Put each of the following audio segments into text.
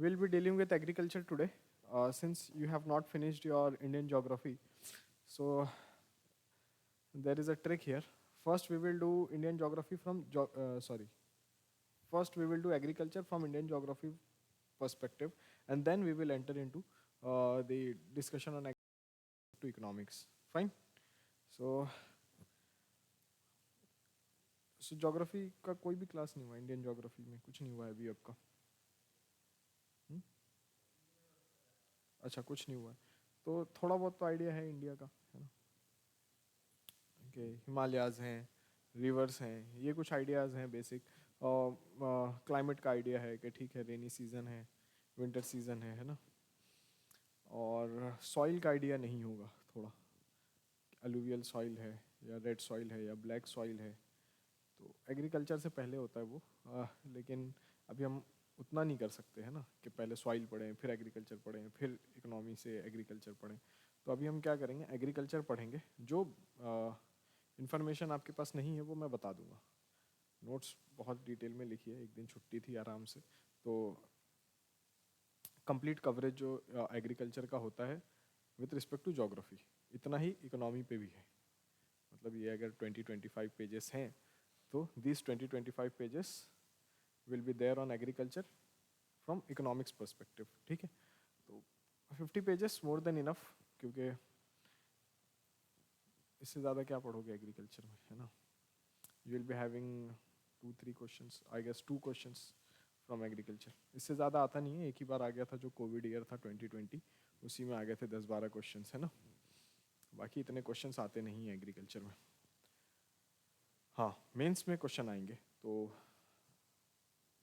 We'll be dealing with agriculture today. Since you have not finished your Indian geography, so there is a trick here. First, we will do Indian geography from sorry. First, we will do agriculture from Indian geography perspective, and then we will enter into the discussion on to economics. Fine. So, so geography का कोई भी class नहीं हुआ Indian geography में कुछ नहीं हुआ है अभी आपका. अच्छा कुछ नहीं हुआ है तो थोड़ा बहुत तो आइडिया है इंडिया का है ना कि हिमालयाज़ हैं रिवर्स हैं ये कुछ आइडियाज़ हैं बेसिक और क्लाइमेट का आइडिया है कि ठीक है रेनी सीज़न है विंटर सीज़न है ना और सॉइल का आइडिया नहीं होगा थोड़ा अलूवियल सॉइल है या रेड सॉइल है या ब्लैक सॉइल है तो एग्रीकल्चर से पहले होता है वो लेकिन अभी हम उतना नहीं कर सकते हैं ना कि पहले सॉइल पढ़ें फिर एग्रीकल्चर पढ़ें फिर इकोनॉमी से एग्रीकल्चर पढ़ें तो अभी हम क्या करेंगे एग्रीकल्चर पढ़ेंगे जो इन्फॉर्मेशन आपके पास नहीं है वो मैं बता दूंगा नोट्स बहुत डिटेल में लिखी है एक दिन छुट्टी थी आराम से तो कंप्लीट कवरेज जो एग्रीकल्चर का होता है विथ रिस्पेक्ट टू जोग्राफी इतना ही इकोनॉमी पे भी है मतलब ये अगर 20-25 पेजेस हैं तो these 20-25 pages will be there on agriculture from economics perspective ठीक है तो 50 pages more than enough क्योंकि इससे ज़्यादा क्या पढ़ोगे एग्रीकल्चर में है ना you will be having 2-3 questions I guess 2 questions from agriculture इससे ज़्यादा आता नहीं है एक ही बार आ गया था जो कोविड ईयर था 2020 उसी में आ गए थे 10-12 क्वेश्चंस है ना बाकी इतने क्वेश्चंस आते नहीं हैं एग्रीकल्चर में हाँ मेंस में क्वेश्चन आएंगे तो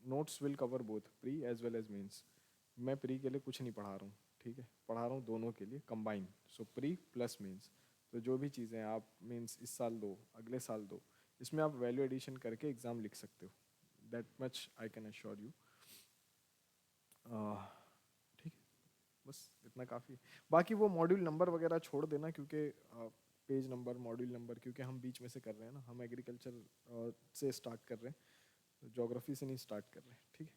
notes will cover both pre as well as mains मैं प्री के लिए कुछ नहीं पढ़ा रहा हूँ ठीक है पढ़ा रहा हूँ दोनों के लिए combine so pre plus mains तो जो भी चीज़ें आप मेंस इस साल दो अगले साल दो इसमें आप वैल्यू एडिशन करके एग्ज़ाम लिख सकते हो that much I can assure you ठीक है बस इतना काफ़ी है बाकी वो मॉड्यूल नंबर वगैरह छोड़ देना क्योंकि पेज नंबर मॉड्यूल नंबर क्योंकि हम बीच में से कर रहे हैं ना हम एग्रीकल्चर से स्टार्ट कर रहे हैं तो जोग्राफी से नहीं स्टार्ट कर रहे हैं ठीक है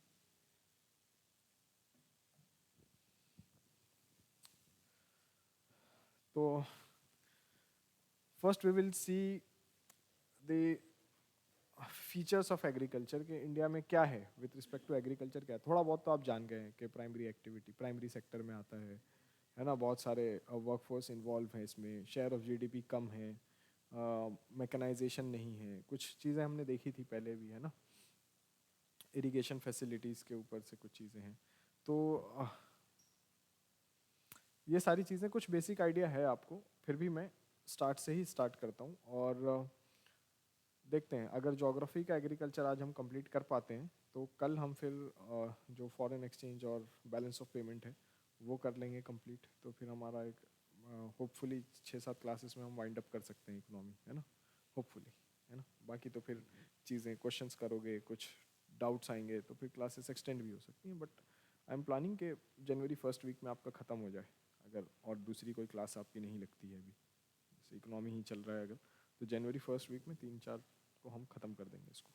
तो first we will see the features of agriculture के इंडिया में क्या है विथ रिस्पेक्ट टू एग्रीकल्चर क्या है थोड़ा बहुत तो आप जान गए हैं कि प्राइमरी एक्टिविटी प्राइमरी सेक्टर में आता है ना बहुत सारे वर्कफोर्स इन्वॉल्व हैं इसमें शेयर ऑफ जीडीपी कम है मैकेनाइजेशन नहीं है कुछ चीज़ें हमने देखी थी पहले भी है ना इरिगेशन फैसिलिटीज़ के ऊपर से कुछ चीज़ें हैं तो ये सारी चीज़ें कुछ बेसिक आइडिया है आपको फिर भी मैं स्टार्ट से ही स्टार्ट करता हूँ और देखते हैं अगर ज्योग्राफी का एग्रीकल्चर आज हम कंप्लीट कर पाते हैं तो कल हम फिर जो फॉरेन एक्सचेंज और बैलेंस ऑफ पेमेंट है वो कर लेंगे कंप्लीट तो फिर हमारा एक होपफुली 6-7 क्लासेस में हम वाइंड अप कर सकते हैं इकोनॉमी है ना होपफुली है ना बाकी तो फिर चीज़ें क्वेश्चंस करोगे कुछ डाउट्स आएंगे तो फिर क्लासेस एक्सटेंड भी हो सकती हैं बट आई एम प्लानिंग के जनवरी फर्स्ट वीक में आपका ख़त्म हो जाए अगर और दूसरी कोई क्लास आपकी नहीं लगती है अभी जैसे इकोनॉमी ही चल रहा है अगर तो जनवरी फर्स्ट वीक में 3-4 को हम ख़त्म कर देंगे इसको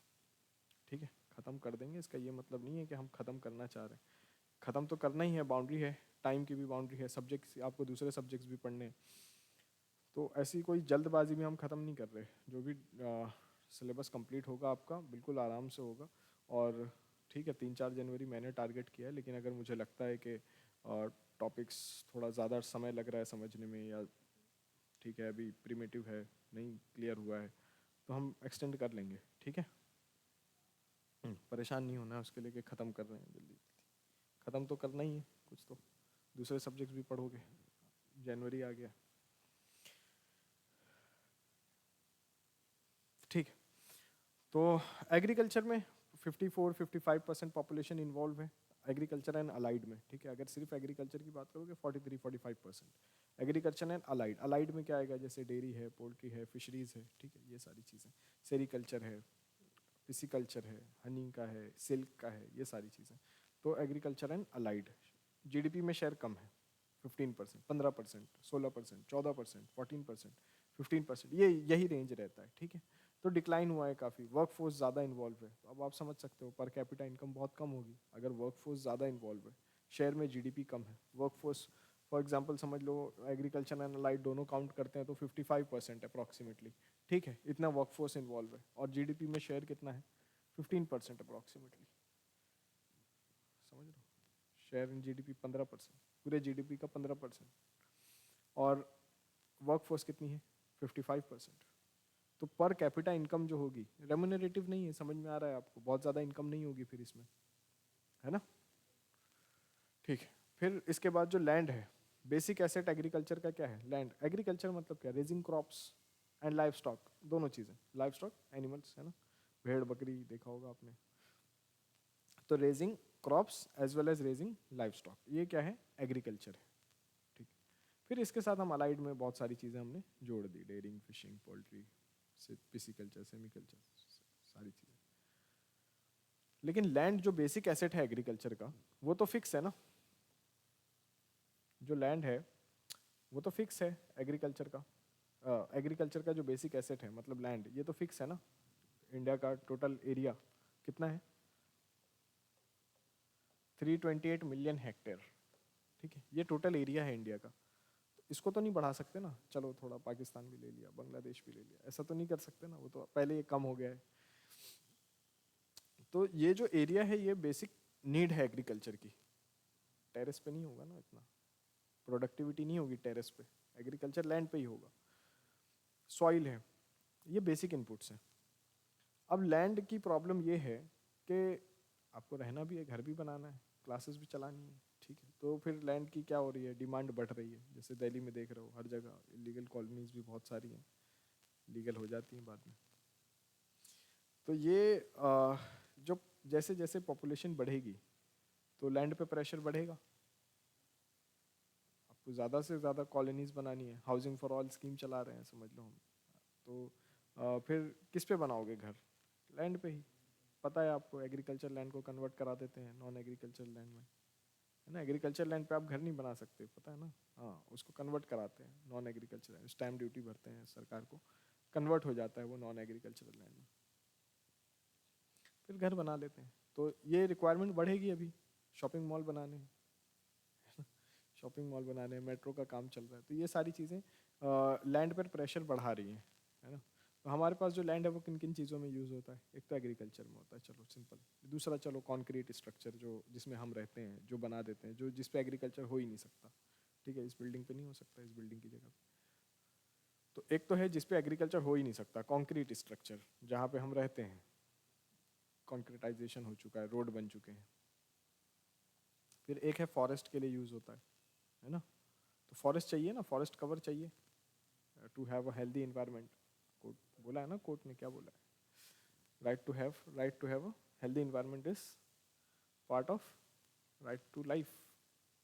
ठीक है ख़त्म कर देंगे इसका ये मतलब नहीं है कि हम ख़त्म करना चाह रहे हैं ख़त्म तो करना ही है बाउंड्री है टाइम की भी बाउंड्री है सब्जेक्ट्स आपको दूसरे सब्जेक्ट्स भी पढ़ने हैं तो ऐसी कोई जल्दबाजी में हम ख़त्म नहीं कर रहे जो भी सिलेबस कंप्लीट होगा आपका बिल्कुल आराम से होगा और ठीक है 3-4 जनवरी मैंने टारगेट किया है लेकिन अगर मुझे लगता है कि टॉपिक्स थोड़ा ज़्यादा समय लग रहा है समझने में या ठीक है अभी प्रिमिटिव है नहीं क्लियर हुआ है तो हम एक्सटेंड कर लेंगे ठीक है परेशान नहीं होना है उसके लिए कि ख़त्म कर रहे हैं जल्दी ख़त्म तो करना ही है कुछ तो दूसरे सब्जेक्ट्स भी पढ़ोगे जनवरी आ गया ठीक है तो एग्रीकल्चर में 54-55% पॉपुलेशन इन्वॉल्व है एग्रीकल्चर एंड अलाइड में ठीक है अगर सिर्फ एग्रीकल्चर की बात करोगे 43-45% एग्रीकल्चर एंड अलाइड अलाइड में क्या आएगा जैसे डेयरी है पोल्ट्री है फिशरीज है ठीक है ये सारी चीज़ें सेरिकल्चर है पिसिकल्चर है हनी का है सिल्क का है ये सारी चीज़ें तो एग्रीकल्चर एंड अलाइड जीडीपी में शेयर कम है 15%, 15%, 16%, 14%, 14%, 15% ये यही रेंज रहता है ठीक है तो डिक्लाइन हुआ है काफ़ी वर्कफोर्स ज़्यादा इन्वॉल्व है तो अब आप समझ सकते हो पर कैपिटा इनकम बहुत कम होगी अगर वर्कफोर्स ज़्यादा इन्वॉल्व है शेयर में जीडीपी कम है, वर्कफोर्स फॉर एग्जांपल समझ लो एग्रीकल्चर एंड अलाइड दोनों काउंट करते हैं तो 55% अप्रॉक्सीमेटली, ठीक है, इतना वर्कफोर्स इन्वॉल्व है, और जीडीपी में शेयर कितना है 15% अप्रॉक्सीमेटली, समझ लो शेयर इन जीडीपी 15%, पूरे जीडीपी का 15%, और वर्कफोर्स कितनी है 55%। तो पर कैपिटा इनकम जो होगी रेम्यूनरेटिव नहीं है, समझ में आ रहा है आपको, बहुत ज़्यादा इनकम नहीं होगी फिर इसमें, है ना, ठीक है। फिर इसके बाद जो लैंड है, बेसिक एसेट एग्रीकल्चर का क्या है, लैंड, एग्रीकल्चर मतलब क्या, raising crops and live stock, दोनों चीज़ें, लाइव स्टॉक एनिमल्स, है ना, भेड़ बकरी देखा होगा आपने, तो raising crops as well as raising livestock, ये क्या है एग्रीकल्चर है, ठीक। फिर इसके साथ हम अलाइड में बहुत सारी चीज़ें हमने जोड़ दी, डेयरिंग, फिशिंग, पोल्ट्री, पिसिकल्चर, सेमीकल्चर, सारी चीज़ें। लेकिन लैंड जो बेसिक एसेट है एग्रीकल्चर का, वो तो फिक्स है ना, जो लैंड है वो तो फिक्स है एग्रीकल्चर का, एग्रीकल्चर का जो बेसिक एसेट है मतलब लैंड, ये तो फिक्स है ना। इंडिया का टोटल एरिया कितना है 328 मिलियन हेक्टेयर, ठीक है, ये टोटल एरिया है इंडिया का। तो इसको तो नहीं बढ़ा सकते ना, चलो थोड़ा पाकिस्तान भी ले लिया, बांग्लादेश भी ले लिया, ऐसा तो नहीं कर सकते ना, वो तो पहले ये कम हो गया है। तो ये जो एरिया है ये बेसिक नीड है एग्रीकल्चर की, टेरेस पे नहीं होगा ना, इतना प्रोडक्टिविटी नहीं होगी टेरेस पे, एग्रीकल्चर लैंड पे ही होगा। सॉइल है, ये बेसिक इनपुट्स हैं। अब लैंड की प्रॉब्लम ये है कि आपको रहना भी है, घर भी बनाना है, क्लासेस भी चलानी है, ठीक है, तो फिर लैंड की क्या हो रही है, डिमांड बढ़ रही है, जैसे दिल्ली में देख रहे हो हर जगह इलीगल कॉलोनीज भी बहुत सारी हैं, लीगल हो जाती हैं बाद में। तो ये जो जैसे जैसे पॉपुलेशन बढ़ेगी तो लैंड पे प्रेशर बढ़ेगा, आपको ज़्यादा से ज़्यादा कॉलोनीज बनानी है, हाउसिंग फॉर ऑल स्कीम चला रहे हैं समझ लो हम, तो फिर किस पे बनाओगे घर, लैंड पे ही, पता है आपको एग्रीकल्चर लैंड को कन्वर्ट करा देते हैं नॉन एग्रीकल्चर लैंड में, है ना, एग्रीकल्चर लैंड पे आप घर नहीं बना सकते, पता है ना, हाँ उसको कन्वर्ट कराते हैं नॉन एग्रीकल्चर, स्टैम्प ड्यूटी भरते हैं सरकार को, कन्वर्ट हो जाता है वो नॉन एग्रीकल्चरल लैंड में, फिर घर बना लेते हैं। तो ये रिक्वायरमेंट बढ़ेगी अभी, शॉपिंग मॉल बनाने हैं, शॉपिंग मॉल बनाने, मेट्रो का काम चल रहा है, तो ये सारी चीज़ें लैंड पर प्रेशर बढ़ा रही हैं, है ना। तो हमारे पास जो लैंड है वो किन किन चीज़ों में यूज़ होता है, एक तो एग्रीकल्चर में होता है, चलो सिंपल, दूसरा चलो कंक्रीट स्ट्रक्चर जो जिसमें हम रहते हैं जो बना देते हैं, जो जिस पे एग्रीकल्चर हो ही नहीं सकता, ठीक है, इस बिल्डिंग पे नहीं हो सकता, इस बिल्डिंग की जगह पे। तो एक तो है जिस पे एग्रीकल्चर हो ही नहीं सकता, कंक्रीट स्ट्रक्चर, जहाँ पे हम रहते हैं कॉन्क्रीटाइजेशन हो चुका है, रोड बन चुके हैं। फिर एक है फॉरेस्ट के लिए यूज़ होता है ना, तो फॉरेस्ट चाहिए ना, फॉरेस्ट कवर चाहिए to have a healthy environment, court बोला है ना, कोर्ट ने क्या बोला है, right to have a healthy environment is part of right to life,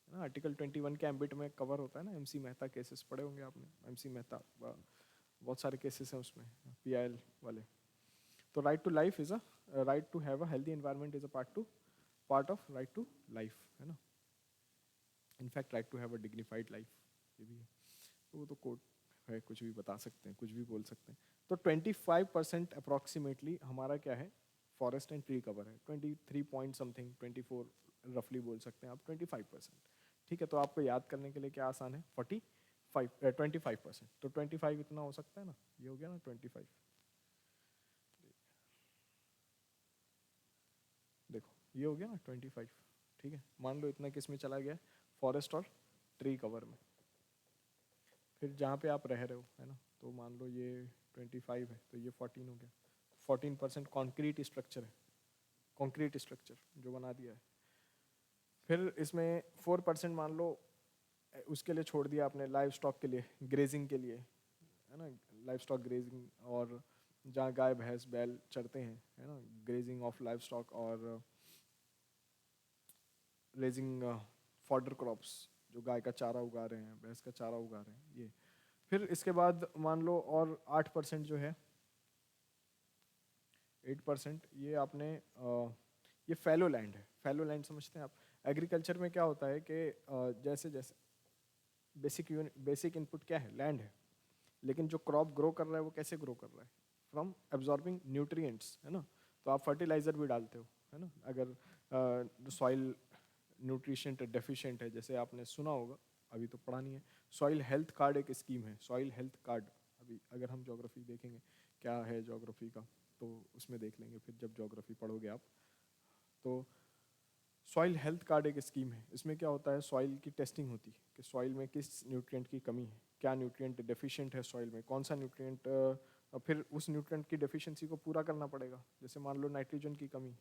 है ना, आर्टिकल 21 के एम्बिट में कवर होता है ना, एमसी मेहता केसेस पढ़े होंगे आपने, एमसी मेहता बहुत सारे केसेस हैं उसमें, पीआईएल वाले। तो right to life is a right to have a healthy environment is a part of right to life, है ना, in fact right to have a dignified life, ये भी है। तो वो तो कोर्ट है, कुछ भी बता सकते हैं, कुछ भी बोल सकते हैं। तो 25% अप्रॉक्सीमेटली हमारा क्या है, फॉरेस्ट एंड ट्री कवर है, 23 पॉइंट समथिंग, 24 रफली बोल सकते हैं आप, 25%, ठीक है। तो आपको याद करने के लिए क्या आसान है, 25%, तो 25 इतना हो सकता है ना, ये हो गया ना 25, देखो ये हो गया ना 25, ठीक है। मान लो इतना किस में चला गया, फॉरेस्ट और ट्री कवर में। फिर जहाँ पे आप रह रहे हो, है ना, तो मान लो ये 25 है तो ये 14 हो गया, 14% कॉन्क्रीट स्ट्रक्चर है, कॉन्क्रीट स्ट्रक्चर जो बना दिया है। फिर इसमें 4% मान लो उसके लिए छोड़ दिया आपने, लाइव स्टॉक के लिए, ग्रेजिंग के लिए, है ना, लाइव स्टॉक ग्रेजिंग, और जहाँ गाय भैंस बैल चरते हैं, है ना, ग्रेजिंग ऑफ लाइव स्टॉक, और रेजिंग फॉडर क्रॉप्स, जो गाय का चारा उगा रहे हैं, भैंस का चारा उगा रहे हैं, ये। फिर इसके बाद मान लो और 8% जो है, 8% ये आपने ये फैलो लैंड है, फैलो लैंड समझते हैं आप, एग्रीकल्चर में क्या होता है कि जैसे जैसे बेसिक इनपुट क्या है, लैंड है, लेकिन जो क्रॉप ग्रो कर रहा है वो कैसे ग्रो कर रहा है, फ्रॉम एब्जॉर्बिंग न्यूट्रिएंट्स, है ना, तो आप फर्टिलाइजर भी डालते हो, है ना, अगर सॉइल न्यूट्रिशेंट डेफिशिएंट है, जैसे आपने सुना होगा, अभी तो पढ़ा नहीं है। सॉइल हेल्थ कार्ड एक स्कीम है, सॉइल हेल्थ कार्ड। अभी अगर हम ज्योग्राफी देखेंगे क्या है ज्योग्राफी का, तो उसमें देख लेंगे फिर जब ज्योग्राफी पढ़ोगे आप। तो सॉइल हेल्थ कार्ड एक स्कीम है। इसमें क्या होता है, सॉइल की टेस्टिंग होती है कि सॉइल में किस न्यूट्रिएंट की कमी है, क्या न्यूट्रिएंट डेफिशिएंट है सॉइल में, कौन सा न्यूट्रिएंट, फिर उस न्यूट्रिएंट की डेफिशिएंसी को पूरा करना पड़ेगा। जैसे मान लो नाइट्रोजन की कमी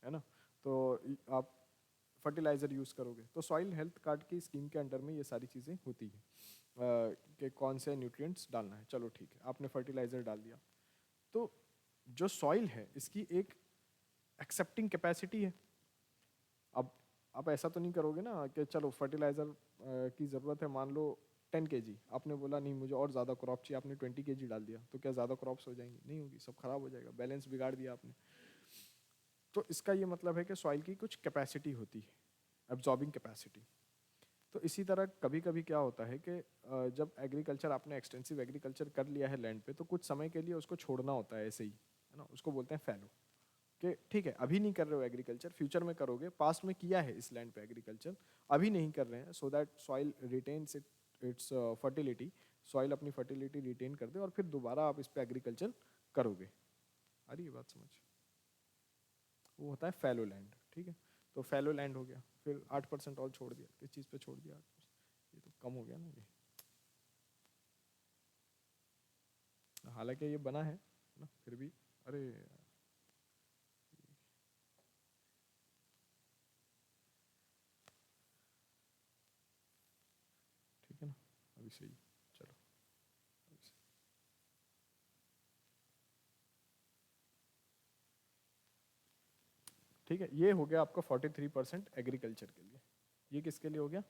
है ना, तो आप फर्टिलाइज़र यूज़ करोगे, तो सॉइल हेल्थ कार्ड की स्कीम के अंडर में ये सारी चीज़ें होती हैं कि कौन से न्यूट्रिएंट्स डालना है। चलो ठीक है, आपने फर्टिलाइज़र डाल दिया, तो जो सॉइल है इसकी एक एक्सेप्टिंग कैपेसिटी है। अब आप ऐसा तो नहीं करोगे ना कि चलो फर्टिलाइज़र की ज़रूरत है मान लो 10 kg, आपने बोला नहीं मुझे और ज़्यादा क्रॉप चाहिए, आपने 20 kg डाल दिया, तो क्या ज़्यादा क्रॉप्स हो जाएंगी? नहीं होगी, सब खराब हो जाएगा, बैलेंस बिगाड़ दिया आपने। तो इसका ये मतलब है कि सॉइल की कुछ कैपेसिटी होती है, एब्जॉर्बिंग कैपेसिटी। तो इसी तरह कभी कभी क्या होता है कि जब एग्रीकल्चर, आपने एक्सटेंसिव एग्रीकल्चर कर लिया है लैंड पे, तो कुछ समय के लिए उसको छोड़ना होता है ऐसे ही, है ना, उसको बोलते हैं फैलो। कि ठीक है अभी नहीं कर रहे हो एग्रीकल्चर, फ्यूचर में करोगे, पास्ट में किया है इस लैंड पे एग्रीकल्चर, अभी नहीं कर रहे हैं, so that soil retains it's fertility, soil अपनी फर्टिलिटी रिटेन कर दे और फिर दोबारा आप इस पे एग्रीकल्चर करोगे। आ रही है बात समझ? वो होता है फैलो लैंड, ठीक है। तो फैलो लैंड हो गया, फिर 8% और छोड़ दिया, किस चीज़ पे छोड़ दिया? 8%, ये तो कम हो गया ना ये, हालांकि ये बना है ना, फिर भी अरे ठीक है ना, अभी सही, चलो अभी सही। ठीक है, ये हो गया आपका 43% एग्रीकल्चर के लिए। ये किसके लिए हो गया?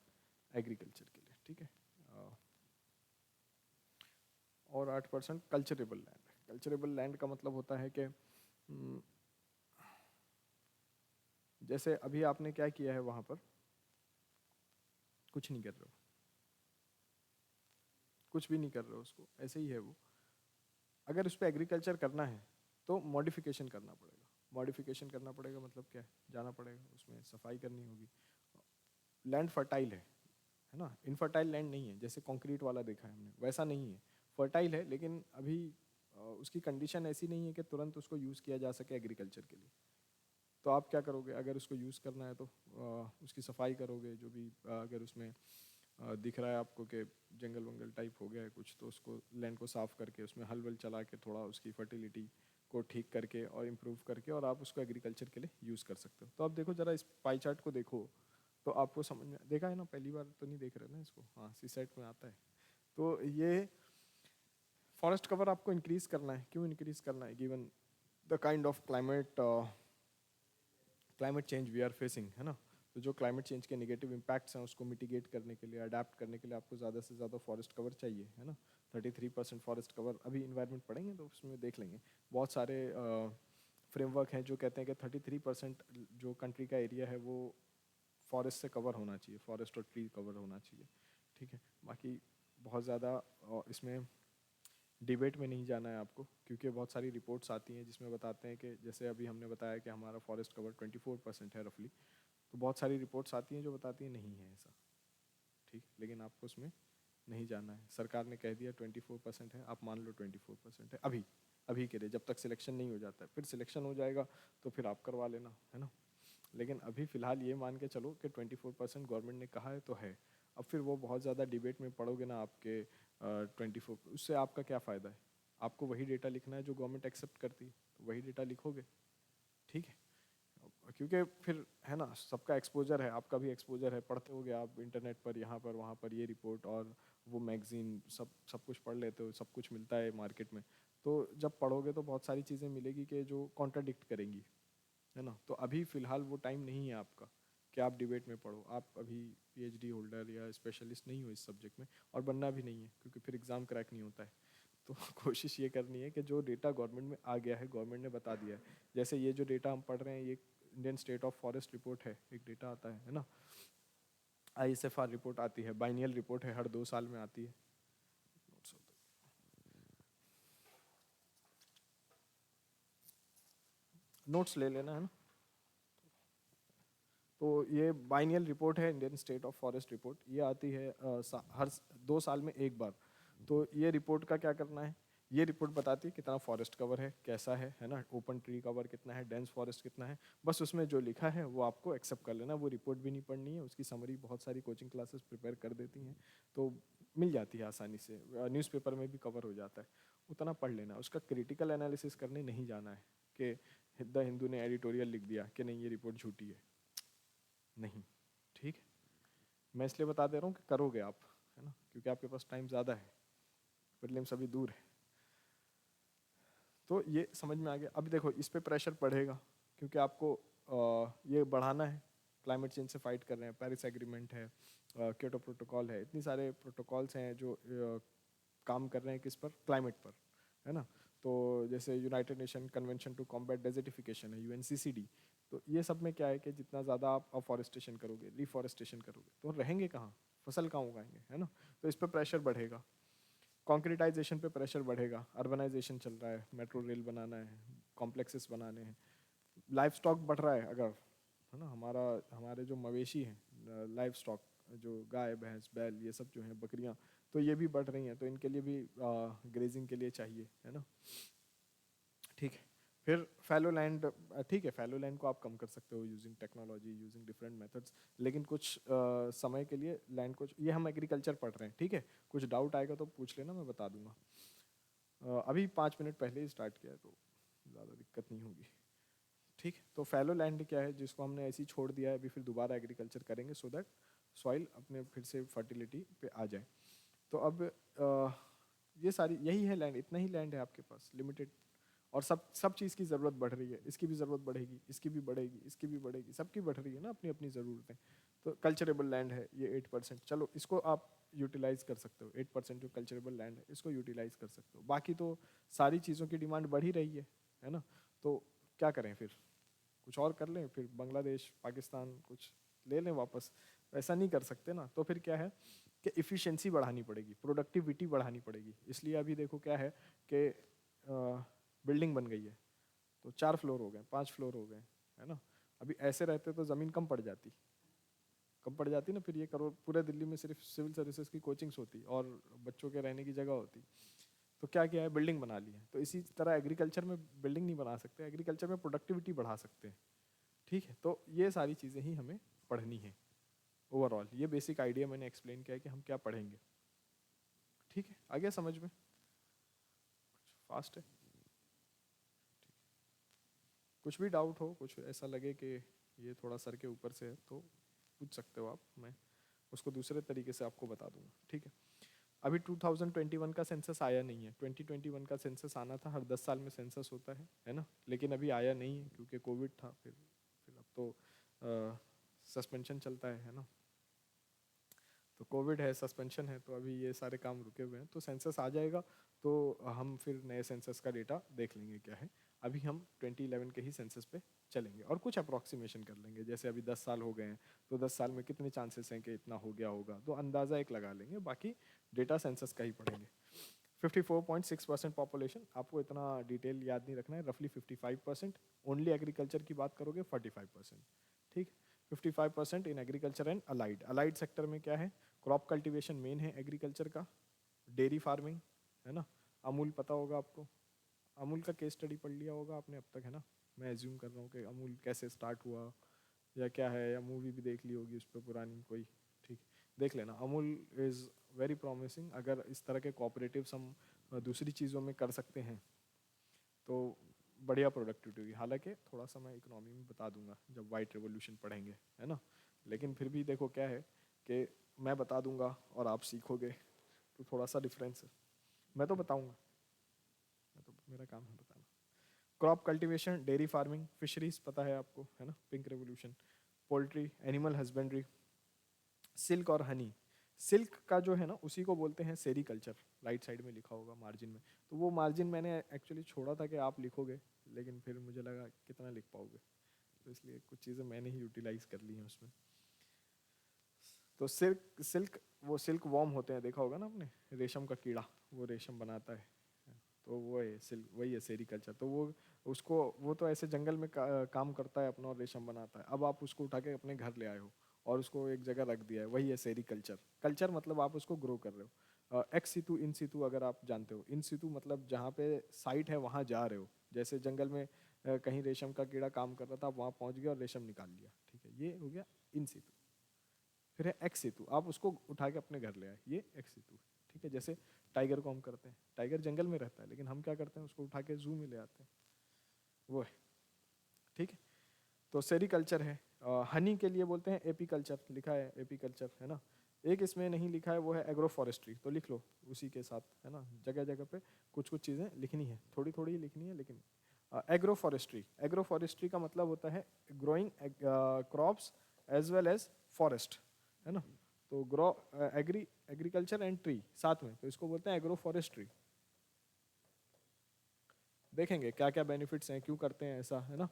एग्रीकल्चर के लिए, ठीक है। और 8% कल्चरेबल लैंड। कल्चरेबल लैंड का मतलब होता है कि जैसे अभी आपने क्या किया है वहाँ पर, कुछ नहीं कर रहे हो, कुछ भी नहीं कर रहे हो, उसको ऐसे ही है वो। अगर उस पर एग्रीकल्चर करना है तो मॉडिफिकेशन करना पड़ेगा। मॉडिफिकेशन करना पड़ेगा मतलब क्या है, जाना पड़ेगा, उसमें सफाई करनी होगी। लैंड फर्टाइल है ना, इनफर्टाइल लैंड नहीं है जैसे कंक्रीट वाला देखा है हमने, वैसा नहीं है, फर्टाइल है, लेकिन अभी उसकी कंडीशन ऐसी नहीं है कि तुरंत उसको यूज़ किया जा सके एग्रीकल्चर के लिए। तो आप क्या करोगे, अगर उसको यूज़ करना है तो उसकी सफाई करोगे, जो भी अगर उसमें दिख रहा है आपको कि जंगल वंगल टाइप हो गया है कुछ, तो उसको लैंड को साफ़ करके उसमें हल वल चला के थोड़ा उसकी फर्टिलिटी को ठीक करके और इम्प्रूव करके और आप उसको एग्रीकल्चर के लिए यूज़ कर सकते हो। तो आप देखो ज़रा इस पाई चार्ट को देखो, तो आपको समझ में देखा है ना, पहली बार तो नहीं देख रहे ना इसको, हाँ सी सेट में आता है। तो ये फॉरेस्ट कवर आपको इंक्रीज़ करना है, क्यों इंक्रीज़ करना है, given the kind of climate change we are facing, है ना। तो जो क्लाइमेट चेंज के नेगेटिव इम्पैक्ट्स हैं उसको मिटिगेट करने के लिए, अडेप्ट करने के लिए आपको ज़्यादा से ज़्यादा फॉरेस्ट कवर चाहिए, है ना। 33% फॉरेस्ट कवर, अभी इन्वायरमेंट पढ़ेंगे तो उसमें देख लेंगे, बहुत सारे फ्रेमवर्क हैं जो कहते हैं कि 33% जो कंट्री का एरिया है वो फॉरेस्ट से कवर होना चाहिए, फॉरेस्ट और ट्री कवर होना चाहिए, ठीक है। बाकी बहुत ज़्यादा इसमें डिबेट में नहीं जाना है आपको, क्योंकि बहुत सारी रिपोर्ट्स आती हैं जिसमें बताते हैं कि जैसे अभी हमने बताया कि हमारा फॉरेस्ट कवर 24% है रफली, तो बहुत सारी रिपोर्ट्स आती हैं जो बताती हैं नहीं है ऐसा, ठीक। लेकिन आपको उसमें नहीं जाना है, सरकार ने कह दिया 24% है, आप मान लो 24% है अभी, अभी के लिए, जब तक सिलेक्शन नहीं हो जाता है, फिर सिलेक्शन हो जाएगा तो फिर आप करवा लेना, है ना। लेकिन अभी फ़िलहाल ये मान के चलो कि 24% गवर्नमेंट ने कहा है तो है। अब फिर वो बहुत ज़्यादा डिबेट में पड़ोगे ना आपके 24, उससे आपका क्या फ़ायदा है? आपको वही डेटा लिखना है जो गवर्नमेंट एक्सेप्ट करती है, तो वही डेटा लिखोगे, ठीक है। क्योंकि फिर है ना, सबका एक्सपोजर है, आपका भी एक्सपोजर है, पढ़ते होगे आप इंटरनेट पर, यहाँ पर वहाँ पर ये रिपोर्ट और वो मैगजीन, सब सब कुछ पढ़ लेते हो, सब कुछ मिलता है मार्केट में। तो जब पढ़ोगे तो बहुत सारी चीज़ें मिलेगी कि जो कॉन्ट्राडिक्ट करेंगी, है ना। तो अभी फ़िलहाल वो टाइम नहीं है आपका कि आप डिबेट में पढ़ो, आप अभी पीएचडी होल्डर या स्पेशलिस्ट नहीं हो इस सब्जेक्ट में, और बनना भी नहीं है क्योंकि फिर एग्ज़ाम क्रैक नहीं होता है। तो कोशिश ये करनी है कि जो डेटा गवर्नमेंट में आ गया है, गवर्नमेंट ने बता दिया है, जैसे ये जो डेटा हम पढ़ रहे हैं, ये Indian state of forest report है, एक डेटा आता है ना, आईएसएफआर रिपोर्ट आती है, बाइनियल रिपोर्ट है, हर 2 साल में आती है। नोट्स ले लेना, है ना। तो ये बाइनियल रिपोर्ट है, Indian state of forest report, ये आती है हर 2 साल में एक बार। तो ये रिपोर्ट का क्या करना है, ये रिपोर्ट बताती है कितना फॉरेस्ट कवर है, कैसा है ना, ओपन ट्री कवर कितना है, डेंस फॉरेस्ट कितना है। बस उसमें जो लिखा है वो आपको एक्सेप्ट कर लेना, वो रिपोर्ट भी नहीं पढ़नी है, उसकी समरी बहुत सारी कोचिंग क्लासेस प्रिपेयर कर देती हैं, तो मिल जाती है आसानी से, न्यूज़पेपर में भी कवर हो जाता है, उतना पढ़ लेना। उसका क्रिटिकल एनालिसिस करने नहीं जाना है कि द हिंदू ने एडिटोरियल लिख दिया कि नहीं ये रिपोर्ट झूठी है, नहीं, ठीक है। मैं इसलिए बता दे रहा हूँ कि करोगे आप, है ना, क्योंकि आपके पास टाइम ज़्यादा है, प्रीलिम्स अभी दूर है। तो ये समझ में आ गया। अभी देखो इस पे प्रेशर बढ़ेगा, क्योंकि आपको ये बढ़ाना है, क्लाइमेट चेंज से फाइट कर रहे हैं, पेरिस एग्रीमेंट है, क्योटो प्रोटोकॉल है, इतनी सारे प्रोटोकॉल्स हैं जो काम कर रहे हैं किस पर, क्लाइमेट पर, है ना। तो जैसे United Nation convention to combat desertification है, यूएनसीसीडी। तो ये सब में क्या है कि जितना ज़्यादा आप अफॉरेस्टेशन करोगे, रिफॉरेस्टेशन करोगे, तो रहेंगे कहाँ, फसल कहाँ उगाएंगे, है ना। तो इस पर प्रेशर बढ़ेगा। कॉन्क्रीटाइजेशन पे प्रेशर बढ़ेगा, अर्बनाइजेशन चल रहा है, मेट्रो रेल बनाना है, कॉम्प्लेक्सेस बनाने हैं, लाइफ स्टॉक बढ़ रहा है, अगर, है ना, हमारे जो मवेशी हैं, लाइफ स्टॉक, जो गाय भैंस बैल ये सब जो हैं, बकरियां, तो ये भी बढ़ रही हैं, तो इनके लिए भी ग्रेजिंग के लिए चाहिए, है ना, ठीक है। फिर फैलो लैंड, ठीक है, फैलो लैंड को आप कम कर सकते हो using technology, using different methods, लेकिन कुछ समय के लिए लैंड को, ये हम एग्रीकल्चर पढ़ रहे हैं, ठीक है, कुछ डाउट आएगा तो पूछ लेना, मैं बता दूंगा। अभी 5 मिनट पहले ही स्टार्ट किया है, तो ज़्यादा दिक्कत नहीं होगी, ठीक है। तो फैलो लैंड क्या है, जिसको हमने ऐसे ही छोड़ दिया है, अभी फिर दोबारा एग्रीकल्चर करेंगे सो दैट सॉइल अपने फिर से फर्टिलिटी पे आ जाए। तो अब ये सारी, यही है लैंड, इतना ही लैंड है आपके पास, लिमिटेड, और सब सब चीज़ की ज़रूरत बढ़ रही है, इसकी भी ज़रूरत बढ़ेगी, इसकी भी बढ़ेगी, इसकी भी बढ़ेगी, सबकी बढ़ रही है ना अपनी अपनी ज़रूरतें। तो कल्चरेबल लैंड है ये 8%, चलो इसको आप यूटिलाइज कर सकते हो, 8% जो कल्चरेबल लैंड है इसको यूटिलाइज कर सकते हो, बाकी तो सारी चीज़ों की डिमांड बढ़ ही रही है ना। तो क्या करें फिर, कुछ और कर लें, फिर बांग्लादेश पाकिस्तान कुछ ले लें वापस, ऐसा नहीं कर सकते ना। तो फिर क्या है कि इफ़िशेंसी बढ़ानी पड़ेगी, प्रोडक्टिविटी बढ़ानी पड़ेगी। इसलिए अभी देखो क्या है कि बिल्डिंग बन गई है, तो 4 फ्लोर हो गए, 5 फ्लोर हो गए, है ना। अभी ऐसे रहते तो ज़मीन कम पड़ जाती ना, फिर ये करो, पूरे दिल्ली में सिर्फ सिविल सर्विसेज की कोचिंग्स होती और बच्चों के रहने की जगह होती। तो क्या किया है, बिल्डिंग बना ली है। तो इसी तरह एग्रीकल्चर में बिल्डिंग नहीं बना सकते, एग्रीकल्चर में प्रोडक्टिविटी बढ़ा सकते हैं, ठीक है। तो ये सारी चीज़ें ही हमें पढ़नी है। ओवरऑल ये बेसिक आइडिया मैंने एक्सप्लेन किया है कि हम क्या पढ़ेंगे, ठीक है। आ गया समझ में, फास्ट है, कुछ भी डाउट हो, कुछ ऐसा लगे कि ये थोड़ा सर के ऊपर से है, तो पूछ सकते हो आप, मैं उसको दूसरे तरीके से आपको बता दूंगा, ठीक है। अभी 2021 का सेंसस आया नहीं है, 2021 का सेंसस आना था, हर 10 साल में सेंसस होता है ना, लेकिन अभी आया नहीं है क्योंकि कोविड था। फिर अब तो सस्पेंशन चलता है ना। तो कोविड है, सस्पेंशन है, तो अभी ये सारे काम रुके हुए हैं। तो सेंसस आ जाएगा तो हम फिर नए सेंसस का डेटा देख लेंगे क्या है। अभी हम 2011 के ही सेंसस पे चलेंगे और कुछ अप्रॉक्सीमेशन कर लेंगे, जैसे अभी 10 साल हो गए हैं, तो 10 साल में कितने चांसेस हैं कि इतना हो गया होगा, तो अंदाज़ा एक लगा लेंगे, बाकी डेटा सेंसस का ही पढ़ेंगे। 54.6% पॉपुलेशन, आपको इतना डिटेल याद नहीं रखना है, रफली 55%। ओनली एग्रीकल्चर की बात करोगे 45%, ठीक। 55% in agriculture and allied. Allied sector में क्या है, क्रॉप कल्टीवेशन मेन है एग्रीकल्चर का, डेयरी फार्मिंग, है ना। अमूल पता होगा आपको, अमूल का केस स्टडी पढ़ लिया होगा आपने अब तक, है ना। मैं एज्यूम कर रहा हूँ कि अमूल कैसे स्टार्ट हुआ या क्या है, या मूवी भी देख ली होगी उस पर पुरानी कोई, ठीक। देख लेना, अमूल इज़ वेरी प्रॉमिसिंग। अगर इस तरह के कोऑपरेटिव्स हम दूसरी चीज़ों में कर सकते हैं तो बढ़िया प्रोडक्टिविटी होगी। हालांकि थोड़ा सा मैं इकोनॉमी में बता दूंगा जब वाइट रेवोल्यूशन पढ़ेंगे, है ना। लेकिन फिर भी देखो क्या है कि मैं बता दूंगा और आप सीखोगे, तो थोड़ा सा डिफरेंस है। मैं तो बताऊंगा, मैं तो, मेरा काम है बताना। Crop cultivation, dairy farming, fisheries पता है आपको, है ना, pink revolution, poultry, animal husbandry, silk और हनी। सिल्क का जो है ना उसी को बोलते हैं सेरीकल्चर, राइट साइड में लिखा होगा मार्जिन में। तो वो मार्जिन मैंने एक्चुअली छोड़ा था कि आप लिखोगे, लेकिन फिर मुझे लगा कितना लिख पाओगे, तो इसलिए कुछ चीज़ें मैंने ही यूटिलाइज कर ली हैं उसमें। तो सिल्क वो सिल्क वॉर्म होते हैं, देखा होगा ना आपने, रेशम का कीड़ा, वो रेशम बनाता है। तो वो है सिल्क, वही है सेरीकल्चर। तो वो तो ऐसे जंगल में काम करता है अपना और रेशम बनाता है। अब आप उसको उठा के अपने घर ले आए हो और उसको एक जगह रख दिया है, वही है सेरीकल्चर। कल्चर मतलब आप उसको ग्रो कर रहे हो। एक्स सितु इन सितु अगर आप जानते हो, इन सितु मतलब जहाँ पे साइट है वहाँ जा रहे हो। जैसे जंगल में कहीं रेशम का कीड़ा काम कर रहा था, आप वहाँ पहुँच गए और रेशम निकाल लिया, ठीक है, ये हो गया इन सितु। फिर है एक्स सितु, आप उसको उठा के अपने घर ले आए, ये एक्स सितु, ठीक है। जैसे टाइगर को हम करते हैं, टाइगर जंगल में रहता है लेकिन हम क्या करते हैं, उसको उठा के जू में ले आते हैं, वो है, ठीक है। तो सेरीकल्चर है। हनी के लिए बोलते हैं एपीकल्चर, लिखा है एपीकल्चर, है ना। एक इसमें नहीं लिखा है, वो है एग्रो फॉरेस्ट्री, तो लिख लो उसी के साथ, है ना। जगह जगह पे कुछ कुछ चीज़ें लिखनी है, थोड़ी थोड़ी लिखनी है लेकिन। एग्रो फॉरेस्ट्री, एग्रो फॉरेस्ट्री का मतलब होता है growing crops as well as forest, है ना। तो ग्रो एग्रीकल्चर एंड ट्री साथ में, तो इसको बोलते हैं एग्रो फॉरेस्ट्री। देखेंगे क्या क्या बेनिफिट्स हैं, क्यों करते हैं ऐसा, है ना।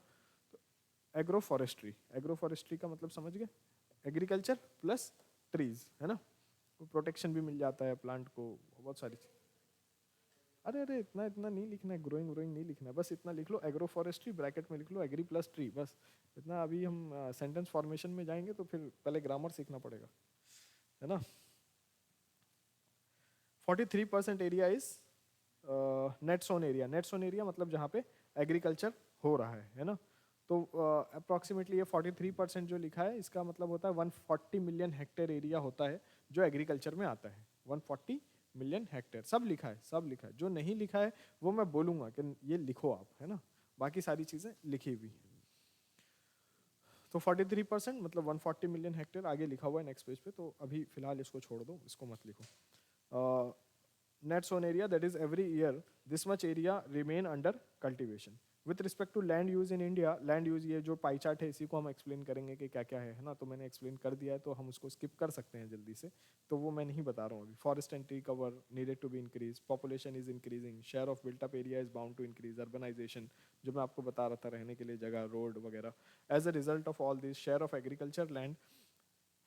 एग्रो फॉरेस्ट्री, एग्रो फॉरेस्ट्री का मतलब समझ गए, एग्रीकल्चर प्लस ट्रीज, है ना। प्रोटेक्शन भी मिल जाता है प्लांट को, बहुत सारी चीज। अरे अरे इतना इतना नहीं लिखना है, ग्रोइंग ग्रोइंग नहीं लिखना है, बस इतना लिख लो एग्रो फॉरेस्ट्री, ब्रैकेट में लिख लो एग्री प्लस ट्री, बस इतना। अभी हम सेंटेंस फॉर्मेशन में जाएंगे तो फिर पहले ग्रामर सीखना पड़ेगा, है ना। 43% area is net sown area. Net sown area मतलब जहाँ पे एग्रीकल्चर हो रहा है ना। तो अप्रॉक्सीमेटली ये 43% जो लिखा है, इसका मतलब होता है 140 मिलियन हेक्टेयर एरिया होता है जो एग्रीकल्चर में आता है। 140 मिलियन हेक्टेयर, सब लिखा है, सब लिखा है। जो नहीं लिखा है वो मैं बोलूँगा कि ये लिखो आप, है ना। बाकी सारी चीज़ें लिखी हुई हैं। तो 43% मतलब 140 मिलियन हेक्टेयर आगे लिखा हुआ है नेक्स्ट पेज पे, तो अभी फिलहाल इसको छोड़ दो, इसको मत लिखो। net sown area, that is every year this much area remain under cultivation. With respect to land use in India, land use ये जो पाई चार्ट है इसी को हम एक्सप्लेन करेंगे कि क्या क्या है ना। तो मैंने एक्सप्लेन कर दिया है, तो हम उसको स्किप कर सकते हैं जल्दी से, तो वो मैं नहीं बता रहा हूँ अभी। Forest and tree cover needed to be increase, population is increasing, share of built up area is bound to increase, urbanization जो मैं आपको बता रहा था, रहने के लिए जगह, रोड वगैरह। As a result of all this, share of agriculture land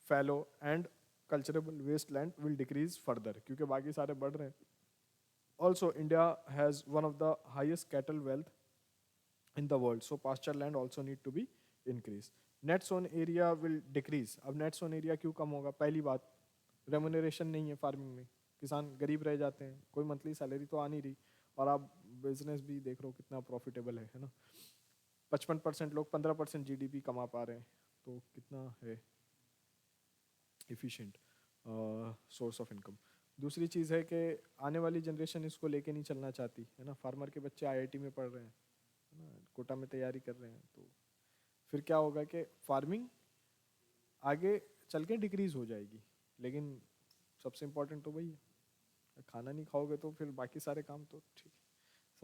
fallow and culturable waste land will decrease further, क्योंकि बाकी सारे बढ़ रहे हैं। Also, India has one of the highest cattle wealth in the world, so pasture land also need to be increased. Net sown area will decrease. अब net sown area क्यों कम होगा? पहली बात, remuneration नहीं है फार्मिंग में, किसान गरीब रह जाते हैं, कोई मंथली सैलरी तो आ नहीं रही, और आप बिजनेस भी देख रहे हो कितना प्रॉफिटेबल है ना। 55% लोग 15% जीडीपी कमा पा रहे हैं, तो कितना है इफिशिएंट सोर्स ऑफ इनकम। दूसरी चीज़ है कि आने वाली जनरेशन इसको लेके नहीं चलना चाहती, है ना। फार्मर के बच्चे आईआईटी में पढ़ रहे हैं, है ना, कोटा में तैयारी कर रहे हैं, तो फिर क्या होगा कि फार्मिंग आगे चल के डिक्रीज हो जाएगी। लेकिन सबसे इम्पोर्टेंट तो वही है, खाना नहीं खाओगे तो फिर बाकी सारे काम तो ठीक है।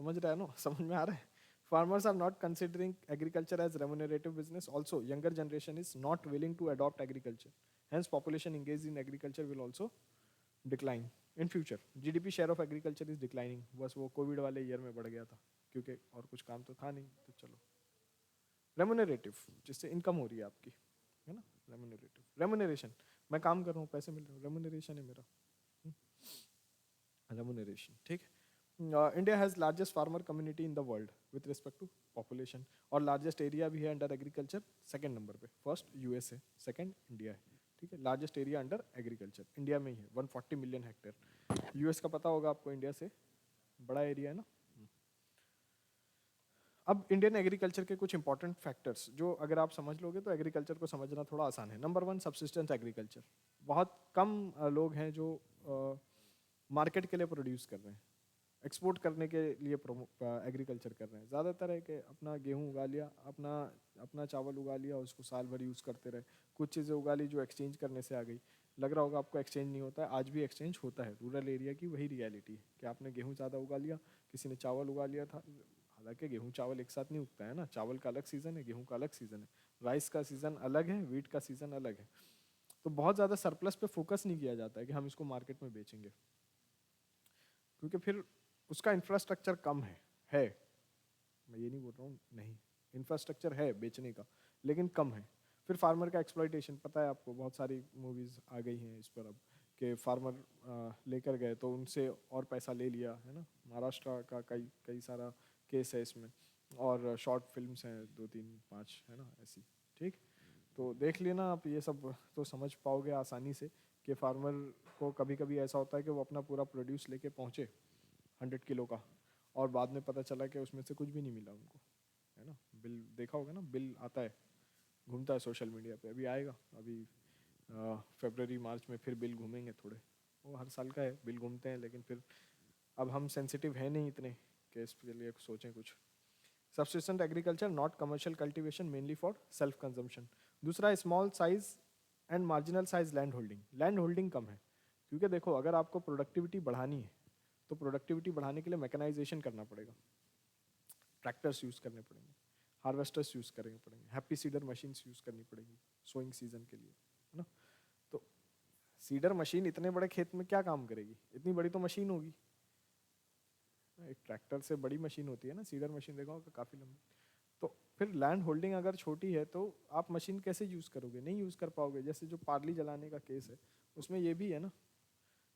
समझ रहा है ना, समझ में आ रहा है। Farmers are not considering agriculture as remunerative business. Also, younger generation is not willing to adopt agriculture. Hence, population engaged in agriculture will also decline in future. GDP share of agriculture is declining. बस वो Covid वाले year में बढ़ गया था, क्योंकि और कुछ काम तो था नहीं, तो चलो। रेमुनरेटिव, जिससे इनकम हो रही है आपकी, है ना। रेमुनरेटिव, रेमुनरेशन, मैं काम कर रहा हूँ, पैसे मिल रहे हैं, रेमुनरेशन है मेरा, रेमुनरेशन, ठीक है। India has largest farmer community in the world with respect to population, और लार्जेस्ट एरिया भी है अंडर एग्रीकल्चर, सेकंड नंबर पे। फर्स्ट यूएस है, सेकंड इंडिया है, ठीक है। Largest area under agriculture India में ही है, 140 मिलियन हेक्टेयर। यूएस का पता होगा आपको, इंडिया से बड़ा एरिया है ना। अब इंडियन एग्रीकल्चर के कुछ इंपॉर्टेंट फैक्टर्स जो अगर आप समझ लोगे तो एग्रीकल्चर को समझना थोड़ा आसान है। Number 1, subsistence agriculture. बहुत कम लोग हैं जो मार्केट के लिए प्रोड्यूस कर रहे हैं, एक्सपोर्ट करने के लिए एग्रीकल्चर कर रहे हैं। ज़्यादातर है कि अपना गेहूँ उगा लिया, अपना चावल उगा लिया, उसको साल भर यूज़ करते रहे। कुछ चीज़ें उगा ली जो एक्सचेंज करने से आ गई। लग रहा होगा आपको एक्सचेंज नहीं होता है, आज भी एक्सचेंज होता है। रूरल एरिया की वही रियलिटी है कि आपने गेहूँ ज़्यादा उगा लिया, किसी ने चावल उगा लिया था। हालांकि गेहूँ चावल एक साथ नहीं उगता है ना, चावल का अलग सीज़न है, गेहूँ का अलग सीज़न है, राइस का सीज़न अलग है, वीट का सीज़न अलग है। तो बहुत ज़्यादा सरप्लस पे फोकस नहीं किया जाता है कि हम इसको मार्केट में बेचेंगे, क्योंकि फिर उसका इंफ्रास्ट्रक्चर कम है। मैं ये नहीं बोल रहा हूँ नहीं, इंफ्रास्ट्रक्चर है बेचने का, लेकिन कम है। फिर फार्मर का एक्सप्लॉइटेशन, पता है आपको, बहुत सारी मूवीज़ आ गई हैं इस पर अब, कि फार्मर लेकर गए तो उनसे और पैसा ले लिया, है ना। महाराष्ट्र का कई कई सारा केस है इसमें, और शॉर्ट फिल्म्स हैं 2 3 5, है ना, ऐसी। ठीक, तो देख लेना आप, ये सब तो समझ पाओगे आसानी से कि फार्मर को कभी कभी ऐसा होता है कि वो अपना पूरा प्रोड्यूस लेके पहुँचे 100 किलो का, और बाद में पता चला कि उसमें से कुछ भी नहीं मिला उनको, है ना। बिल देखा होगा ना, बिल आता है, घूमता है सोशल मीडिया पे, अभी आएगा, अभी फरवरी मार्च में फिर बिल घूमेंगे थोड़े, वो हर साल का है, बिल घूमते हैं। लेकिन फिर अब हम सेंसिटिव है नहीं इतने कि इसके लिए सोचें कुछ। Subsistent agriculture not commercial cultivation mainly for self consumption. दूसरा, small size and marginal size land holding. Land holding कम है, क्योंकि देखो अगर आपको प्रोडक्टिविटी बढ़ानी है तो प्रोडक्टिविटी बढ़ाने के लिए मैकेनाइजेशन करना पड़ेगा, ट्रैक्टर्स यूज़ करने पड़ेंगे, हार्वेस्टर्स यूज़ करने पड़ेंगे, हैप्पी सीडर मशीन्स यूज़ करनी पड़ेगी सोइंग सीजन के लिए, है ना। तो सीडर मशीन इतने बड़े खेत में क्या काम करेगी, इतनी बड़ी तो मशीन होगी, एक ट्रैक्टर से बड़ी मशीन होती है ना सीडर मशीन, देखा होगा काफ़ी लंबी। तो फिर लैंड होल्डिंग अगर छोटी है तो आप मशीन कैसे यूज़ करोगे, नहीं यूज़ कर पाओगे। जैसे जो पार्ली जलाने का केस है उसमें ये भी है ना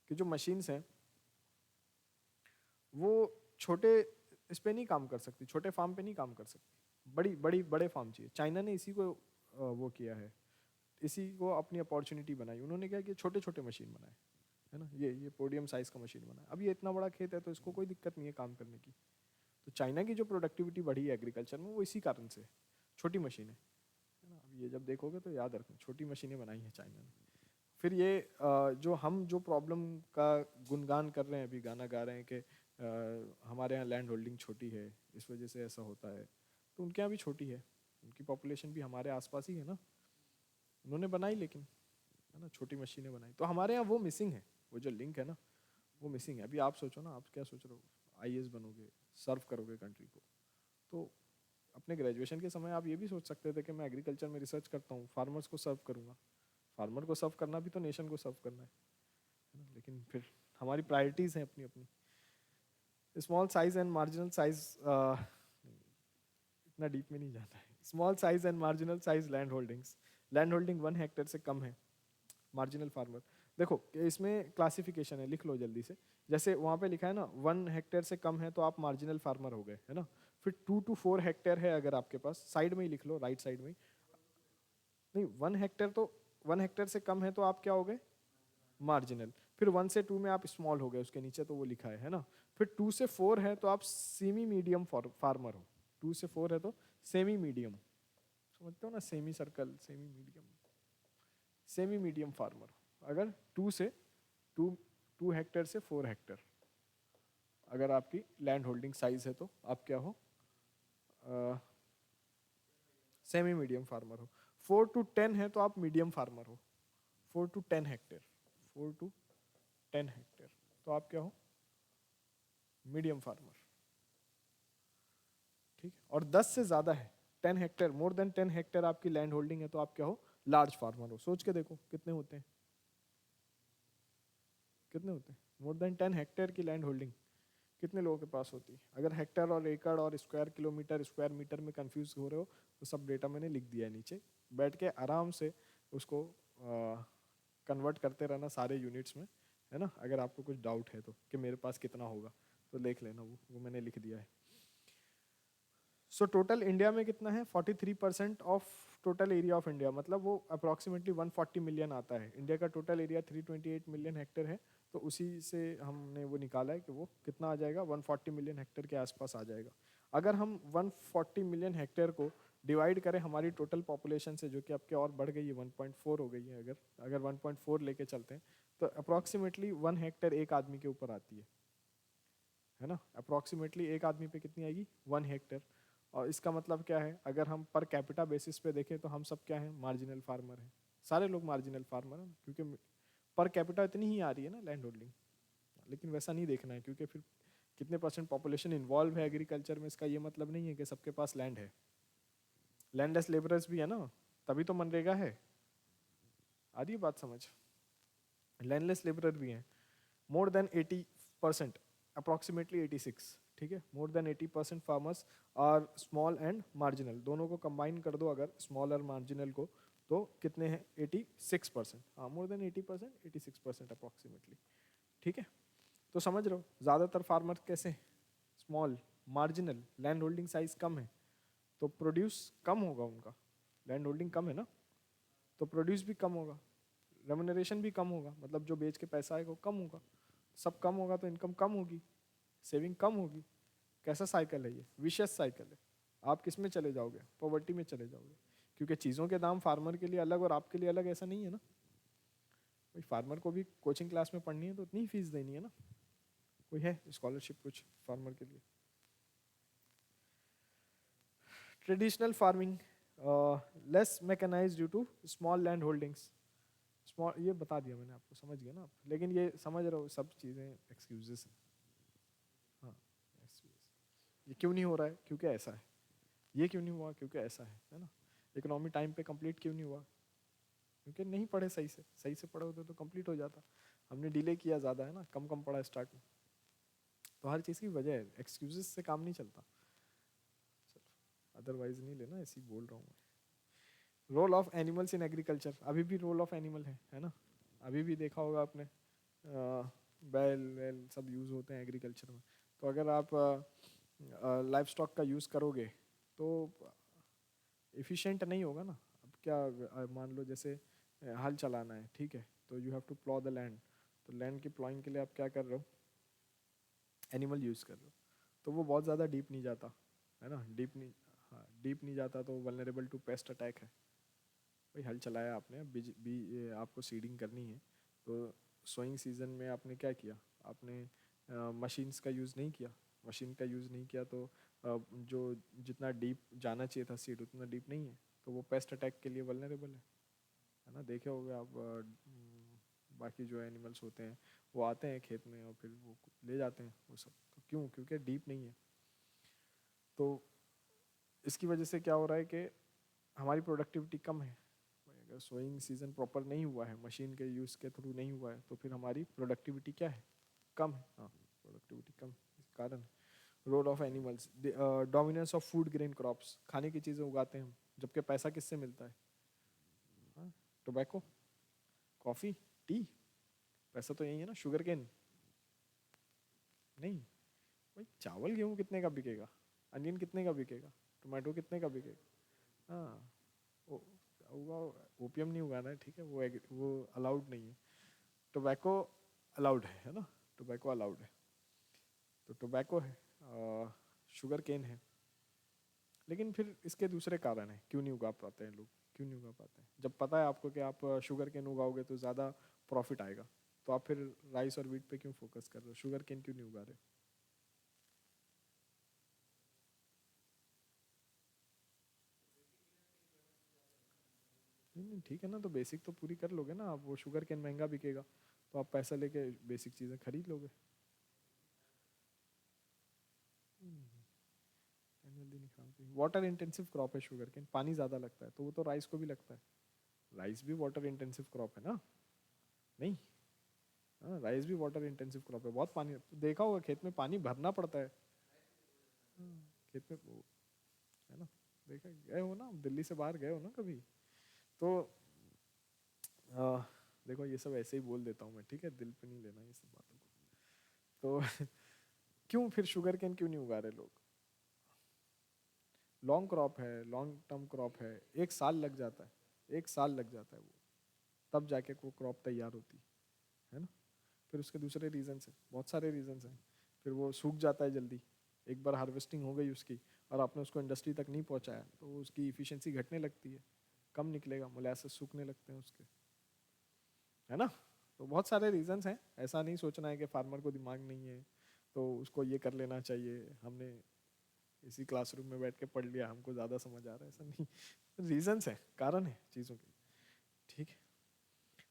कि जो मशीन्स हैं वो छोटे इस पे नहीं काम कर सकती, छोटे फार्म पे नहीं काम कर सकती, बड़ी बड़ी बड़े फार्म चाहिए। चाइना ने इसी को वो किया है, इसी को अपनी अपॉर्चुनिटी बनाई। उन्होंने क्या कि छोटे छोटे मशीन बनाए, है ना, ये पोडियम साइज का मशीन बनाया। अब ये इतना बड़ा खेत है तो इसको कोई दिक्कत नहीं है काम करने की। तो चाइना की जो प्रोडक्टिविटी बढ़ी है एग्रीकल्चर में वो इसी कारण से, छोटी मशीनें, है ना। अब ये जब देखोगे तो याद रखना, छोटी मशीनें बनाई हैं चाइना ने। फिर ये जो हम जो प्रॉब्लम का गुणगान कर रहे हैं, अभी गाना गा रहे हैं कि हमारे यहाँ लैंड होल्डिंग छोटी है इस वजह से ऐसा होता है, तो उनके यहाँ भी छोटी है, उनकी पॉपुलेशन भी हमारे आसपास ही है ना, उन्होंने बनाई लेकिन, है ना, छोटी मशीनें बनाई। तो हमारे यहाँ वो मिसिंग है, वो जो लिंक है ना वो मिसिंग है। अभी आप सोचो ना, आप क्या सोच रहे हो, आईएएस बनोगे, सर्व करोगे कंट्री को, तो अपने ग्रेजुएशन के समय आप ये भी सोच सकते थे कि मैं एग्रीकल्चर में रिसर्च करता हूँ, फार्मर्स को सर्व करूँगा। फार्मर को सर्व करना भी तो नेशन को सर्व करना है ना। लेकिन फिर हमारी प्रायोरिटीज़ हैं अपनी अपनी। Small size and marginal size, इतना डीप में नहीं जाता है। Small size and marginal size land holdings. Land holding 1 hectare से कम है, मार्जिनल फार्मर। देखो इसमें क्लासिफिकेशन है, लिख लो जल्दी से। जैसे वहाँ पे लिखा है ना 1 हेक्टेयर से कम है तो आप मार्जिनल फार्मर हो गए, है ना। फिर 2 to 4 हेक्टेयर है अगर आपके पास, साइड में ही लिख लो, राइट साइड में ही। नहीं, 1 हेक्टेयर तो 1 हेक्टेयर से कम है तो आप क्या हो गए, मार्जिनल। फिर 1 से 2 में आप स्मॉल हो गए, उसके नीचे तो वो लिखा है ना। फिर 2 से 4 है तो आप सेमी मीडियम फार्मर हो। 2 से 4 है तो सेमी मीडियम, समझते हो ना, semi circle, semi medium, semi medium farmer. अगर 2 हेक्टेयर से 4 हेक्टेयर अगर आपकी लैंड होल्डिंग साइज है तो आप क्या हो, सेमी मीडियम फार्मर हो। 4 to 10 है तो आप मीडियम फार्मर हो। 4 to 10 हेक्टेयर, 4 to 10 हेक्टेयर तो आप क्या हो, मीडियम फार्मर। ठीक है, और 10 से ज़्यादा है, 10 हेक्टेयर, मोर देन 10 हेक्टेयर आपकी लैंड होल्डिंग है तो आप क्या हो, लार्ज फार्मर हो। सोच के देखो कितने होते हैं, कितने होते हैं, मोर देन 10 हेक्टेयर की लैंड होल्डिंग कितने लोगों के पास होती है। अगर हेक्टर और एकड़ और स्क्वायर किलोमीटर स्क्वायर मीटर में कंफ्यूज हो रहे हो तो सब डेटा मैंने लिख दिया है नीचे, बैठ के आराम से उसको कन्वर्ट करते रहना सारे यूनिट्स में, है ना। अगर आपको कुछ डाउट है तो कि मेरे पास कितना होगा तो देख लेना, वो मैंने लिख दिया है। सो टोटल इंडिया में कितना है, 43% of total area of India, मतलब वो अप्रॉक्सीमेटली 140 मिलियन आता है। इंडिया का टोटल एरिया 328 मिलियन हेक्टेयर है, तो उसी से हमने वो निकाला है कि वो कितना आ जाएगा, 140 मिलियन हेक्टेयर के आसपास आ जाएगा। अगर हम 140 मिलियन हेक्टेयर को डिवाइड करें हमारी टोटल पॉपुलेशन से, जो कि अब के और बढ़ गई है, 1.4 हो गई है, अगर अगर 1.4 लेके चलते हैं तो अप्रॉक्सीमेटली 1 हेक्टेयर एक आदमी के ऊपर आती है ना। अप्रॉक्सीमेटली एक आदमी पे कितनी आएगी, 1 हेक्टेयर। और इसका मतलब क्या है, अगर हम पर कैपिटा बेसिस पे देखें तो हम सब क्या हैं, मार्जिनल फार्मर हैं, सारे लोग मार्जिनल फार्मर हैं, क्योंकि पर कैपिटा इतनी ही आ रही है ना लैंड होल्डिंग। लेकिन वैसा नहीं देखना है, क्योंकि फिर कितने परसेंट पॉपुलेशन इन्वॉल्व है एग्रीकल्चर में, इसका ये मतलब नहीं है कि सबके पास लैंड है। लैंडलेस लेबरर्स भी है ना, तभी तो मनरेगा है। आ रही है बात समझ, लैंडलेस लेबरर भी हैं। मोर देन 80%, अप्रॉक्सीमेटली 86, ठीक है, more than 80% farmers are small and marginal. दोनों को कंबाइन कर दो अगर, स्मॉल और मार्जिनल को, तो कितने हैं 86%, हाँ मोर देन 80%, 86% अप्रॉक्सीमेटली। ठीक है, तो समझ रहे हो ज़्यादातर फार्मर कैसे small marginal, land holding size कम है, तो प्रोड्यूस कम होगा उनका, लैंड होल्डिंग कम है ना, तो प्रोड्यूस भी कम होगा, रेमुनरेशन भी कम होगा, मतलब जो बेच के पैसा आएगा वो कम होगा, सब कम होगा तो इनकम कम होगी, सेविंग कम होगी। कैसा साइकिल है ये, विशियस साइकिल है। आप किस में चले जाओगे, पॉवर्टी में चले जाओगे, क्योंकि चीज़ों के दाम फार्मर के लिए अलग और आपके लिए अलग ऐसा नहीं है ना। भाई फार्मर को भी कोचिंग क्लास में पढ़नी है तो उतनी फीस देनी है ना, कोई है स्कॉलरशिप कुछ फार्मर के लिए। Traditional farming less mechanized due to small land holdings, small, ये बता दिया मैंने आपको, समझ गए ना आप, लेकिन ये समझ रहे हो सब चीज़ें एक्सक्यूजेस हैं। हाँ excuses। ये क्यों नहीं हो रहा है, क्योंकि ऐसा है, ये क्यों नहीं हुआ, क्योंकि ऐसा है ना। इकोनॉमी टाइम पे कंप्लीट क्यों नहीं हुआ, क्योंकि नहीं पढ़े सही से, सही से पढ़े होते तो कंप्लीट हो जाता, हमने डिले किया ज़्यादा है ना, कम कम पढ़ा स्टार्ट में। तो हर चीज़ की वजह है, एक्सक्यूजेस से काम नहीं चलता, अदरवाइज नहीं लेना, ऐसे ही बोल रहा हूँ मैं। Role of animals in agriculture, अभी भी रोल ऑफ एनिमल है ना, अभी भी देखा होगा आपने, बैल वैल सब यूज़ होते हैं एग्रीकल्चर में। तो अगर आप लाइफ स्टॉक का यूज़ करोगे तो एफिशिएंट नहीं होगा ना। अब क्या मान लो जैसे हल चलाना है, ठीक है, तो you have to plough the land, तो लैंड की प्लॉइंग के लिए आप क्या कर रहे हो, एनिमल यूज़ कर रहे हो, तो वो बहुत ज़्यादा डीप नहीं जाता है ना, डीप नहीं, हाँ डीप नहीं जाता, तो वल्नरेबल टू पेस्ट अटैक है। भाई हल चलाया आपने, आपको सीडिंग करनी है, तो सोइंग सीजन में आपने क्या किया, आपने मशीन्स का यूज़ नहीं किया, मशीन का यूज़ नहीं किया, तो जो जितना डीप जाना चाहिए था सीड उतना डीप नहीं है, तो वो पेस्ट अटैक के लिए वल्नरेबल है ना। देखे होगे आप बाकी जो एनिमल्स होते हैं वो आते हैं खेत में और फिर वो ले जाते हैं वो सब, तो क्यों, क्योंकि डीप नहीं है। तो इसकी वजह से क्या हो रहा है कि हमारी प्रोडक्टिविटी कम है। अगर सोइंग सीजन प्रॉपर नहीं हुआ है, मशीन के यूज़ के थ्रू नहीं हुआ है, तो फिर हमारी प्रोडक्टिविटी क्या है, कम है, हाँ प्रोडक्टिविटी कम, इस कारण। Role of animals, dominance of food grain crops, खाने की चीज़ें उगाते हैं हम, जबकि पैसा किससे मिलता है, हाँ टोबैको, कॉफ़ी, टी, पैसा तो यही है ना, शुगर केन नहीं। भाई चावल गेहूँ कितने का बिकेगा, अनियन कितने का बिकेगा, टोमेटो कितने का बिकेगा, हाँ उगा, ओपियम नहीं उगाना है, ठीक है, वो अलाउड नहीं है। टोबैको अलाउड है ना, टोबैको अलाउड है, तो टोबैको है, शुगर केन है। लेकिन फिर इसके दूसरे कारण है, क्यों नहीं उगा पाते हैं लोग, क्यों नहीं उगा पाते हैं, जब पता है आपको कि आप शुगर केन उगाओगे तो ज़्यादा प्रॉफिट आएगा, तो आप फिर राइस और वीट पे क्यों फोकस कर रहे हो, शुगर केन क्यों नहीं उगा रहे। नहीं ठीक है ना, तो बेसिक तो पूरी कर लोगे ना आप, वो शुगर केन महंगा बिकेगा तो आप पैसा लेके बेसिक चीज़ें खरीद लोगे। वाटर इंटेंसिव क्रॉप है शुगर केन, पानी ज़्यादा लगता है, तो वो तो राइस को भी लगता है, राइस भी वाटर इंटेंसिव क्रॉप है ना, नहीं, हाँ राइस भी वाटर इंटेंसिव क्रॉप है, बहुत पानी, देखा होगा खेत में पानी भरना पड़ता है, खेत में है ना, देखा, गए हो ना दिल्ली से बाहर गए हो ना कभी, तो आ, देखो ये सब ऐसे ही बोल देता हूँ मैं, ठीक है, दिल पे नहीं लेना ये सब बातों को। तो क्यों फिर शुगर केन क्यों नहीं उगा रहे लोग, लॉन्ग क्रॉप है, लॉन्ग टर्म क्रॉप है, एक साल लग जाता है, एक साल लग जाता है वो, तब जाके वो क्रॉप तैयार होती है ना। फिर उसके दूसरे रीजंस हैं, बहुत सारे रीजंस हैं, फिर वो सूख जाता है जल्दी, एक बार हार्वेस्टिंग हो गई उसकी और आपने उसको इंडस्ट्री तक नहीं पहुंचाया तो उसकी इफिशिएंसी घटने लगती है, कम निकलेगा, मोलासेस सूखने लगते हैं उसके, है ना। तो बहुत सारे रीजंस हैं, ऐसा नहीं सोचना है कि फार्मर को दिमाग नहीं है तो उसको ये कर लेना चाहिए, हमने इसी क्लासरूम में बैठ के पढ़ लिया हमको ज़्यादा समझ आ रहा है, ऐसा नहीं, रीजंस है, कारण है चीज़ों के, ठीक है।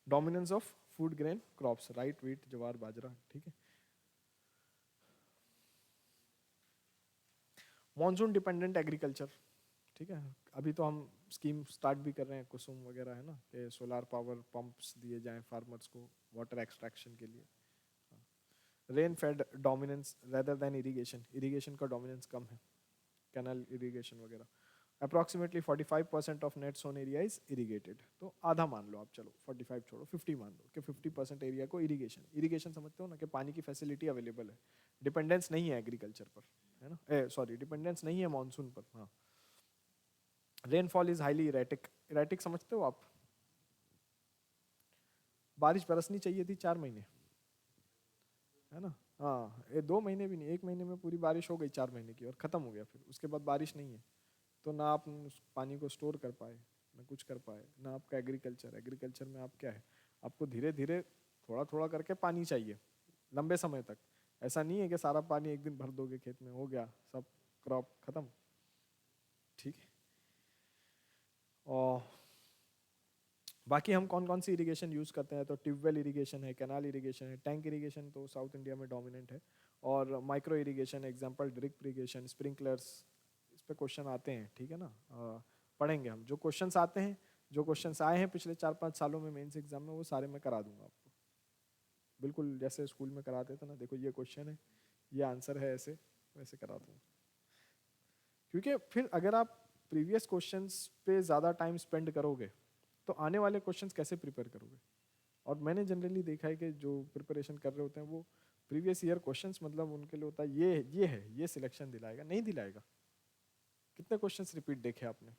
Dominance of food grain crops, right, wheat, jowar, bajra, ठीक है। मॉनसून डिपेंडेंट एग्रीकल्चर, ठीक है, अभी तो हम स्कीम स्टार्ट भी कर रहे हैं, कुसुम वगैरह है ना, कि सोलार पावर पंप्स दिए जाएं फार्मर्स को वाटर एक्सट्रैक्शन के लिए। Rain fade dominance rather than irrigation, irrigation का डोमिनेंस कम है, कैनल इरिगेशन वगैरह। Approximately 45% of net sown area is irrigated. तो आधा मान लो आप, चलो 45 छोड़ो 50 मान लो कि 50% एरिया को इरीगेशन, इरीगेशन समझते हो ना कि पानी की फैसिलिटी अवेलेबल है, डिपेंडेंस नहीं है एग्रीकल्चर पर, है ना, सॉरी डिपेंडेंस नहीं है मानसून पर। हाँ, rainfall is highly erratic, erratic समझते हो आप, बारिश बरसनी चाहिए थी 4 महीने, है ना, हाँ ये 2 महीने भी नहीं, 1 महीने में पूरी बारिश हो गई 4 महीने की और खत्म हो गया, फिर उसके बाद बारिश नहीं है, तो ना आप उस पानी को स्टोर कर पाए, ना कुछ कर पाए, ना आपका एग्रीकल्चर, एग्रीकल्चर में आप क्या है, आपको धीरे धीरे थोड़ा थोड़ा करके पानी चाहिए लंबे समय तक। ऐसा नहीं है कि सारा पानी एक दिन भर दोगे खेत में, हो गया सब क्रॉप खत्म, ठीक है। और बाकी हम कौन कौन सी इरिगेशन यूज़ करते हैं, तो ट्यूबवेल इरिगेशन है, कैनाल इरिगेशन है, टैंक इरिगेशन तो साउथ इंडिया में डोमिनेंट है, और micro irrigation, example drip irrigation, sprinklers, इस पे क्वेश्चन आते हैं, ठीक है ना, पढ़ेंगे हम, जो क्वेश्चंस आते हैं, जो क्वेश्चंस आए हैं पिछले 4-5 सालों में मेंस एग्जाम में, वो सारे मैं करा दूंगा आपको, बिल्कुल जैसे स्कूल में कराते थे ना, देखो ये क्वेश्चन है, ये आंसर है, ऐसे वैसे करा दूंगा। क्योंकि फिर अगर आप प्रीवियस क्वेश्चंस पे ज़्यादा टाइम स्पेंड करोगे तो आने वाले क्वेश्चंस कैसे प्रिपेयर करोगे। और मैंने जनरली देखा है कि जो प्रिपरेशन कर रहे होते हैं वो प्रीवियस ईयर क्वेश्चंस, मतलब उनके लिए होता है ये है, ये सिलेक्शन दिलाएगा, नहीं दिलाएगा। कितने क्वेश्चंस रिपीट देखे आपने,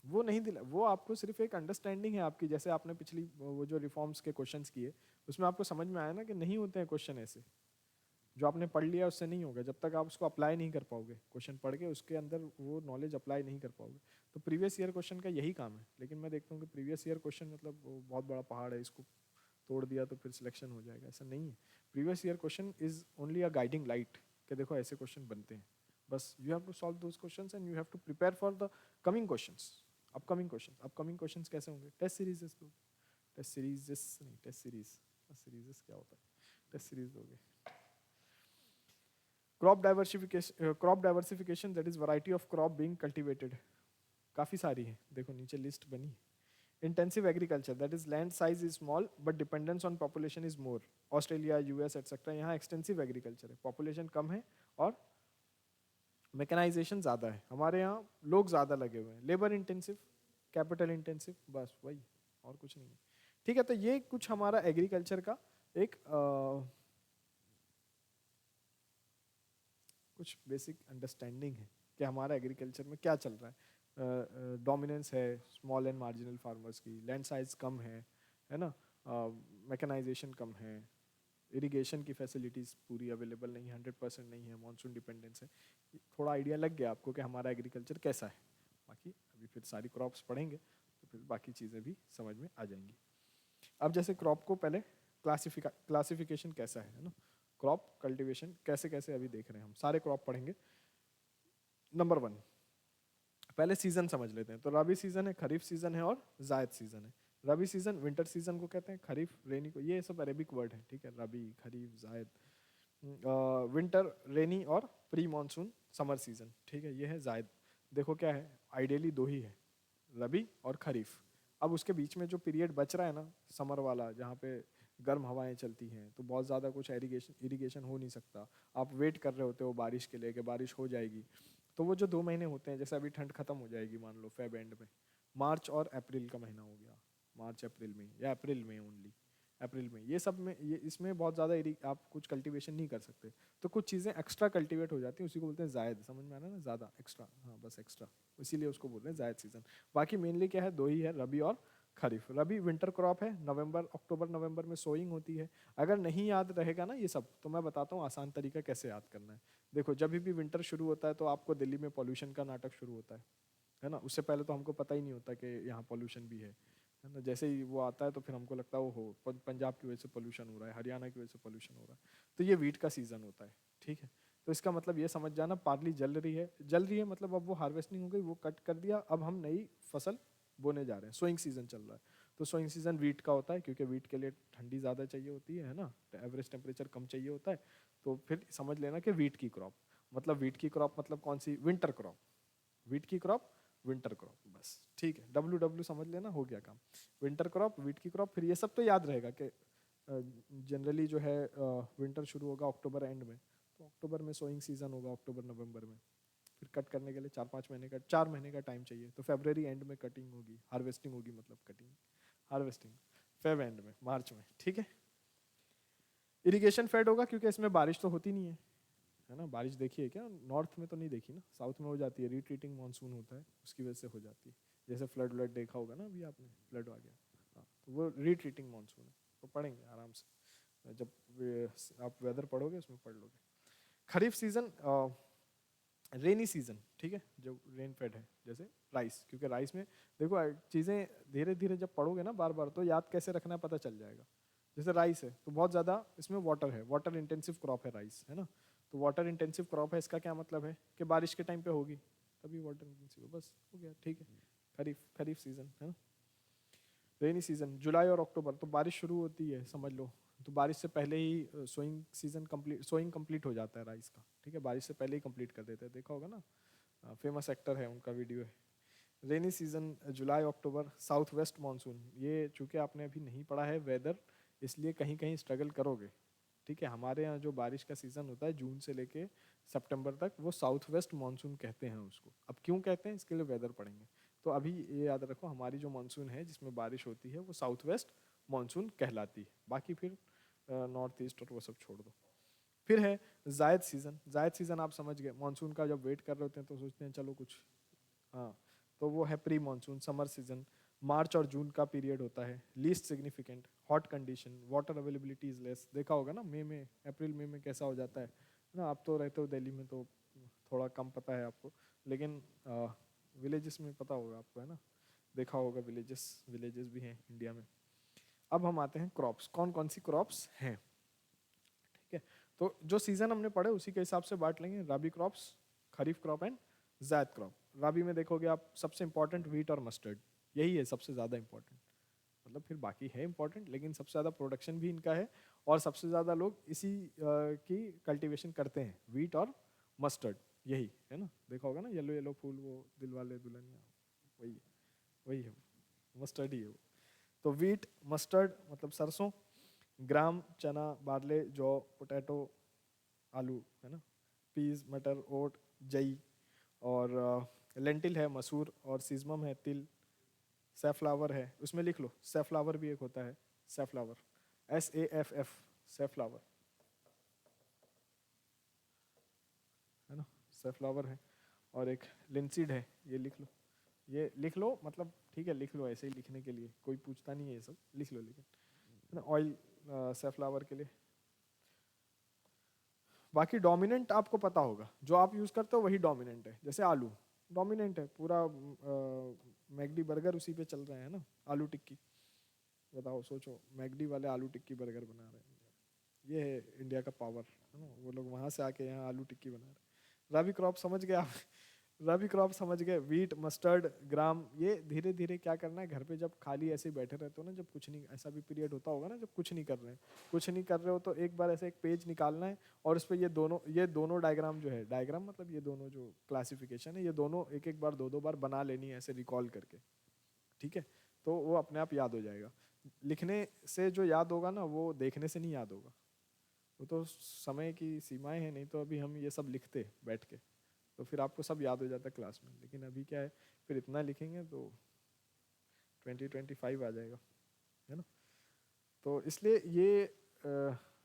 वो नहीं दिला, वो आपको सिर्फ एक अंडरस्टैंडिंग है आपकी, जैसे आपने पिछली वो जो रिफॉर्म्स के क्वेश्चंस किए उसमें आपको समझ में आया ना कि नहीं होते हैं क्वेश्चन ऐसे, जो आपने पढ़ लिया उससे नहीं होगा, जब तक आप उसको अप्लाई नहीं कर पाओगे, क्वेश्चन पढ़ के उसके अंदर वो नॉलेज अप्लाई नहीं कर पाओगे। तो प्रीवियस ईयर क्वेश्चन का यही काम है, लेकिन मैं देखता हूँ कि प्रीवियस ईयर क्वेश्चन मतलब वो बहुत बड़ा पहाड़ है, इसको तोड़ दिया तो फिर सिलेक्शन हो जाएगा, ऐसा नहीं है। Previous year question is only a guiding light, कि देखो ऐसे क्वेश्चन बनते हैं, बस you have to solve those questions and you have to prepare for the coming questions. Upcoming questions कैसे होंगे, टेस्ट सीरीज, टेस्ट सीरीज नहीं, टेस्ट सीरीज क्या होता है, टेस्ट सीरीज दोगे। Crop diversification that is variety of crop being cultivated, काफ़ी सारी है, देखो नीचे लिस्ट बनी। Intensive agriculture that is land size is small but dependence on population is more, Australia, US etcetera, यहाँ एक्सटेंसिव एग्रीकल्चर है, population कम है और मैकेनाइजेशन ज़्यादा है, हमारे यहाँ लोग ज़्यादा लगे हुए हैं, लेबर इंटेंसिव, कैपिटल इंटेंसिव, बस वही, और कुछ नहीं है, ठीक है। तो ये कुछ हमारा एग्रीकल्चर का एक कुछ बेसिक अंडरस्टैंडिंग है कि हमारा एग्रीकल्चर में क्या चल रहा है। डोमिनेंस है स्मॉल एंड मार्जिनल फार्मर्स की, लैंड साइज कम है ना, मैकेनाइजेशन कम है, इरिगेशन की फैसिलिटीज़ पूरी अवेलेबल नहीं, 100% नहीं है, मानसून डिपेंडेंस है। थोड़ा आइडिया लग गया आपको कि हमारा एग्रीकल्चर कैसा है। बाकी अभी फिर सारी क्रॉप्स पढ़ेंगे तो फिर बाकी चीज़ें भी समझ में आ जाएंगी। अब जैसे क्रॉप को पहले क्लासिफिकेशन कैसा है ना, क्रॉप कल्टीवेशन कैसे कैसे अभी देख रहे हैं, हम सारे क्रॉप पढ़ेंगे। नंबर 1, पहले सीजन समझ लेते हैं। तो रबी सीजन है, खरीफ सीजन है और जायद सीजन है। रबी सीजन विंटर सीजन को कहते हैं, खरीफ रेनी को, ये सब अरेबिक वर्ड है, ठीक है, रबी, खरीफ, जायद। विंटर रेनी और प्री मानसून समर सीजन, ठीक है, ये है जायद। देखो क्या है, आइडियली 2 ही है, रबी और खरीफ। अब उसके बीच में जो पीरियड बच रहा है ना समर वाला, जहाँ पे गर्म हवाएं चलती हैं, तो बहुत ज़्यादा कुछ इरिगेशन हो नहीं सकता। आप वेट कर रहे होते हो बारिश के लिए कि बारिश हो जाएगी। तो वो जो 2 महीने होते हैं, जैसे अभी ठंड खत्म हो जाएगी मान लो फेब एंड में, मार्च और अप्रैल का महीना हो गया, मार्च अप्रैल में या अप्रैल में ओनली, अप्रैल में, ये सब में, ये इसमें बहुत ज़्यादा आप कुछ कल्टीवेशन नहीं कर सकते, तो कुछ चीज़ें एक्स्ट्रा कल्टीवेट हो जाती हैं, उसी को बोलते हैं जायद। समझ में आ रहा है ना, ज़्यादा, एक्स्ट्रा, हाँ बस एक्स्ट्रा, इसीलिए उसको बोल रहे हैं जायद सीजन। बाकी मेनली क्या है, 2 ही है, रबी और खरीफ। रबी विंटर क्रॉप है, अक्टूबर नवंबर में सोइंग होती है। अगर नहीं याद रहेगा ना ये सब, तो मैं बताता हूँ आसान तरीका कैसे याद करना है। देखो जब भी विंटर शुरू होता है तो आपको दिल्ली में पॉल्यूशन का नाटक शुरू होता है ना, उससे पहले तो हमको पता ही नहीं होता कि यहाँ पॉल्यूशन भी है ना। जैसे ही वो आता है तो फिर हमको लगता है वो हो पंजाब की वजह से पॉल्यूशन हो रहा है, हरियाणा की वजह से पॉल्यूशन हो रहा है, तो ये वीट का सीजन होता है, ठीक है। तो इसका मतलब ये समझ जाना, पार्ली जल रही है मतलब अब वो हार्वेस्टिंग हो गई, वो कट कर दिया, अब हम नई फसल बोने जा रहे हैं, सोइंग सीजन चल रहा है। तो सोइंग सीजन वीट का होता है, क्योंकि वीट के लिए ठंडी ज़्यादा चाहिए होती है ना, एवरेज टेम्परेचर कम चाहिए होता है। तो फिर समझ लेना कि वीट की क्रॉप, मतलब वीट की क्रॉप मतलब कौन सी, विंटर क्रॉप, वीट की क्रॉप, विंटर क्रॉप, बस ठीक है, डब्ल्यू समझ लेना, हो गया काम। विंटर क्रॉप, वीट की क्रॉप, फिर ये सब तो याद रहेगा कि जनरली जो है विंटर शुरू होगा अक्टूबर एंड में, तो अक्टूबर में सोइंग सीजन होगा, अक्टूबर नवंबर में, फिर कट करने के लिए 4 महीने का टाइम चाहिए। तो फरवरी एंड में कटिंग होगी, हार्वेस्टिंग होगी, मतलब कटिंग हार्वेस्टिंग फेब एंड में, मार्च में, ठीक है। इरिगेशन फेड होगा क्योंकि इसमें बारिश तो होती नहीं है ना। बारिश देखिए क्या, नॉर्थ में तो नहीं देखी ना, साउथ में हो जाती है, रिट्रीटिंग मानसून होता है उसकी वजह से हो जाती है। जैसे फ्लड व्लड देखा होगा ना, अभी आपने फ्लड आ गया, हाँ, तो वो रिट्रीटिंग मानसून है। तो पढ़ेंगे आराम से, जब आप वेदर पढ़ोगे उसमें पढ़ लोगे। खरीफ सीजन, रेनी सीजन, ठीक है, जो रेन फेड है, जैसे राइस, क्योंकि राइस में देखो चीज़ें धीरे धीरे जब पढ़ोगे ना बार बार, तो याद कैसे रखना है पता चल जाएगा। जैसे राइस है तो बहुत ज़्यादा इसमें वाटर है, वाटर इंटेंसिव क्रॉप है राइस, है ना। तो वाटर इंटेंसिव क्रॉप है, इसका क्या मतलब है कि बारिश के टाइम पे होगी तभी वाटर इंटेंसिव, बस हो गया, ठीक है। खरीफ सीजन है ना। रेनी सीजन जुलाई और अक्टूबर, तो बारिश शुरू होती है समझ लो, तो बारिश से पहले ही सोइंग कंप्लीट हो जाता है राइस का, ठीक है, बारिश से पहले ही कंप्लीट कर देते हैं, देखा होगा ना, फेमस एक्टर है, उनका वीडियो है। रेनी सीजन जुलाई अक्टूबर, साउथ वेस्ट मानसून, ये चूंकि आपने अभी नहीं पढ़ा है वेदर, इसलिए कहीं कहीं स्ट्रगल करोगे, ठीक है। हमारे यहाँ जो बारिश का सीज़न होता है जून से लेके सितंबर तक, वो साउथ वेस्ट मानसून कहते हैं उसको। अब क्यों कहते हैं इसके लिए वेदर पढ़ेंगे। तो अभी ये याद रखो, हमारी जो मानसून है जिसमें बारिश होती है वो साउथ वेस्ट मानसून कहलाती है। बाकी फिर नॉर्थ ईस्ट और वो सब छोड़ दो। फिर है जायद सीज़न। जायद सीज़न आप समझ गए, मानसून का जब वेट कर रहे होते हैं तो सोचते हैं चलो कुछ, हाँ, तो वो है प्री मानसून, समर सीजन। मार्च और जून का पीरियड होता है। Least significant, hot condition, water availability is less, देखा होगा ना मई में, अप्रैल मई में कैसा हो जाता है ना। आप तो रहते हो दिल्ली में तो थोड़ा कम पता है आपको, लेकिन विलेजेस में पता होगा आपको, है ना, देखा होगा, विलेजेस भी हैं इंडिया में। अब हम आते हैं क्रॉप्स, कौन कौन सी क्रॉप्स हैं, ठीक है। तो जो सीजन हमने पढ़े उसी के हिसाब से बांट लेंगे, रबी क्रॉप्स, खरीफ क्रॉप एंड जायद क्रॉप। रबी में देखोगे आप सबसे इंपॉर्टेंट व्हीट और मस्टर्ड, यही है सबसे ज़्यादा इंपॉर्टेंट, मतलब फिर बाकी है इंपॉर्टेंट, लेकिन सबसे ज़्यादा प्रोडक्शन भी इनका है और सबसे ज़्यादा लोग इसी की कल्टीवेशन करते हैं, व्हीट और मस्टर्ड, यही है ना। देखा होगा ना येलो येलो फूल, वो दिल वाले दुल्हनिया, वही है, मस्टर्ड ही है वो। तो व्हीट मस्टर्ड मतलब सरसों, ग्राम चना बार्ले जौ पोटैटो आलू, है ना, पीज मटर ओट जई, और लेंटिल है मसूर, और सीजमम है तिल, सेफ्लावर है, उसमें लिख लो सेफ्लावर भी एक होता है, सेफ्लावर, SAFF, सेफ्लावर, है ना, सेफ्लावर है। और एक लिंसीड है, ये लिख लो, ये लिख लो, मतलब ठीक है लिख लो, ऐसे ही लिखने के लिए कोई पूछता नहीं है, ये सब लिख लो, लेकिन है ना, ऑयल सेफ्लावर के लिए। बाकी डोमिनेंट आपको पता होगा, जो आप यूज़ करते हो वही डोमिनेंट है। जैसे आलू डोमिनेंट है, पूरा मैगडी बर्गर उसी पे चल रहे हैं ना, आलू टिक्की, बताओ सोचो, मैगडी वाले आलू टिक्की बर्गर बना रहे हैं, ये है इंडिया का पावर, है ना। वो लोग वहाँ से आके यहाँ आलू टिक्की बना रहे हैं। रबी क्रॉप समझ गए आप, रबी क्रॉप समझ गए, वीट मस्टर्ड ग्राम। ये धीरे धीरे क्या करना है, घर पे जब खाली ऐसे बैठे रहते हो ना, जब कुछ नहीं, ऐसा भी पीरियड होता होगा ना जब कुछ नहीं कर रहे हैं, कुछ नहीं कर रहे हो, तो एक बार ऐसे एक पेज निकालना है और उस पर ये दोनों डायग्राम जो है, डायग्राम मतलब ये दोनों जो क्लासिफिकेशन है, ये दोनों एक एक बार दो दो बार बना लेनी है ऐसे रिकॉल करके, ठीक है। तो वो अपने आप याद हो जाएगा। लिखने से जो याद होगा ना, वो देखने से नहीं याद होगा, वो तो समय की सीमाएं हैं, नहीं तो अभी हम ये सब लिखते बैठ के, तो फिर आपको सब याद हो जाता है क्लास में। लेकिन अभी क्या है, फिर इतना लिखेंगे तो 2025 आ जाएगा, है ना। तो इसलिए ये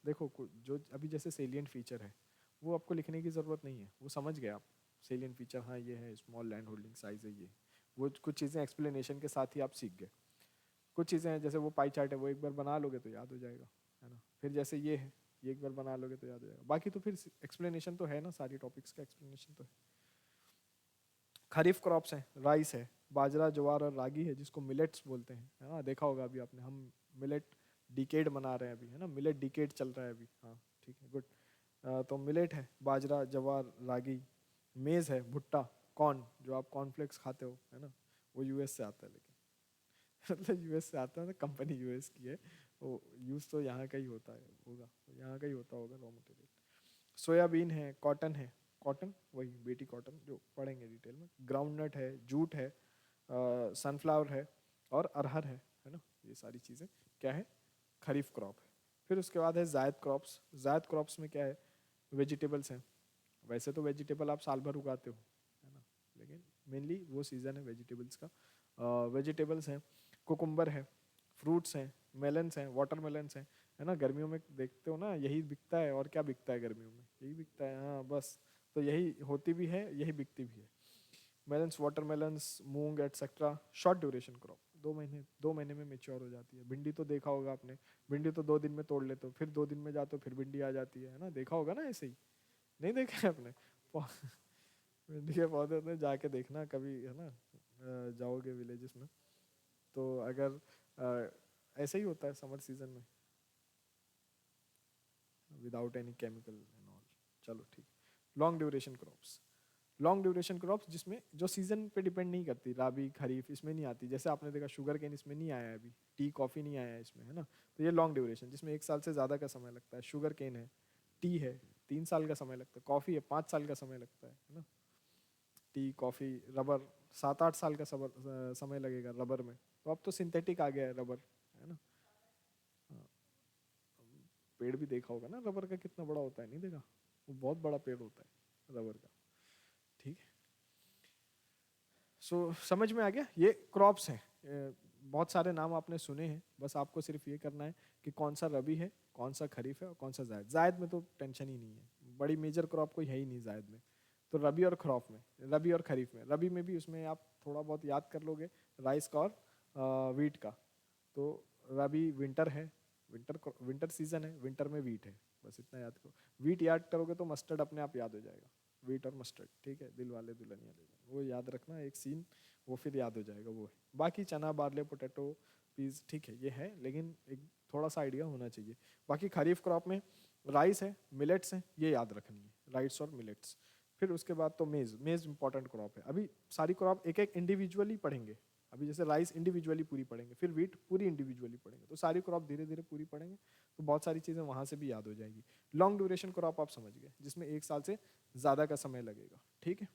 देखो जो अभी जैसे सेलिएंट फीचर है, वो आपको लिखने की ज़रूरत नहीं है, वो समझ गए आप। सेलिएंट फीचर, हाँ ये है, स्मॉल लैंड होल्डिंग साइज है, ये वो कुछ चीज़ें एक्सप्लेनेशन के साथ ही आप सीख गए। कुछ चीज़ें हैं जैसे वो पाई चार्ट है, वो एक बार बना लोगे तो याद हो जाएगा, है ना। फिर जैसे ये है, ये एक बार बना लोगे तो याद हो जाएगा। बाकी तो फिर एक्सप्लेनेशन तो है ना, सारी टॉपिक्स का एक्सप्लेनेशन तो है। खरीफ क्रॉप्स हैं, राइस है, बाजरा ज्वार और रागी है, जिसको मिलेट्स बोलते हैं, है ना। देखा होगा अभी आपने, हम मिलेट डिकेड मना रहे हैं अभी, है ना, मिलेट डिकेड चल रहा है अभी, हाँ ठीक है, गुड। तो मिलेट है, बाजरा ज्वार रागी। मेज़ है, भुट्टा, कॉर्न, जो आप कॉर्नफ्लेक्स खाते हो, है ना, वो यूएस से आता है, लेकिन मतलब यूएस से आता है ना, कंपनी यूएस की है, वो यूज़ तो यहाँ का ही होता है, होगा यहाँ का ही होता होगा रॉ मटेरियल। सोयाबीन है, कॉटन है, कॉटन वही बेटी कॉटन जो पढ़ेंगे डिटेल में। ग्राउंड नट है, जूट है, सनफ्लावर है, और अरहर है ना। ये सारी चीज़ें क्या है, खरीफ क्रॉप है। फिर उसके बाद है जायद क्रॉप्स। जायद क्रॉप्स में क्या है, वेजिटेबल्स हैं। वैसे तो वेजिटेबल आप साल भर उगाते हो, मेनली वो सीज़न है वेजिटेबल्स का। वेजिटेबल्स हैं, कुकुम्बर है, फ्रूट्स हैं, मेलन्स हैं, वाटरमेलन्स हैं, है ना। गर्मियों में देखते हो ना, यही बिकता है, और क्या बिकता है गर्मियों में, यही बिकता है, हाँ बस। तो यही होती भी है, यही बिकती भी है। मेलन्स, वाटरमेलन्स, मूंग एटसेट्रा, शॉर्ट ड्यूरेशन क्रॉप, 2 महीने में मेच्योर हो जाती है। भिंडी तो देखा होगा आपने, भिंडी तो 2 दिन में तोड़ लेते हो, फिर 2 दिन में जाते हो, फिर भिंडी आ जाती है ना, देखा होगा ना ऐसे ही। नहीं देखा है आपने? भिंडी के पौधे होते हैं, जाके देखना कभी, है ना, जाओगे विलेजेस में तो। अगर ऐसे ही होता है समर सीजन में, without any chemical and all. चलो ठीक। Long duration crops, long duration crops जिसमें जो सीजन पे डिपेंड नहीं करती, राबी खरीफ इसमें नहीं आती। जैसे आपने देखा शुगर केन इसमें नहीं आया है अभी, टी कॉफ़ी नहीं आया है इसमें, है ना। तो ये लॉन्ग ड्यूरेशन जिसमें 1 साल से ज़्यादा का समय लगता है। शुगर केन है, टी है, 3 साल का समय लगता है, कॉफ़ी है 5 साल का समय लगता है ना। टी, कॉफ़ी, रबर 7-8 साल का समय लगेगा रबर में। तो अब तो सिंथेटिक आ गया है रबर, है ना। हाँ, पेड़ भी देखा होगा ना रबर का, कितना बड़ा होता है, नहीं देखा? वो बहुत बड़ा पेड़ होता है रबर का, ठीक है। समझ में आ गया, ये क्रॉप्स हैं। बहुत सारे नाम आपने सुने हैं, बस आपको सिर्फ ये करना है कि कौन सा रबी है, कौन सा खरीफ है और कौन सा जायद। जायद में तो टेंशन ही नहीं है, बड़ी मेजर क्रॉप कोई है ही नहीं जायद में। तो रबी और खरीफ में, रबी और खरीफ में, रबी में भी उसमें आप थोड़ा बहुत याद कर लोगे, राइस का और वीट का। तो रबी विंटर है, विंटर सीजन है, विंटर में वीट है, बस इतना याद करो। वीट याद करोगे तो मस्टर्ड अपने आप याद हो जाएगा। वीट और मस्टर्ड, ठीक है, दिल वाले दुल्हनिया ले जाए, वो याद रखना एक सीन, वो फिर याद हो जाएगा, वो है। बाकी चना, बार्ले, पोटैटो, पीस, ठीक है, ये है, लेकिन एक थोड़ा सा आइडिया होना चाहिए। बाकी खरीफ क्रॉप में राइस है, मिलेट्स है, ये याद रखनी है, राइस और मिलेट्स। फिर उसके बाद तो मेज़, मेज़ इंपॉर्टेंट क्रॉप है। अभी सारी क्रॉप एक एक इंडिविजुअली पढ़ेंगे। अभी जैसे राइस इंडिविजुअली पूरी पढ़ेंगे, फिर वीट पूरी इंडिविजुअली पढ़ेंगे, तो सारी क्रॉप धीरे धीरे पूरी पढ़ेंगे, तो बहुत सारी चीज़ें वहाँ से भी याद हो जाएगी। लॉन्ग ड्यूरेशन क्रॉप आप समझ गए, जिसमें 1 साल से ज़्यादा का समय लगेगा, ठीक है।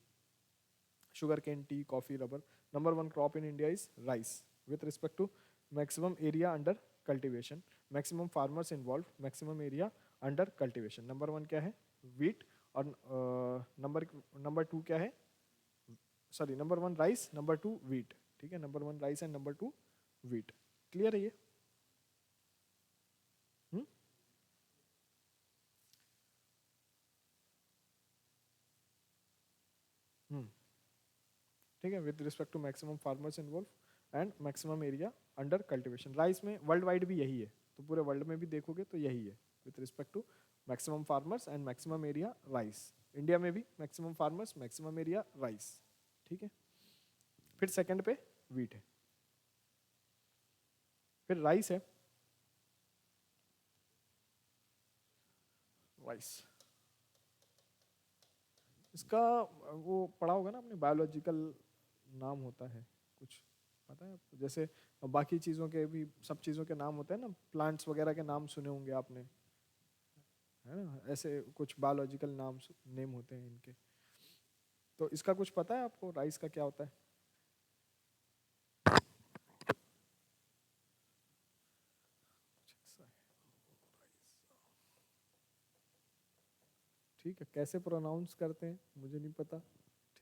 Sugarcane, tea, coffee, rubber. Number 1 crop in India is rice with respect to maximum area under cultivation, maximum farmers involve, maximum area under cultivation. Number 1 क्या है? वीट। और नंबर 2 क्या है? Sorry, number 1 rice, number 2 wheat, ठीक है। Number 1 rice and number 2 wheat. Clear है ये? Hmm, ठीक है। With respect to maximum farmers involve and maximum area under cultivation. Rice में वर्ल्ड वाइड भी यही है, तो पूरे वर्ल्ड में भी देखोगे तो यही है, with respect to maximum farmers and maximum area rice. India में भी maximum farmers, maximum area rice, ठीक है। फिर सेकंड पे वीट है, फिर राइस है, राइस। इसका वो पढ़ा होगा ना आपने, बायोलॉजिकल नाम होता है कुछ, पता है आपको? जैसे बाकी चीज़ों के भी, सब चीज़ों के नाम होते हैं ना, प्लांट्स वगैरह के नाम सुने होंगे आपने, है ना, ऐसे कुछ बायोलॉजिकल नाम नेम होते हैं इनके। तो इसका कुछ पता है आपको, राइस का क्या होता है? ठीक है, कैसे प्रोनाउंस करते हैं मुझे नहीं पता,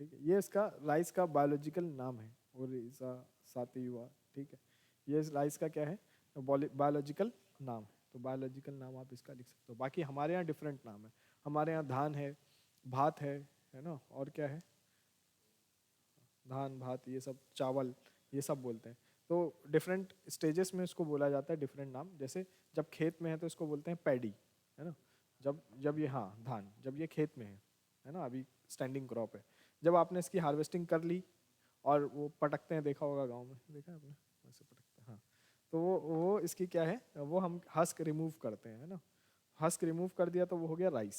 ठीक है। ये इसका राइस का बायोलॉजिकल नाम है, ओरिसा सातिवा, ठीक है। ये इस राइस का क्या है? बायोलॉजिकल नाम है, तो बायोलॉजिकल नाम आप इसका लिख सकते हो। बाकी हमारे यहाँ डिफरेंट नाम है, हमारे यहाँ धान है, भात है ना, और क्या है, धान, भात, ये सब, चावल, ये सब बोलते हैं। तो डिफरेंट स्टेजेस में इसको बोला जाता है डिफरेंट नाम। जैसे जब खेत में है तो इसको बोलते हैं पैडी, है ना। जब जब ये, हाँ धान, जब ये खेत में है ना, अभी स्टैंडिंग क्रॉप है। जब आपने इसकी हार्वेस्टिंग कर ली और वो पटकते हैं, देखा होगा गाँव में, देखा है आपने वैसे पटकते हैं, हाँ। तो वो इसकी क्या है, वो हम हस्क रिमूव करते हैं, है ना। हस्क रिमूव कर दिया तो वो हो गया राइस,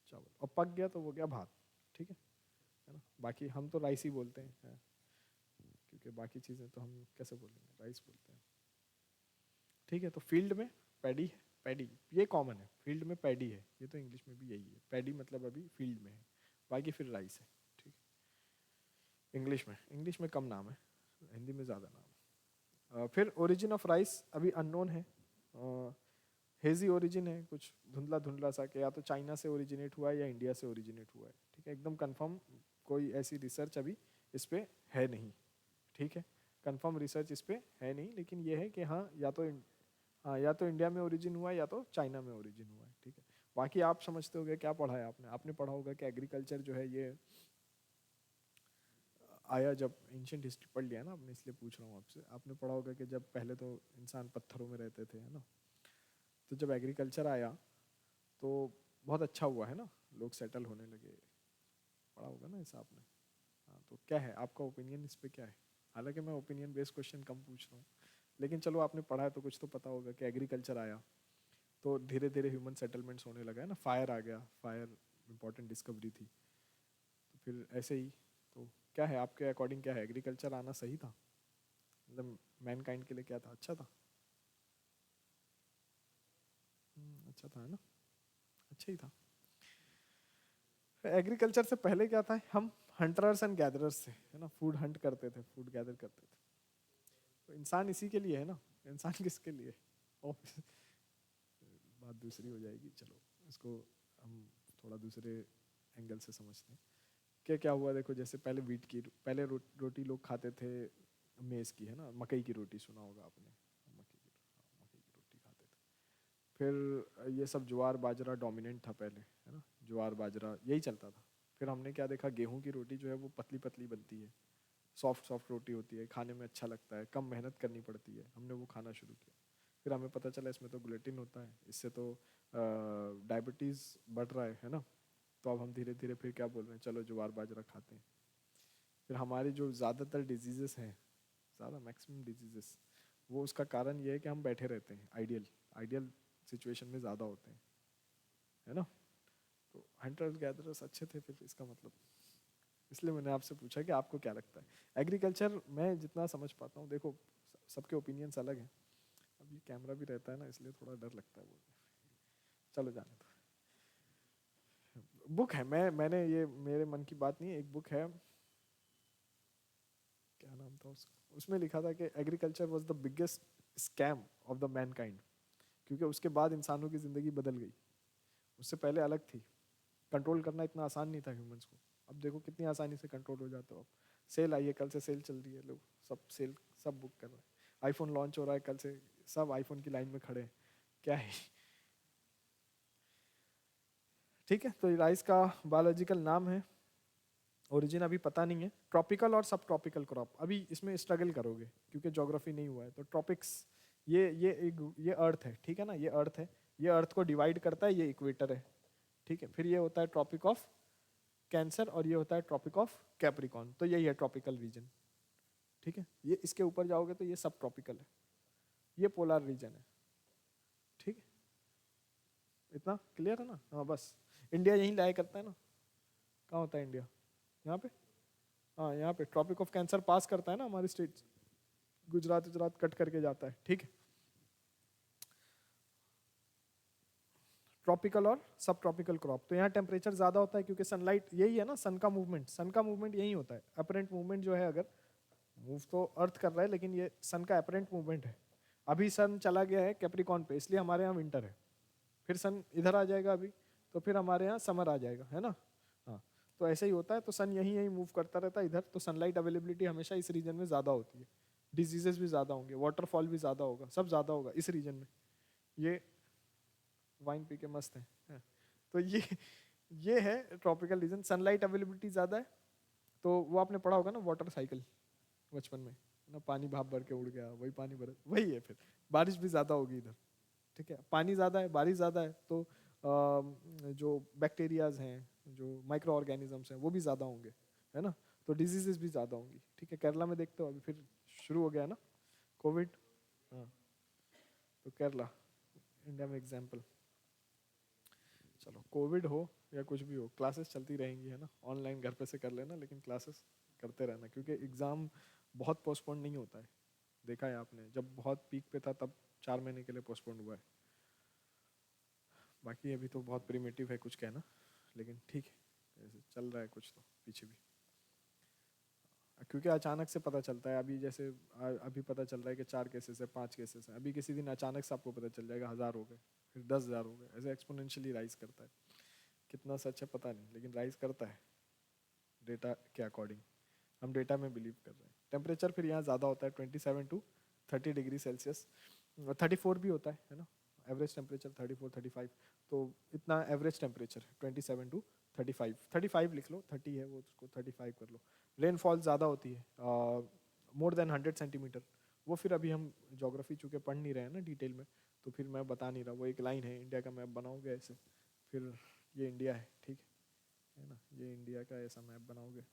चावल, और पक गया तो वो हो गया भात, ठीक है ना। बाकी हम तो राइस ही बोलते हैं, क्योंकि बाकी चीज़ें तो हम कैसे बोलेंगे, राइस बोलते हैं, ठीक है। तो फील्ड में पैडी है, पैडी ये कॉमन है, फील्ड में पैडी है, ये तो इंग्लिश में भी यही है, पैडी मतलब अभी फील्ड में है। बाकी फिर राइस है, ठीक है। इंग्लिश में कम नाम है, हिंदी में ज़्यादा नाम है। फिर ओरिजिन ऑफ राइस अभी अननोन है, हेजी ओरिजिन है, कुछ धुंधला धुंधला सा, कि या तो चाइना से ओरिजिनेट हुआ है या इंडिया से ओरिजिनेट हुआ है, ठीक है। एकदम कंफर्म कोई ऐसी रिसर्च अभी इस पे है नहीं, ठीक है, कंफर्म रिसर्च इस पे है नहीं, लेकिन ये है कि हाँ या तो इंडिया में ओरिजिन हुआ है या तो चाइना में ओरिजिन हुआ है, ठीक है। बाकी आप समझते होगे, क्या पढ़ा है आपने, आपने पढ़ा होगा कि एग्रीकल्चर जो है ये आया जब, एंशियंट हिस्ट्री पढ़ लिया ना आपने, इसलिए पूछ रहा हूँ आपसे, आपने पढ़ा होगा कि जब पहले तो इंसान पत्थरों में रहते थे, है ना, तो जब एग्रीकल्चर आया तो बहुत अच्छा हुआ, है ना, लोग सेटल होने लगे, पढ़ा होगा ना ऐसा आपने। हाँ, तो क्या है आपका ओपिनियन इस पे, क्या है? हालांकि मैं ओपिनियन बेस्ड क्वेश्चन कम पूछ रहा हूँ, लेकिन चलो आपने पढ़ा है तो कुछ तो पता होगा कि एग्रीकल्चर आया तो धीरे धीरे ह्यूमन सेटलमेंट्स होने लगा, है ना, फायर आ गया, फायर इंपॉर्टेंट डिस्कवरी थी, तो फिर ऐसे ही, तो क्या है आपके अकॉर्डिंग, क्या है, एग्रीकल्चर आना सही था, मतलब मैनकाइंड के लिए क्या था, अच्छा था? अच्छा था, है ना, अच्छा ही था। एग्रीकल्चर से पहले क्या था, हम हंटर्स एंड गैदरर्स थे, है ना, फूड हंट करते थे, फूड गैदर करते थे, तो इंसान इसी के लिए है ना, इंसान किसके लिए, बात दूसरी हो जाएगी, चलो इसको हम थोड़ा दूसरे एंगल से समझते हैं। क्या क्या हुआ, देखो जैसे पहले वीट की, पहले रोटी लोग खाते थे मेज की, है ना, मकई की रोटी सुना होगा आपने, मकई की रोटी खाते थे। फिर ये सब ज्वार बाजरा डोमिनेंट था पहले, है ना, ज्वार बाजरा यही चलता था। फिर हमने क्या देखा, गेहूं की रोटी जो है वो पतली पतली बनती है, सॉफ्ट सॉफ्ट रोटी होती है, खाने में अच्छा लगता है, कम मेहनत करनी पड़ती है, हमने वो खाना शुरू किया। फिर हमें पता चला इसमें तो ग्लूटीन होता है, इससे तो डायबिटीज़ बढ़ रहा है ना, तो अब हम धीरे धीरे फिर क्या बोल रहे हैं, चलो ज्वार बाजरा खाते हैं। फिर हमारी जो ज़्यादातर डिजीज़ेस हैं, ज़्यादा मैक्सिमम डिजीज़ेस, वो उसका कारण ये है कि हम बैठे रहते हैं, आइडियल आइडियल सिचुएशन में ज़्यादा होते हैं, है ना। तो हंटर्स गैदरर्स अच्छे थे फिर, इसका मतलब, इसलिए मैंने आपसे पूछा कि आपको क्या लगता है एग्रीकल्चर। मैं जितना समझ पाता हूँ, देखो सबके ओपिनियंस अलग हैं, अब ये कैमरा भी रहता है ना, इसलिए थोड़ा डर लगता है बोलने, चलो जाने दो। बुक है, मैंने ये मेरे मन की बात नहीं है, एक बुक है, क्या नाम था उसका, उसमें लिखा था कि agriculture was the biggest scam of the Mankind, क्योंकि उसके बाद इंसानों की ज़िंदगी बदल गई, उससे पहले अलग थी। कंट्रोल करना इतना आसान नहीं था ह्यूमंस को, अब देखो कितनी आसानी से कंट्रोल हो जाता हो। अब सेल आई है, कल से सेल चल रही है, लोग सब सेल सब बुक कर रहे हैं, आईफोन लॉन्च हो रहा है कल से, सब आईफोन की लाइन में खड़े हैं, क्या है। ठीक है, तो राइस का बायोलॉजिकल नाम है, ओरिजिन अभी पता नहीं है, ट्रॉपिकल और सब ट्रॉपिकल क्रॉप, अभी इसमें स्ट्रगल करोगे क्योंकि ज्योग्राफी नहीं हुआ है। तो ट्रॉपिक्स, ये अर्थ है, ठीक है ना, ये अर्थ है, ये अर्थ को डिवाइड करता है, ये इक्वेटर है, ठीक है। फिर ये होता है ट्रॉपिक ऑफ कैंसर और ये होता है ट्रॉपिक ऑफ कैप्रिकॉन, तो यही है ट्रॉपिकल रीजन, ठीक है। ये इसके ऊपर जाओगे तो ये सब ट्रॉपिकल है, ये पोलर रीजन है, ठीक है। इतना क्लियर है ना, हाँ बस। इंडिया यहीं लाया करता है ना, कहाँ होता है इंडिया, यहाँ पे, हाँ यहाँ पे ट्रॉपिक ऑफ कैंसर पास करता है ना हमारी स्टेट, गुजरात गुजरात कट करके जाता है, ठीक है। ट्रॉपिकल और सब ट्रॉपिकल क्रॉप, तो यहाँ टेम्परेचर ज़्यादा होता है क्योंकि सनलाइट, यही है ना, सन का मूवमेंट यही होता है, अपरेंट मूवमेंट जो है, अगर मूव तो अर्थ कर रहा है लेकिन ये सन का अपरेंट मूवमेंट है। अभी सन चला गया है कैप्रिकॉन पे, इसलिए हमारे यहाँ विंटर है, फिर सन इधर आ जाएगा अभी, तो फिर हमारे यहाँ समर आ जाएगा, है ना। हाँ, तो ऐसे ही होता है, तो सन यहीं यहीं मूव करता रहता है इधर, तो सनलाइट अवेलेबिलिटी हमेशा इस रीजन में ज़्यादा होती है, डिजीजेस भी ज़्यादा होंगे, वाटरफॉल भी ज़्यादा होगा, सब ज़्यादा होगा इस रीजन में। ये वाइन पी के मस्त है, हाँ। तो ये है ट्रॉपिकल रीजन, सनलाइट अवेलेबिलिटी ज़्यादा है, तो वो आपने पढ़ा होगा ना वाटर साइकिल बचपन में, ना, पानी भाप भर के उड़ गया, वही पानी भर, वही है। फिर बारिश भी ज़्यादा होगी इधर, ठीक है, पानी ज़्यादा है, बारिश ज़्यादा है, तो जो बैक्टीरियाज हैं, जो माइक्रो ऑर्गेनिजम्स हैं, वो भी ज़्यादा होंगे, है ना, तो डिजीजेस भी ज़्यादा होंगी, ठीक है। केरला में देखते हो अभी फिर शुरू हो गया ना कोविड, हाँ, तो केरला इंडिया में एग्जाम्पल। चलो कोविड हो या कुछ भी हो, क्लासेस चलती रहेंगी, है ना, ऑनलाइन घर पे से कर लेना, लेकिन क्लासेस करते रहना, क्योंकि एग्ज़ाम बहुत पोस्टपोन नहीं होता है, देखा है आपने, जब बहुत पीक पे था तब 4 महीने के लिए पोस्टपोन हुआ है, बाकी अभी तो बहुत प्रिमिटिव है कुछ कहना, लेकिन ठीक है, ऐसे चल रहा है कुछ तो पीछे भी, क्योंकि अचानक से पता चलता है, अभी जैसे अभी पता चल रहा है कि 4 केसेस है, 5 केसेस हैं, अभी किसी दिन अचानक से आपको पता चल जाएगा 1000 हो गए, फिर 10,000 हो गए, ऐसे एक्सपोनेंशियली राइज करता है, कितना सच है पता नहीं, लेकिन राइज करता है डेटा के अकॉर्डिंग। हम डेटा में बिलीव कर रहे हैं। टेम्परेचर फिर यहाँ ज़्यादा होता है 27 टू 30 डिग्री सेल्सियस, 34 भी होता है ना, एवरेज टेम्परेचर 34 35, तो इतना एवरेज टेम्परेचर 27 टू 35 लिख लो, 30 है वो उसको 35 कर लो। रेनफॉल ज़्यादा होती है, मोर देन 100 सेंटीमीटर। वो फिर अभी हम ज्योग्राफी चूँकि पढ़ नहीं रहे हैं ना डिटेल में, तो फिर मैं बता नहीं रहा। वो एक लाइन है, इंडिया का मैप बनाओगे ऐसे, फिर ये इंडिया है, ठीक है ना, ये इंडिया का ऐसा मैप बनाओगे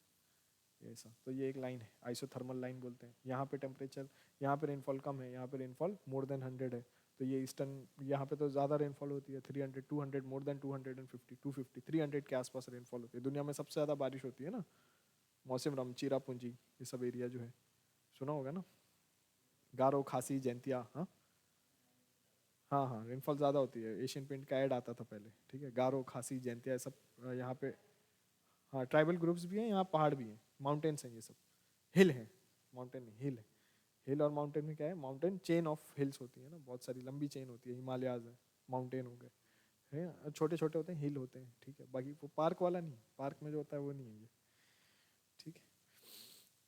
ऐसा, तो ये एक लाइन है, आइसोथर्मल लाइन बोलते हैं। यहाँ पे टेम्परेचर, यहाँ पे रेनफॉल कम है, यहाँ पे रेनफॉल मोर देन 100 है, तो ये ईस्टर्न, यहाँ पे तो ज़्यादा रेनफॉल होती है, 300 200, मोर देन 250 250 300 के आसपास रेनफॉल होती है। दुनिया में सबसे ज़्यादा बारिश होती है ना, मौसिनराम, चिरापुंजी, ये सब एरिया जो है, सुना होगा ना, गारो, खासी, जैंतिया। हाँ हाँ हाँ, रेनफॉल ज़्यादा होती है, एशियन पेंट का ऐड आता था पहले, ठीक है। गारो, खासी, जैंतिया सब यहाँ पे, हाँ ट्राइबल ग्रुप्स भी हैं यहाँ, पहाड़ भी हैं, माउंटेन्स हैं ये सब, हिल है, माउंटेन नहीं, हिल है। हिल और माउंटेन में क्या है, माउंटेन चेन ऑफ हिल्स होती है ना, बहुत सारी लंबी चेन होती है, हिमालयाज है, माउंटेन हो गए हैं, छोटे छोटे होते हैं, हिल होते हैं, ठीक है। बाकी वो पार्क वाला नहीं, पार्क में जो होता है वो नहीं है ये, ठीक है।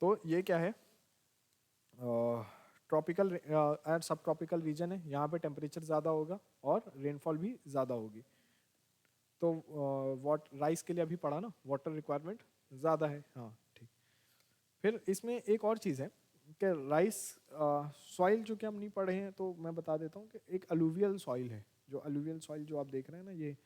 तो ये क्या है, ट्रॉपिकल एंड सब ट्रॉपिकल रीजन है, यहाँ पे टेम्परेचर ज़्यादा होगा और रेनफॉल भी ज़्यादा होगी। तो वाट राइस के लिए अभी पढ़ा ना, वाटर रिक्वायरमेंट ज़्यादा है, हाँ ठीक। फिर इसमें एक और चीज़ है कि राइस सॉइल, जो कि हम नहीं पढ़े हैं तो मैं बता देता हूँ कि एक अलूवियल सॉइल है। जो अलूवियल सॉइल जो आप देख रहे हैं ना, ये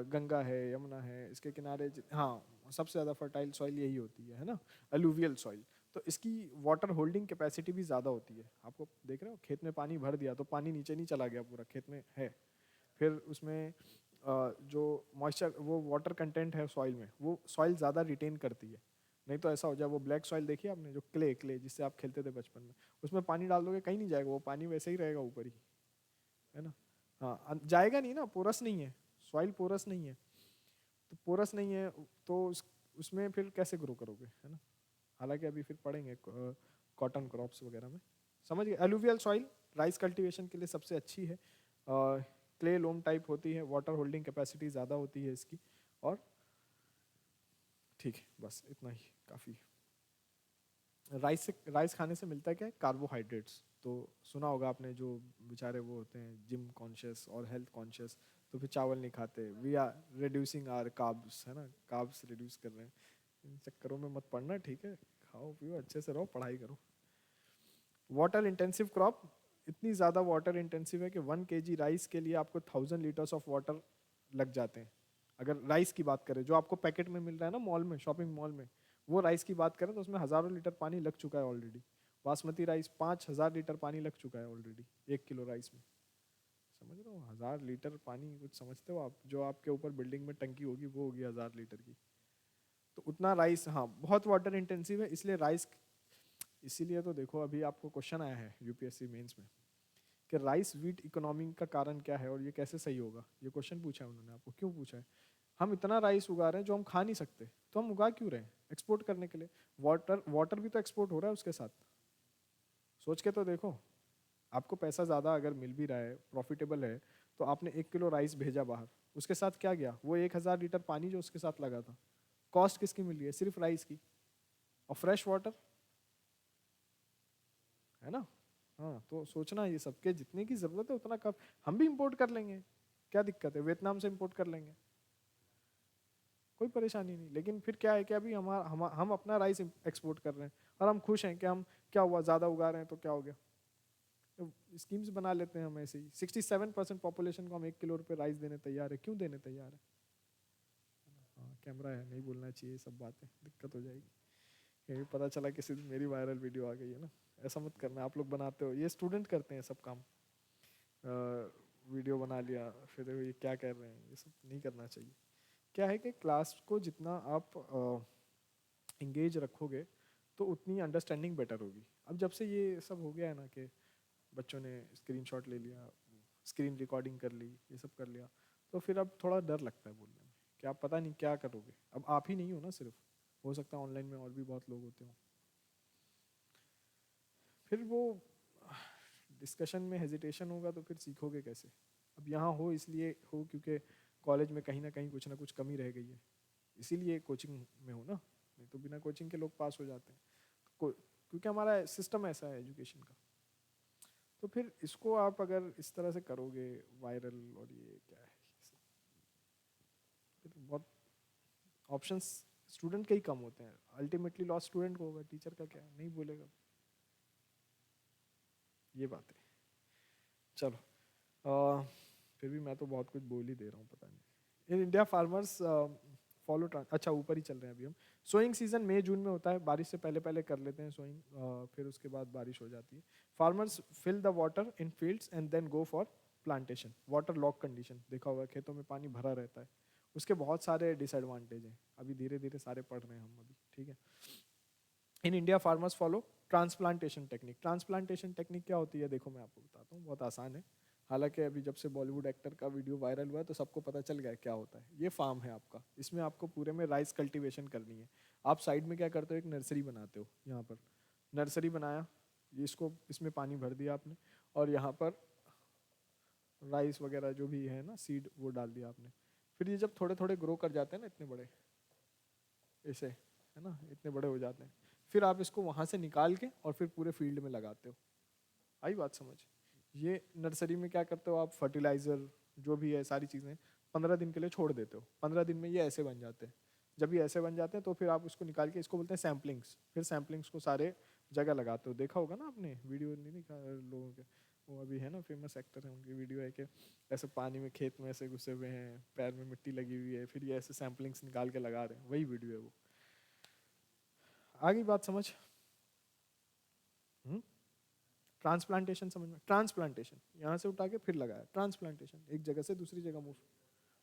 गंगा है, यमुना है, इसके किनारे हाँ सबसे ज़्यादा फर्टाइल सॉइल यही होती है ना, अलूवियल सॉइल। तो इसकी वाटर होल्डिंग कैपेसिटी भी ज़्यादा होती है। आपको देख रहे हो, खेत में पानी भर दिया तो पानी नीचे नहीं चला गया, पूरा खेत में है। फिर उसमें जो मॉइस्चर, वो वाटर कंटेंट है सॉइल में, वो सॉइल ज़्यादा रिटेन करती है। नहीं तो ऐसा हो जाए, वो ब्लैक सॉइल देखिए आपने, जो क्ले जिससे आप खेलते थे बचपन में, उसमें पानी डाल दोगे कहीं नहीं जाएगा, वो पानी वैसे ही रहेगा ऊपर ही, है ना। हाँ जाएगा नहीं ना, पोरस नहीं है, सॉइल पोरस नहीं है, तो पोरस नहीं है तो उसमें फिर कैसे ग्रो करोगे, है ना। हालांकि अभी फिर पढ़ेंगे कॉटन क्रॉप्स वगैरह में, समझ गए। एलुवियल सॉइल राइस कल्टीवेशन के लिए सबसे अच्छी है, क्ले लोम टाइप होती है, वाटर होल्डिंग कैपेसिटी ज़्यादा होती है इसकी, और ठीक है, बस इतना ही काफ़ी। राइस खाने से मिलता है क्या है, कार्बोहाइड्रेट्स। तो सुना होगा आपने, जो बेचारे वो होते हैं जिम कॉन्शियस और हेल्थ कॉन्शियस, तो फिर चावल नहीं खाते, we are reducing our carbs, है ना, कार्ब्स रिड्यूस कर रहे हैं। इन चक्करों में मत पड़ना, ठीक है, खाओ पियो अच्छे से रहो, पढ़ाई करो। वाटर इंटेंसिव क्रॉप, इतनी ज़्यादा वाटर इंटेंसिव है कि 1 kg राइस के लिए आपको 1000 लीटर्स ऑफ वाटर लग जाते हैं। अगर राइस की बात करें, जो आपको पैकेट में मिल रहा है ना मॉल में, शॉपिंग मॉल में, वो राइस की बात करें तो उसमें हज़ारों लीटर पानी लग चुका है ऑलरेडी। बासमती राइस 5000 लीटर पानी लग चुका है ऑलरेडी 1 किलो राइस में। समझ रहे हो, 1000 लीटर पानी, कुछ समझते हो आप, जो आपके ऊपर बिल्डिंग में टंकी होगी वो होगी 1000 लीटर की। तो उतना राइस, हाँ बहुत वाटर इंटेंसिव है, इसलिए राइस, इसीलिए तो देखो अभी आपको क्वेश्चन आया है यूपीएससी मेंस में कि राइस वीट इकोनॉमी का कारण क्या है और ये कैसे सही होगा। ये क्वेश्चन पूछा है उन्होंने, आपको क्यों पूछा है। हम इतना राइस उगा रहे हैं जो हम खा नहीं सकते, तो हम उगा क्यों रहे हैं, एक्सपोर्ट करने के लिए। वाटर भी तो एक्सपोर्ट हो रहा है उसके साथ, सोच के तो देखो। आपको पैसा ज़्यादा अगर मिल भी रहा है, प्रॉफिटेबल है, तो आपने 1 किलो राइस भेजा बाहर, उसके साथ क्या गया, वो 1000 लीटर पानी जो उसके साथ लगा था। कॉस्ट किसकी मिल रही है, सिर्फ राइस की, और फ्रेश वाटर, है ना। हाँ तो सोचना, ये सबके जितने की ज़रूरत है उतना कब, हम भी इंपोर्ट कर लेंगे, क्या दिक्कत है, वियतनाम से इंपोर्ट कर लेंगे, कोई परेशानी नहीं। लेकिन फिर क्या है कि अभी हम अपना राइस एक्सपोर्ट कर रहे हैं और हम खुश हैं कि हम, क्या हुआ, ज़्यादा उगा रहे हैं तो क्या हो गया, तो स्कीम्स बना लेते हैं हम ऐसे ही। 67% पॉपुलेशन को हम 1 किलो रुपये राइस देने तैयार है, क्यों देने तैयार है। हाँ कैमरा है, नहीं बोलना चाहिए सब बातें, दिक्कत हो जाएगी। ये पता चला किसी दिन मेरी वायरल वीडियो आ गई है ना, ऐसा मत करना। आप लोग बनाते हो, ये स्टूडेंट करते हैं सब काम, वीडियो बना लिया फिर ये क्या कर रहे हैं, ये सब नहीं करना चाहिए। क्या है कि क्लास को जितना आप इंगेज रखोगे तो उतनी अंडरस्टैंडिंग बेटर होगी। अब जब से ये सब हो गया है ना कि बच्चों ने स्क्रीनशॉट ले लिया, स्क्रीन रिकॉर्डिंग कर ली, ये सब कर लिया, तो फिर अब थोड़ा डर लगता है बोलने में कि आप पता नहीं क्या करोगे। अब आप ही नहीं हो ना सिर्फ, हो सकता है ऑनलाइन में और भी बहुत लोग होते हो, फिर वो डिस्कशन में हेजिटेशन होगा तो फिर सीखोगे कैसे। अब यहाँ हो इसलिए हो क्योंकि कॉलेज में कहीं ना कुछ कमी रह गई है, इसीलिए कोचिंग में हो ना, नहीं तो बिना कोचिंग के लोग पास हो जाते हैं। क्योंकि हमारा सिस्टम ऐसा है एजुकेशन का। तो फिर इसको आप अगर इस तरह से करोगे वायरल और ये क्या है, फिर बहुत ऑप्शंस स्टूडेंट के ही कम होते हैं। अल्टीमेटली लॉस स्टूडेंट को होगा, टीचर का क्या, नहीं बोलेगा। ये बात है। चलो फिर भी मैं तो बहुत कुछ बोल ही दे रहा हूँ, पता नहीं। इन इंडिया फार्मर्स फॉलो अच्छा ऊपर ही चल रहे हैं अभी हम। सोइंग सीजन मई जून में होता है, बारिश से पहले पहले कर लेते हैं सोइंग, फिर उसके बाद बारिश हो जाती है। Farmers fill the water in fields and then go for plantation. Water logged condition देखा होगा, खेतों में पानी भरा रहता है, उसके बहुत सारे डिसएडवांटेज हैं, अभी धीरे धीरे सारे पढ़ रहे हैं हम अभी, ठीक है। In India farmers follow transplantation technique. Transplantation technique क्या होती है, देखो मैं आपको बताता हूँ, बहुत आसान है। हालांकि अभी जब से बॉलीवुड एक्टर का वीडियो वायरल हुआ है तो सबको पता चल गया क्या होता है। ये फार्म है आपका, इसमें आपको पूरे में राइस कल्टीवेशन करनी है। आप साइड में क्या करते हो, एक नर्सरी बनाते हो। यहाँ पर नर्सरी बनाया, इसको इसमें पानी भर दिया आपने, और यहाँ पर राइस वगैरह जो भी है ना सीड, वो डाल दिया आपने। फिर ये जब थोड़े थोड़े ग्रो कर जाते हैं ना, इतने बड़े ऐसे है ना, इतने बड़े हो जाते हैं, फिर आप इसको वहाँ से निकाल के और फिर पूरे फील्ड में लगाते हो। आई बात समझ। ये नर्सरी में क्या करते हो आप, फर्टिलाइज़र जो भी है सारी चीज़ें 15 दिन के लिए छोड़ देते हो। 15 दिन में ये ऐसे बन जाते हैं। जब ये ऐसे बन जाते हैं तो फिर आप उसको निकाल के, इसको बोलते हैं सैम्पलिंग्स। फिर सैम्पलिंग्स को सारे जगह लगाते हो। देखा होगा ना आपने, वीडियो नहीं देखा लोगों के, वो अभी है ना फेमस एक्टर है, उनकी वीडियो है कि ऐसे पानी में खेत में ऐसे घुसे हुए हैं, पैर में मिट्टी लगी हुई है, फिर ये ऐसे सैम्पलिंग्स निकाल के लगा रहे हैं, वही वीडियो है वो। आगे बात समझ। ट्रांसप्लांटेशन समझ में, ट्रांसप्लांटेशन यहाँ से उठा के फिर लगाया, ट्रांसप्लांटेशन एक जगह से दूसरी जगह मूव।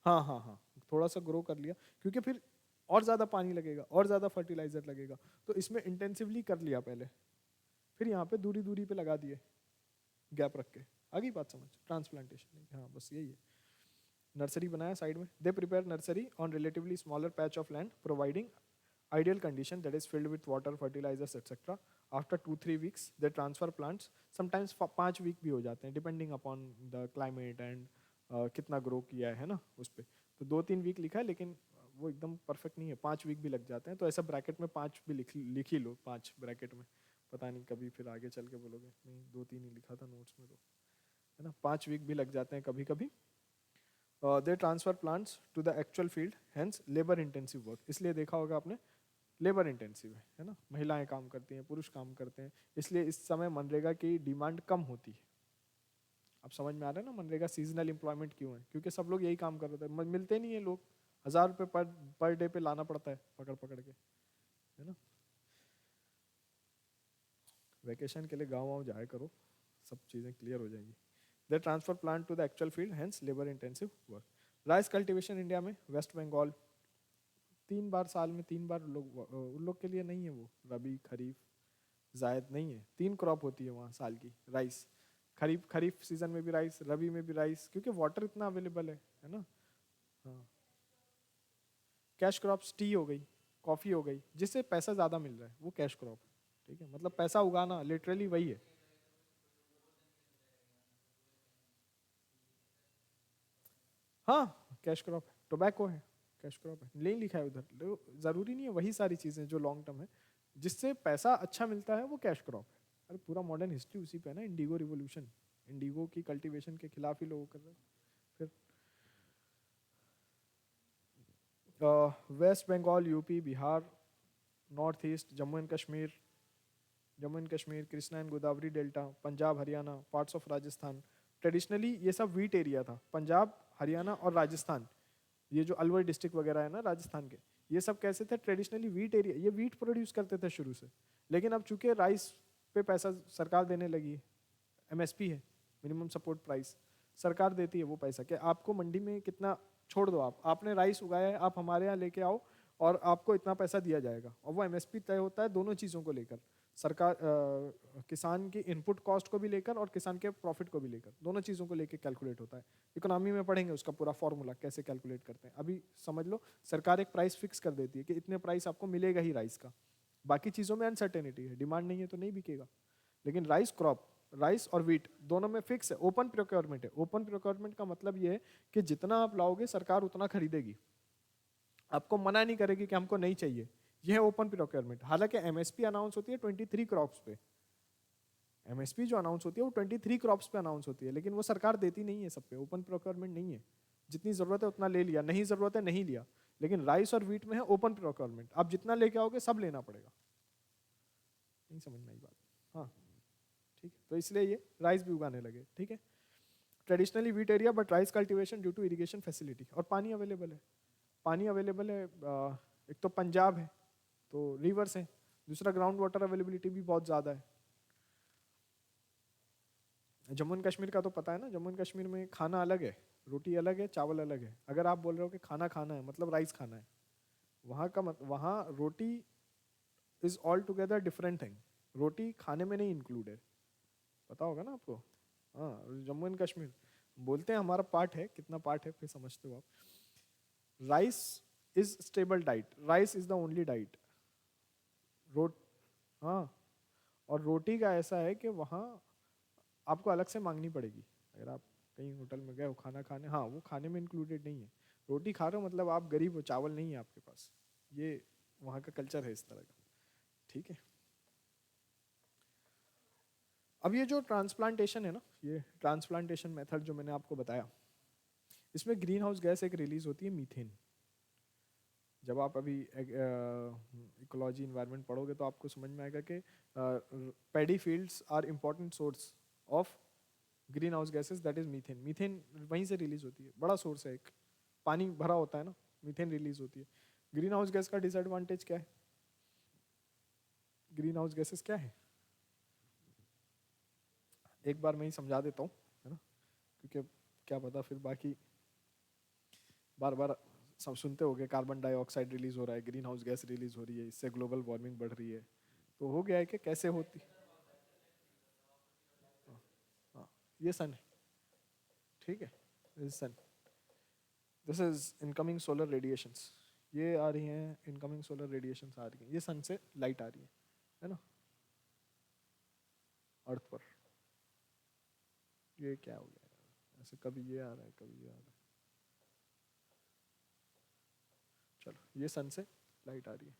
हाँ हाँ हाँ, थोड़ा सा ग्रो कर लिया, क्योंकि फिर और ज़्यादा पानी लगेगा, और ज़्यादा फर्टिलाइजर लगेगा, तो इसमें इंटेंसिवली कर लिया पहले, फिर यहाँ पे दूरी दूरी पे लगा दिए, गैप रख के। आगे बात समझ, ट्रांसप्लांटेशन। हाँ बस यही है। नर्सरी बनाया साइड में, they prepare nursery on relatively smaller patch of land providing ideal condition that is filled with water, fertilizers, etc. After 2-3 weeks they transfer plants. Sometimes 5 week भी हो जाते हैं, depending upon the climate and कितना grow किया है ना उस पर। तो 2-3 वीक लिखा है, लेकिन वो एकदम परफेक्ट नहीं है, 5 वीक भी लग जाते हैं। तो ऐसा ब्रैकेट में 5 भी लिख ही लो, 5 ब्रैकेट में। पता नहीं कभी फिर आगे चल के बोलोगे नहीं 2-3 ही लिखा था नोट्स में, तो है ना, 5 वीक भी लग जाते हैं कभी कभी। They transfer plants to the actual field, hence labour intensive work. इसलिए देखा होगा आपने, लेबर इंटेंसिव है ना, महिलाएं काम करती हैं, पुरुष काम करते हैं, इसलिए इस समय मनरेगा की डिमांड कम होती है। अब समझ में आ रहा है ना मनरेगा सीजनल एम्प्लॉयमेंट क्यों है, क्योंकि सब लोग यही काम कर रहे थे, मिलते नहीं है लोग, 1000 रुपये पर डे पे लाना पड़ता है पकड़ पकड़ के, है ना। वैकेशन के लिए गाँव वाँव जाया करो, सब चीज़ें क्लियर हो जाएंगी। They transfer plant to the actual field, hence labour intensive work. Rice cultivation India में वेस्ट बंगाल 3 बार साल में, 3 बार लोग, उन लोग के लिए नहीं है वो, रबी खरीफ जायद नहीं है, 3 क्रॉप होती है वहाँ साल की राइस। खरीफ सीजन में भी राइस, रबी में भी राइस, क्योंकि वाटर इतना अवेलेबल है ना। हाँ, कैश क्रॉप्स टी हो गई, कॉफ़ी हो गई, जिससे पैसा ज़्यादा मिल रहा है, वो कैश क्रॉप है, ठीक है, मतलब पैसा उगाना लिटरली वही है। हाँ कैश क्रॉप है, टोबैको है, कैश क्रॉप है, नहीं लिखा है उधर, ज़रूरी नहीं है वही सारी चीज़ें जो लॉन्ग टर्म है, जिससे पैसा अच्छा मिलता है वो कैश क्रॉप है। अरे पूरा मॉडर्न हिस्ट्री उसी पे है ना, इंडिगो रिवोल्यूशन, इंडिगो की कल्टीवेशन के खिलाफ ही लोग कर रहे हैं। फिर West Bengal, UP, Bihar, North East, Jammu and Kashmir, Krishna and Godavari delta, Punjab, Haryana, parts of Rajasthan. Traditionally ये सब वीट एरिया था, पंजाब, हरियाणा और राजस्थान, ये जो अलवर डिस्ट्रिक्ट वगैरह है ना राजस्थान के, ये सब कैसे थे, ट्रेडिशनली वीट एरिया, ये वीट प्रोड्यूस करते थे शुरू से। लेकिन अब चूंकि राइस पे पैसा सरकार देने लगी है, एमएसपी है, मिनिमम सपोर्ट प्राइस, सरकार देती है वो पैसा कि आपको मंडी में कितना, छोड़ दो आप, आपने राइस उगाया है, आप हमारे यहाँ लेके आओ और आपको इतना पैसा दिया जाएगा। और वो एमएसपी तय होता है दोनों चीज़ों को लेकर, सरकार किसान की इनपुट कॉस्ट को भी लेकर और किसान के प्रॉफिट को भी लेकर, दोनों चीज़ों को लेकर कैलकुलेट होता है। इकोनॉमी में पढ़ेंगे उसका पूरा फॉर्मूला कैसे कैलकुलेट करते हैं। अभी समझ लो सरकार एक प्राइस फिक्स कर देती है कि इतने प्राइस आपको मिलेगा ही राइस का, बाकी चीज़ों में अनसर्टेनिटी है, डिमांड नहीं है तो नहीं बिकेगा। लेकिन राइस क्रॉप, राइस और वीट दोनों में फिक्स है, ओपन प्रोक्योरमेंट है। ओपन प्रोक्योरमेंट का मतलब ये है कि जितना आप लाओगे सरकार उतना खरीदेगी, आपको मना नहीं करेगी कि हमको नहीं चाहिए, ये है ओपन प्रोक्योरमेंट। हालांकि एमएसपी अनाउंस होती है 23 क्रॉप्स पे, एमएसपी जो अनाउंस होती है वो 23 क्रॉप्स पे अनाउंस होती है, लेकिन वो सरकार देती नहीं है सब पे, ओपन प्रोक्योरमेंट नहीं है। जितनी जरूरत है उतना ले लिया, नहीं जरूरत है नहीं लिया। लेकिन राइस और वीट में है ओपन प्रोक्योरमेंट, आप जितना लेके आओगे सब लेना पड़ेगा। नहीं समझ में आई बात? हाँ ठीक है, तो इसलिए ये राइस भी उगाने लगे। ठीक है, traditionally wheat area but rice cultivation due to irrigation facility. और पानी अवेलेबल है, पानी अवेलेबल है। एक तो पंजाब है तो रिवर्स है, दूसरा ग्राउंड वाटर अवेलेबिलिटी भी बहुत ज़्यादा है। जम्मू एंड कश्मीर का तो पता है ना, जम्मू एंड कश्मीर में खाना अलग है, रोटी अलग है, चावल अलग है। अगर आप बोल रहे हो कि खाना खाना है मतलब राइस खाना है, वहाँ का वहाँ roti is altogether different thing, रोटी खाने में नहीं इंक्लूड है, पता होगा ना आपको। हाँ, जम्मू एंड कश्मीर बोलते हैं हमारा पार्ट है, कितना पार्ट है फिर समझते हो आप। Rice is stable diet, rice is the only diet. रोट हाँ, और रोटी का ऐसा है कि वहाँ आपको अलग से मांगनी पड़ेगी। अगर आप कहीं होटल में गए हो खाना खाने, हाँ वो खाने में इंक्लूडेड नहीं है। रोटी खा रहे हो मतलब आप गरीब हो, चावल नहीं है आपके पास। ये वहाँ का कल्चर है इस तरह का। ठीक है, अब ये जो ट्रांसप्लांटेशन है ना, ये ट्रांसप्लांटेशन मेथड जो मैंने आपको बताया, इसमें ग्रीन हाउस गैस एक रिलीज होती है, मीथेन। जब आप अभी इकोलॉजी इन्वायरमेंट पढ़ोगे तो आपको समझ में आएगा कि paddy fields are important source of green house gases, that is methane. Methane वहीं से रिलीज होती है, बड़ा सोर्स है एक, पानी भरा होता है ना, मीथेन रिलीज होती है। ग्रीन हाउस गैस का डिसएडवांटेज क्या है? ग्रीन हाउस गैसेस क्या है, एक बार मैं ही समझा देता हूँ, है ना, क्योंकि क्या पता फिर बाकी बार बार सब सुनते होगे कार्बन डाइऑक्साइड रिलीज हो रहा है, ग्रीन हाउस गैस रिलीज हो रही है, इससे ग्लोबल वार्मिंग बढ़ रही है। तो हो गया है कि कैसे होती। हाँ, ये सन है, ठीक है, this sun, this is incoming solar radiations. ये आ रही हैं इनकमिंग सोलर रेडिएशंस आ रही हैं, ये सन से लाइट आ रही है ना, अर्थ पर। ये क्या हो गया ऐसे, कभी ये आ रहा है कभी ये आ रहा है। चलो, ये सन से लाइट आ रही है।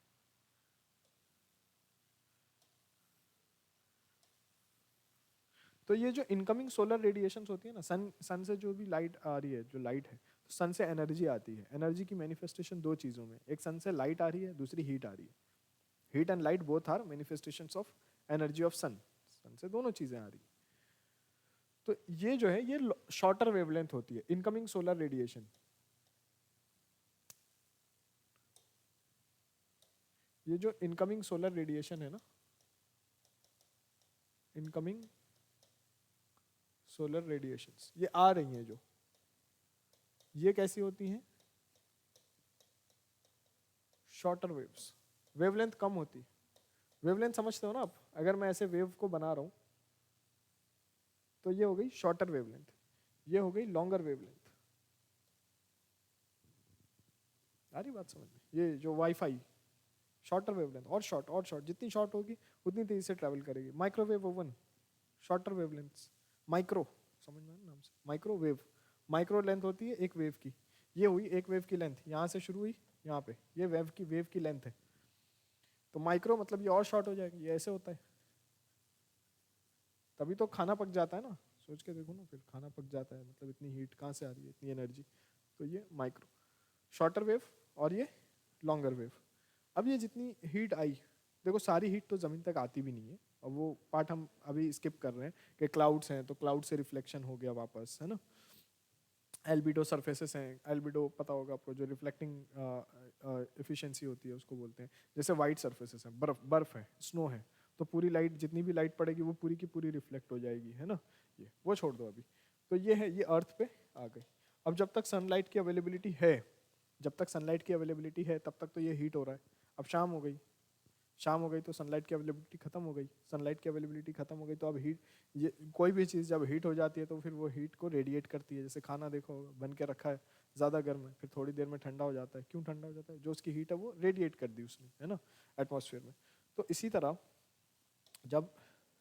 तो ये जो इनकमिंग सोलर रेडिएशंस होती है ना, सन से जो भी लाइट आ रही है, जो लाइट है, तो सन से एनर्जी आती है। एनर्जी की मैनिफेस्टेशन दो चीज़ों में, एक सन से लाइट आ रही है, दूसरी हीट आ रही है। Heat and light both are manifestations of energy of sun. Sun से दोनों चीज़ें आ रही है। तो ये जो है ये शॉर्टर वेवलेंथ होती है, इनकमिंग सोलर रेडिएशन। ये जो इनकमिंग सोलर रेडिएशन है ना, इनकमिंग सोलर रेडिएशंस ये आ रही हैं, जो ये कैसी होती हैं, शॉर्टर वेव्स, वेवलेंथ कम होती है। वेवलेंथ समझते हो ना आप, अगर मैं ऐसे वेव को बना रहा हूं तो ये हो गई शॉर्टर वेवलेंथ, ये हो गई लॉन्गर वेवलेंथ। आ रही बात समझ में? ये जो वाईफाई शॉर्टर वेवलेंथ, और शॉर्ट और शॉर्ट, जितनी शॉर्ट होगी उतनी तेजी से ट्रैवल करेगी। Microwave oven shorter wavelength, micro समझ में नाम से, माइक्रोवेव, माइक्रो लेंथ होती है एक वेव की। ये हुई एक वेव की लेंथ, यहाँ से शुरू हुई यहाँ पे, ये वेव की लेंथ है। तो माइक्रो मतलब ये और शॉर्ट हो जाएगी, ये ऐसे होता है। तभी तो खाना पक जाता है ना, सोच के देखो ना, फिर खाना पक जाता है मतलब इतनी हीट कहाँ से आ रही है, इतनी एनर्जी। तो ये माइक्रो शॉर्टर वेव और ये लॉन्गर वेव। अब ये जितनी हीट आई, देखो सारी हीट तो ज़मीन तक आती भी नहीं है, और वो पार्ट हम अभी स्किप कर रहे हैं कि क्लाउड्स हैं तो क्लाउड से रिफ्लेक्शन हो गया वापस, है ना। एल्बिडो सरफेसेस हैं, एल्बिडो पता होगा आपको, जो रिफ्लेक्टिंग एफिशिएंसी होती है उसको बोलते हैं। जैसे वाइट सरफेसेस हैं, बर्फ बर्फ है, स्नो है, तो पूरी लाइट, जितनी भी लाइट पड़ेगी वो पूरी की पूरी रिफ्लेक्ट हो जाएगी, है ना। ये वो छोड़ दो अभी। तो ये है, ये अर्थ पे आ गई। अब जब तक सनलाइट की अवेलेबिलिटी है, जब तक सनलाइट की अवेलेबिलिटी है तब तक तो ये हीट हो रहा है। अब शाम हो गई, शाम हो गई तो सनलाइट की अवेलेबिलिटी खत्म हो गई, सनलाइट की अवेलेबिलिटी खत्म हो गई तो अब हीट, ये कोई भी चीज़ जब हीट हो जाती है तो फिर वो हीट को रेडिएट करती है। जैसे खाना देखो बन के रखा है ज़्यादा गर्म है, फिर थोड़ी देर में ठंडा हो जाता है। क्यों ठंडा हो जाता है? जो उसकी हीट है वो रेडिएट कर दी उसने, है ना, एटमॉस्फेयर में। तो इसी तरह जब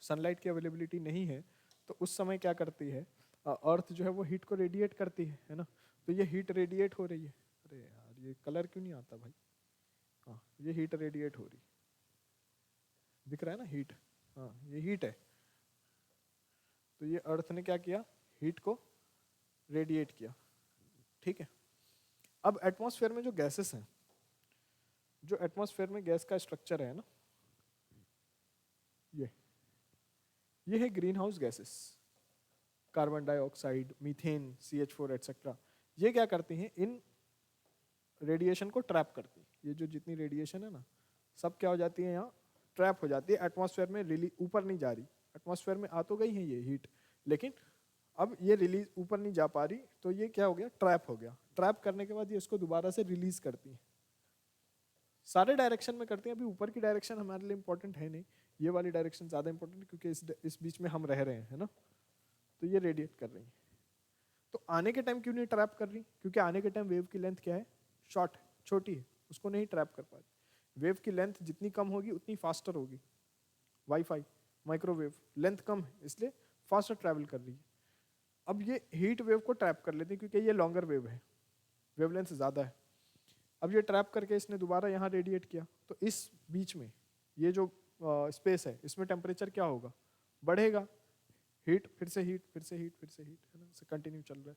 सनलाइट की अवेलेबिलिटी नहीं है तो उस समय क्या करती है अर्थ जो है वो हीट को रेडिएट करती है ना। तो ये हीट रेडिएट हो रही है। अरे यार ये कलर क्यों नहीं आता भाई, हाँ ये हीट रेडिएट हो रही, दिख रहा है ना हीट, हाँ ये हीट है। तो ये अर्थ ने क्या किया, हीट को रेडिएट किया, ठीक है। अब एटमॉस्फेयर में जो गैसेस हैं, जो एटमॉस्फेयर में गैस का स्ट्रक्चर है ना, ये है green house gases, carbon dioxide, methane, CH4 etcetera. ये क्या करती हैं, इन रेडिएशन को ट्रैप करती है। ये जो जितनी रेडिएशन है ना, सब क्या हो जाती है, यहाँ ट्रैप हो जाती है एटमॉस्फेयर में, रिलीज ऊपर नहीं जा रही। एटमॉस्फेयर में आ तो गई है ये हीट, लेकिन अब ये रिलीज ऊपर नहीं जा पा रही, तो ये क्या हो गया, ट्रैप हो गया। ट्रैप करने के बाद ये इसको दोबारा से रिलीज करती है, सारे डायरेक्शन में करती हैं। अभी ऊपर की डायरेक्शन हमारे लिए इंपॉर्टेंट है नहीं, ये वाली डायरेक्शन ज्यादा इंपॉर्टेंट है, क्योंकि इस बीच में हम रह रहे हैं, है ना। तो ये रेडिएट कर रही है। तो आने के टाइम क्यों नहीं ट्रैप कर रही, क्योंकि आने के टाइम वेव की लेंथ क्या है, शॉर्ट है, छोटी है, उसको नहीं ट्रैप कर पा रही। वेव की लेंथ जितनी कम होगी उतनी फास्टर होगी। वाईफाई, माइक्रोवेव लेंथ कम है, इसलिए फास्टर ट्रैवल कर रही है। अब ये हीट वेव को ट्रैप कर लेती है, क्योंकि ये लॉन्गर वेव है, वेव लेंथ ज़्यादा है। अब ये ट्रैप करके इसने दोबारा यहाँ रेडिएट किया, तो इस बीच में ये जो स्पेस है, इसमें टेम्परेचर क्या होगा, बढ़ेगा। हीट, फिर से हीट, फिर से हीट, फिर से हीट, है ना, कंटिन्यू चल रहा है।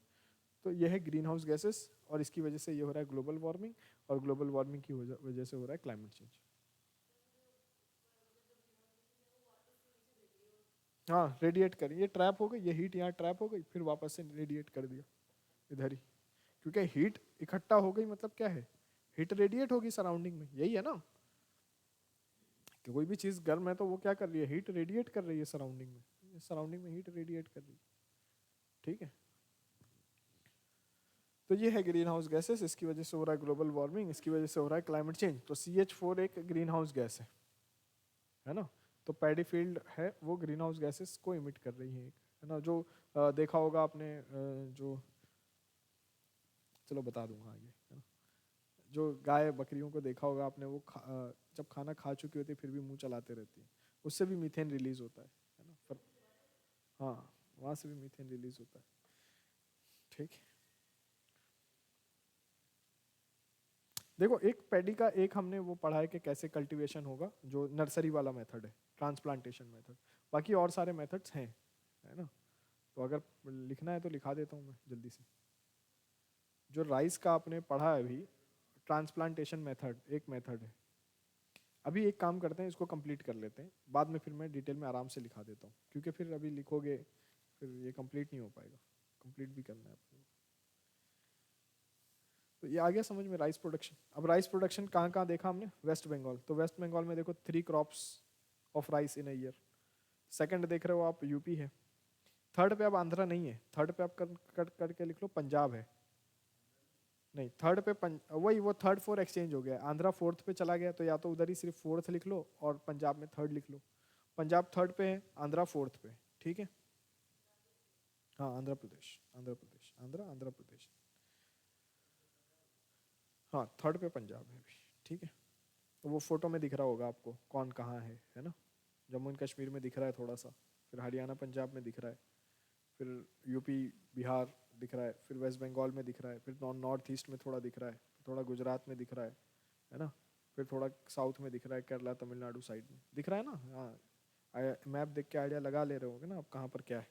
तो ये है ग्रीन हाउस गैसेस, और इसकी वजह से ये हो रहा है ग्लोबल वार्मिंग, और ग्लोबल वार्मिंग की वजह से हो रहा है क्लाइमेट चेंज। हाँ रेडिएट करी, ये ट्रैप हो गई, ये हीट यहाँ ट्रैप हो गई, फिर वापस से रेडिएट कर दिया इधर ही, क्योंकि हीट इकट्ठा हो गई, मतलब क्या है, हीट रेडिएट होगी सराउंडिंग में, यही है ना। कि कोई भी चीज़ गर्म है तो वो क्या कर रही है, हीट रेडिएट कर रही है सराउंडिंग में, सराउंडिंग में हीट रेडिएट कर रही है, ठीक है। तो ये है ग्रीन हाउस गैसेस, इसकी वजह से हो रहा है ग्लोबल वार्मिंग, इसकी वजह से हो रहा है क्लाइमेट चेंज। तो CH4 एक ग्रीन हाउस गैस है ना। तो पैडी फील्ड है वो ग्रीन हाउस गैसेस को इमिट कर रही है, है ना। जो देखा होगा आपने, जो, चलो बता दूंगा आगे, है ना। जो गाय बकरियों को देखा होगा आपने, वो जब खाना खा चुकी होती है फिर भी मुंह चलाते रहती है, उससे भी मीथेन रिलीज होता है ना। पर हाँ, वहाँ से भी मीथेन रिलीज होता है, ठीक है। देखो एक पैडी का एक हमने वो पढ़ा है कि कैसे कल्टीवेशन होगा, जो नर्सरी वाला मेथड है, ट्रांसप्लांटेशन मेथड। बाकी और सारे मेथड्स हैं, है ना। तो अगर लिखना है तो लिखा देता हूँ मैं जल्दी से। जो राइस का आपने पढ़ा है अभी, ट्रांसप्लांटेशन मेथड एक मेथड है। अभी एक काम करते हैं, इसको कंप्लीट कर लेते हैं, बाद में फिर मैं डिटेल में आराम से लिखा देता हूँ, क्योंकि फिर अभी लिखोगे फिर ये कंप्लीट नहीं हो पाएगा, कंप्लीट भी करना है आपको। तो ये आ गया समझ में, राइस प्रोडक्शन। अब राइस प्रोडक्शन कहाँ कहाँ देखा हमने, वेस्ट बंगाल। तो वेस्ट बंगाल में देखो 3 crops of rice in a year. Second देख रहे हो आप, यूपी है। थर्ड पे अब आंध्रा नहीं है, थर्ड पे आप करके लिख लो पंजाब है। नहीं, थर्ड पे वही वो थर्ड फोर एक्सचेंज हो गया, आंध्रा फोर्थ पे चला गया, तो या तो उधर ही सिर्फ फोर्थ लिख लो और पंजाब में थर्ड लिख लो। पंजाब थर्ड पे है, आंध्रा फोर्थ पे, ठीक है। हाँ आंध्र प्रदेश, आंध्र प्रदेश, आंध्र प्रदेश, हाँ थर्ड पे पंजाब है अभी, ठीक है। तो वो फोटो में दिख रहा होगा आपको कौन कहाँ है ना। जम्मू एंड कश्मीर में दिख रहा है थोड़ा सा, फिर हरियाणा पंजाब में दिख रहा है, फिर यूपी बिहार दिख रहा है, फिर वेस्ट बंगाल में दिख रहा है, फिर नॉर्थ ईस्ट में थोड़ा दिख रहा है, थोड़ा गुजरात में दिख रहा है ना। फिर थोड़ा साउथ में दिख रहा है, केरला तमिलनाडु साइड में दिख रहा है ना। हाँ मैप देख के आइडिया लगा ले रहे होगे ना आप कहाँ पर क्या है,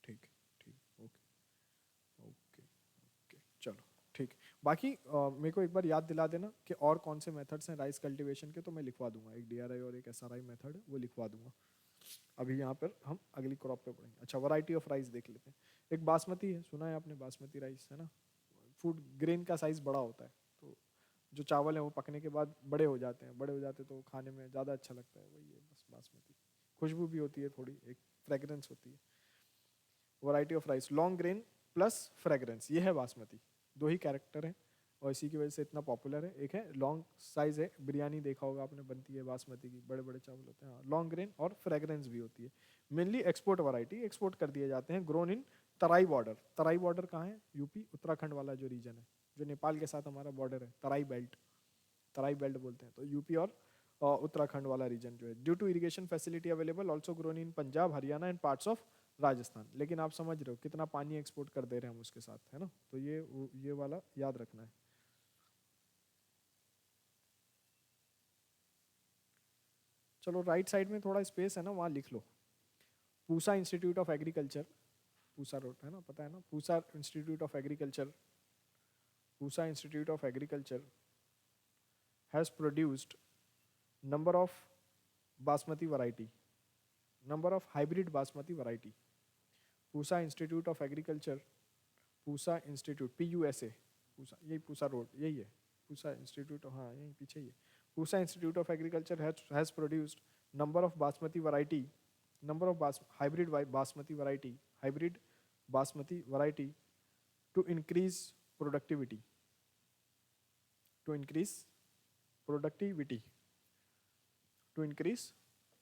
ठीक ठीक, ओके ओके ओके, चलो ठीक। बाकी मेरे को एक बार याद दिला देना कि और कौन से मेथड्स हैं राइस कल्टीवेशन के, तो मैं लिखवा दूंगा, एक DRI और एक SRI मेथड है वो लिखवा दूंगा। अभी यहाँ पर हम अगली क्रॉप पे पढ़ेंगे। अच्छा, वैरायटी ऑफ राइस देख लेते हैं। एक बासमती है, सुना है आपने बासमती राइस, है ना। फूड ग्रेन का साइज बड़ा होता है, तो जो चावल है वो पकने के बाद बड़े हो जाते हैं, बड़े हो जाते हैं तो खाने में ज़्यादा अच्छा लगता है, वही है बस बासमती। खुशबू भी होती है थोड़ी, एक फ्रेगरेंस होती है। Variety of rice, long grain plus fragrance, ये है बासमती। दो ही कैरेक्टर है और इसी की वजह से इतना पॉपुलर है। एक है लॉन्ग साइज है, बिरयानी देखा होगा आपने बनती है बासमती की, बड़े बड़े चावल होते हैं। लॉन्ग ग्रेन और फ्रेगरेंस भी होती है। मेनली एक्सपोर्ट वैरायटी, एक्सपोर्ट कर दिए जाते हैं। Grown in Terai border, Terai border कहाँ है, यूपी उत्तराखंड वाला जो रीजन है, जो नेपाल के साथ हमारा बॉर्डर है, तराई बेल्ट, तराई बेल्ट बोलते हैं। तो यूपी और उत्तराखंड वाला रीजन जो है, due to irrigation facility available, also grown in Punjab, Haryana and parts of Rajasthan. लेकिन आप समझ रहे हो कितना पानी एक्सपोर्ट कर दे रहे हैं हम उसके साथ, है ना। तो ये वाला याद रखना है। चलो राइट साइड में थोड़ा स्पेस है ना, वहाँ लिख लो Pusa institute of agriculture, Pusa road है ना, पता है ना, Pusa institute of agriculture, Pusa institute of agriculture has produced number of basmati variety, number of hybrid basmati variety. Pusa institute of agriculture, Pusa institute, PUSA, Pusa, यही पूसा रोड यही है, पूसा इंस्टीट्यूट, हाँ यही पीछे ही है, Pusa institute of agriculture has produced number of basmati variety, number of hybrid basmati variety, hybrid basmati variety to increase productivity, to increase productivity, to increase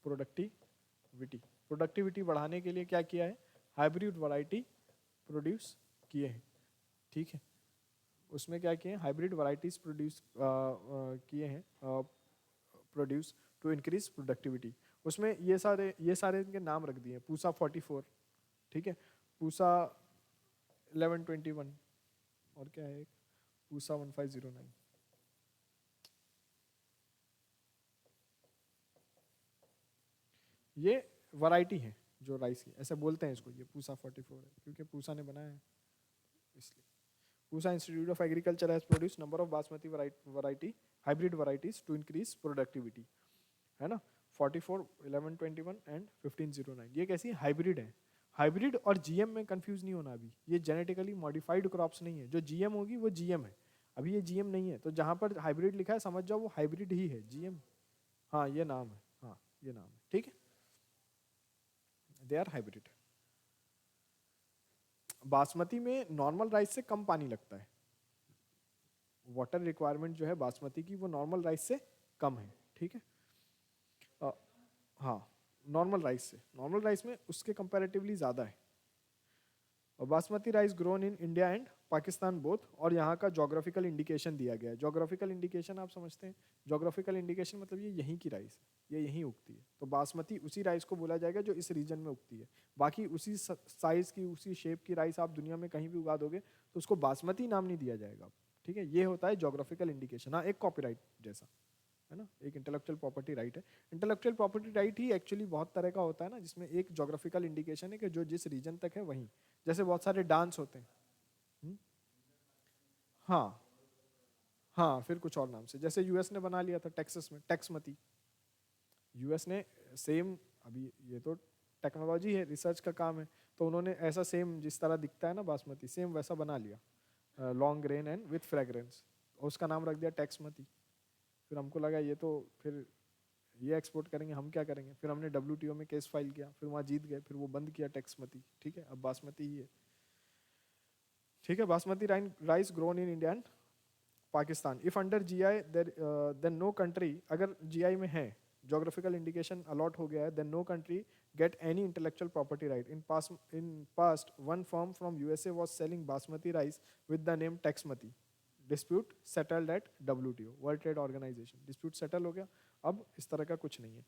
productivity, productivity बढ़ाने के लिए क्या किया है, हाइब्रिड वैरायटी प्रोड्यूस किए हैं, ठीक है, उसमें क्या किए हैं, हाइब्रिड वैरायटीज प्रोड्यूस किए हैं, प्रोड्यूस टू इंक्रीज प्रोडक्टिविटी। उसमें ये सारे इनके नाम रख दिए, पूसा 44, ठीक है, पूसा 1121 और क्या है एक पूसा 1509, ये वैरायटी है जो राइस की, ऐसे बोलते हैं इसको, ये पूसा 44 है क्योंकि पूसा ने बनाया है इसलिए। Pusa institute of agriculture has produce number of basmati variety hybrid varieties to increase productivity, है ना, 44, 1121 एंड 1509। ये कैसी हाइब्रिड है, हाइब्रिड और जीएम में कंफ्यूज नहीं होना अभी, ये जेनेटिकली मॉडिफाइड क्रॉप्स नहीं है, जो जीएम होगी वो जीएम है, अभी ये जीएम नहीं है, तो जहां पर हाइब्रिड लिखा है समझ जाओ वो हाइब्रिड ही है, जीएम, हाँ ये नाम है, हाँ ये नाम है, ठीक है, दे आर हाइब्रिड। बासमती में नॉर्मल राइस से कम पानी लगता है, वाटर रिक्वायरमेंट जो है बासमती की वो नॉर्मल राइस से कम है, ठीक है, हाँ नॉर्मल राइस में उसके कंपैरेटिवली ज़्यादा है। और basmati rice grown in India and Pakistan both, और यहाँ का जोग्राफिकल इंडिकेशन दिया गया है। जोग्राफिकल इंडिकेशन आप समझते हैं, जोग्राफिकल इंडिकेशन मतलब ये यहीं की राइस है, ये यहीं उगती है, तो बासमती उसी राइस को बोला जाएगा जो इस रीजन में उगती है। बाकी उसी साइज़ की उसी शेप की राइस आप दुनिया में कहीं भी उगा दोगे तो उसको बासमती नाम नहीं दिया जाएगा, ठीक है, ये होता है जोग्राफिकल इंडिकेशन। हाँ, एक कॉपीराइट जैसा है ना, एक इंटेलेक्चुअल प्रॉपर्टी राइट है। इंटेलेक्चुअल प्रॉपर्टी राइट ही एक्चुअली बहुत तरह का होता है ना, जिसमें एक जोग्राफिकल इंडिकेशन है कि जो जिस रीजन तक है वहीं, जैसे बहुत सारे डांस होते हैं। हाँ हाँ, फिर कुछ और नाम से, जैसे यूएस ने बना लिया था टेक्सास में टेक्समती, यूएस ने सेम, अभी ये तो टेक्नोलॉजी है, रिसर्च का काम है, तो उन्होंने ऐसा सेम जिस तरह दिखता है ना बासमती, सेम वैसा बना लिया, long grain and with fragrance, और उसका नाम रख दिया टेक्समती। फिर हमको लगा ये तो फिर ये एक्सपोर्ट करेंगे, हम क्या करेंगे, फिर हमने WTO में केस फाइल किया, फिर वहाँ जीत गए, फिर वो बंद किया टेक्समती, ठीक है, अब बासमती ही है, ठीक है। Basmati rice grown in India and Pakistan, if under GI then no country, अगर GI में है, जोग्राफिकल इंडिकेशन अलॉट हो गया है, then no country get any intellectual property right. In past one firm from USA was selling basmati rice with the name texmati, dispute settled at WTO, world trade organisation, dispute settle हो गया, अब इस तरह का कुछ नहीं है।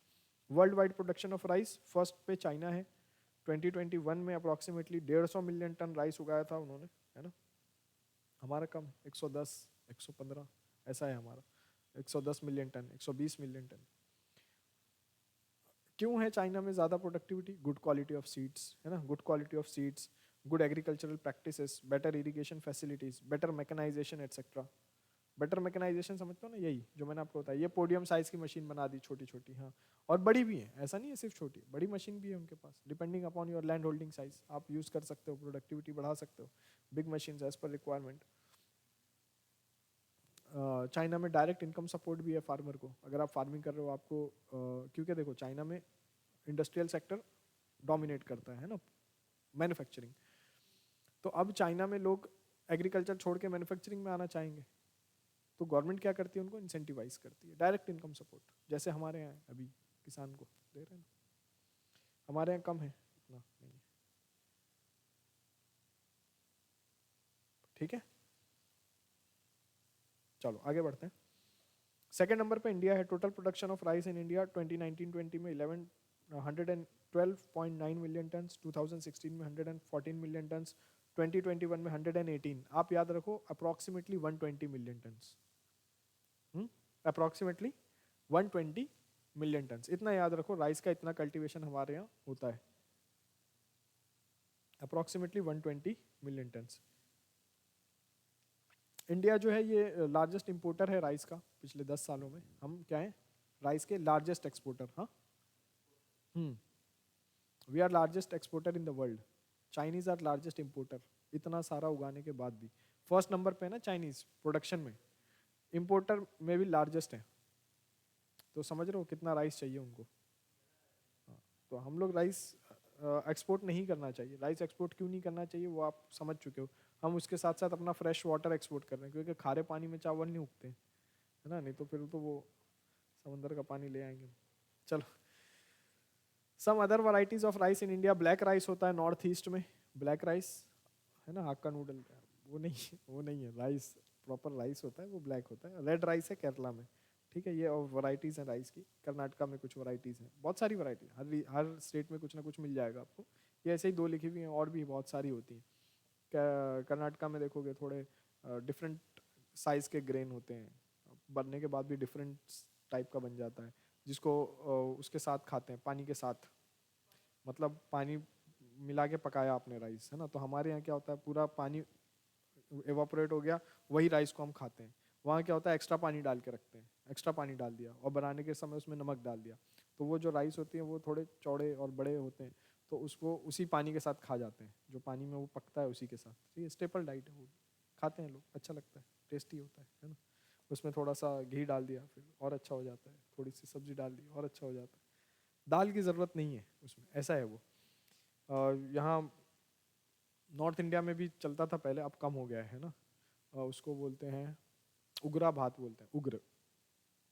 World wide production of rice first पे चाइना है, 2021 में अप्रॉक्सीमेटली 150 मिलियन टन राइस उगाया था उन्होंने, है ना, हमारा कम 110 115 ऐसा है हमारा, 110 मिलियन टन 120 मिलियन टन। क्यों है चाइना में ज़्यादा productivity, good quality of seeds, है ना, good quality of seeds, good agricultural practices, better irrigation facilities, better mechanisation etcetera. Better mechanisation समझते हो ना, यही जो मैंने आपको बताया, ये पोडियम साइज की मशीन बना दी छोटी छोटी, हाँ, और बड़ी भी है, ऐसा नहीं है सिर्फ छोटी, बड़ी मशीन भी है उनके पास, depending upon your land holding size आप यूज़ कर सकते हो, प्रोडक्टिविटी बढ़ा सकते हो, big machine as per requirement. China में डायरेक्ट इनकम सपोर्ट भी है फार्मर को, अगर आप फार्मिंग कर रहे हो आपको, क्योंकि देखो चाइना में इंडस्ट्रियल सेक्टर डोमिनेट करता है ना, मैन्युफैक्चरिंग, तो अब चाइना में लोग एग्रीकल्चर छोड़ के मैन्युफैक्चरिंग में आना चाहेंगे, तो गवर्नमेंट क्या करती है, उनको इंसेंटिवाइज करती है, डायरेक्ट इनकम सपोर्ट, जैसे हमारे यहाँ अभी किसान को दे रहे हैं, हमारे यहाँ कम है इतना नहीं है, ठीक है। चलो आगे बढ़ते हैं। सेकेंड नंबर पे इंडिया है, total production of rice in India 2019-20 में 112.9 मिलियन टन, 2016 में 114 मिलियन टन, 2021 में 118, आप याद रखो approximately 120 million ton, approximately 120 million ton. इतना याद रखो, राइस का इतना कल्टीवेशन हमारे यहाँ होता है, अप्रोक्सीमेटली 120 मिलियन टन। इंडिया जो है ये लार्जेस्ट इंपोर्टर है राइस का पिछले 10 सालों में। हम क्या है, राइस के लार्जेस्ट एक्सपोर्टर। हाँ, we are largest exporter in the world. Chinese are largest importer, इतना सारा उगाने के बाद भी। फर्स्ट नंबर पे है ना चाइनीज प्रोडक्शन में, इंपोर्टर में भी लार्जेस्ट है। तो समझ रहे हो कितना राइस चाहिए उनको। हाँ, तो हम लोग राइस एक्सपोर्ट नहीं करना चाहिए। राइस एक्सपोर्ट क्यों नहीं करना चाहिए वो आप समझ चुके हो। हम उसके साथ साथ अपना फ्रेश वाटर एक्सपोर्ट कर रहे हैं, क्योंकि खारे पानी में चावल नहीं उगते, है ना, नहीं तो फिर तो वो समंदर का पानी ले आएंगे। चलो, some other varieties of rice in India. Black rice होता है नॉर्थ ईस्ट में, ब्लैक राइस है ना, हाक्का नूडल, वो नहीं है राइस, प्रॉपर राइस होता है वो ब्लैक होता है। रेड राइस है केरला में, ठीक है। ये और वैरायटीज हैं राइस की। कर्नाटका में कुछ वैरायटीज हैं, बहुत सारी वैरायटी, हर स्टेट में कुछ ना कुछ मिल जाएगा आपको। ये ऐसे ही 2 लिखी हुई हैं, और भी बहुत सारी होती हैं। कर्नाटका में देखोगे थोड़े डिफरेंट साइज के ग्रेन होते हैं, बनने के बाद भी डिफरेंट टाइप का बन जाता है, जिसको उसके साथ खाते हैं, पानी के साथ, मतलब पानी मिला के पकाया आपने राइस, है ना। तो हमारे यहाँ क्या होता है, पूरा पानी एवापोरेट हो गया, वही राइस को हम खाते हैं। वहाँ क्या होता है, एक्स्ट्रा पानी डाल के रखते हैं, एक्स्ट्रा पानी डाल दिया और बनाने के समय उसमें नमक डाल दिया, तो वो जो राइस होती है वो थोड़े चौड़े और बड़े होते हैं, तो उसको उसी पानी के साथ खा जाते हैं, जो पानी में वो पकता है उसी के साथ। तो ये स्टेपल डाइट है, वो खाते हैं लोग, अच्छा लगता है, टेस्टी होता है ना। उसमें थोड़ा सा घी डाल दिया फिर और अच्छा हो जाता है, थोड़ी सी सब्जी डाल दी और अच्छा हो जाता है। दाल की ज़रूरत नहीं है उसमें, ऐसा है वो। यहाँ नॉर्थ इंडिया में भी चलता था पहले, अब कम हो गया है ना। उसको बोलते हैं उगरा भात, बोलते हैं उग्र,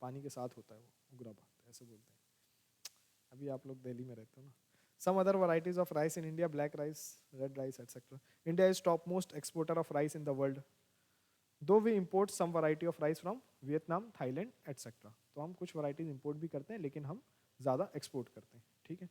पानी के साथ होता है वो, उगरा भात ऐसे बोलते हैं। अभी आप लोग दिल्ली में रहते हो ना। Some other varieties of rice in India: black rice, red rice, etc. India is topmost exporter of rice in the world, though we import some variety of rice from Vietnam, Thailand, etc. तो हम कुछ varieties import भी करते हैं, लेकिन हम ज़्यादा export करते हैं, ठीक है।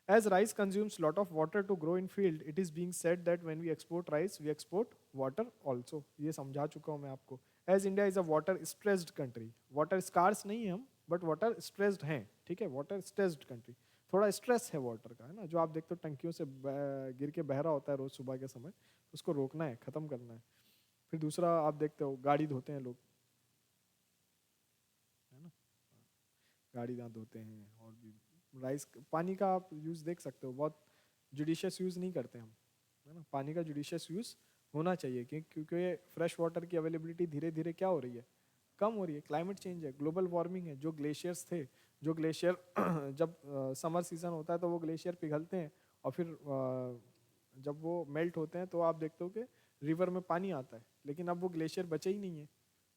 As rice consumes lot of water to grow in field, it is being said that when we export rice, we export water also. ये समझा चुका हूँ मैं आपको। As India is a water stressed country, water scarce नहीं है हम, but water stressed हैं, ठीक है, water stressed country। थोड़ा स्ट्रेस है वाटर का, है ना, जो आप देखते हो टंकियों से गिर के बह रहा होता है रोज सुबह के समय, उसको रोकना है, खत्म करना है। फिर दूसरा आप देखते हो गाड़ी धोते हैं लोग, है ना, गाड़ी दांत धोते हैं, और भी राइस पानी का आप यूज़ देख सकते हो, बहुत जुडिशियस यूज़ नहीं करते हम, है ना। पानी का जुडिशियस यूज़ होना चाहिए, क्योंकि फ्रेश वाटर की अवेलेबिलिटी धीरे धीरे क्या हो रही है, कम हो रही है। क्लाइमेट चेंज है, ग्लोबल वार्मिंग है। जो ग्लेशियर्स थे, जो ग्लेशियर जब समर सीजन होता है तो वो ग्लेशियर पिघलते हैं, और फिर जब वो मेल्ट होते हैं तो आप देखते हो कि रिवर में पानी आता है, लेकिन अब वो ग्लेशियर बचे ही नहीं है,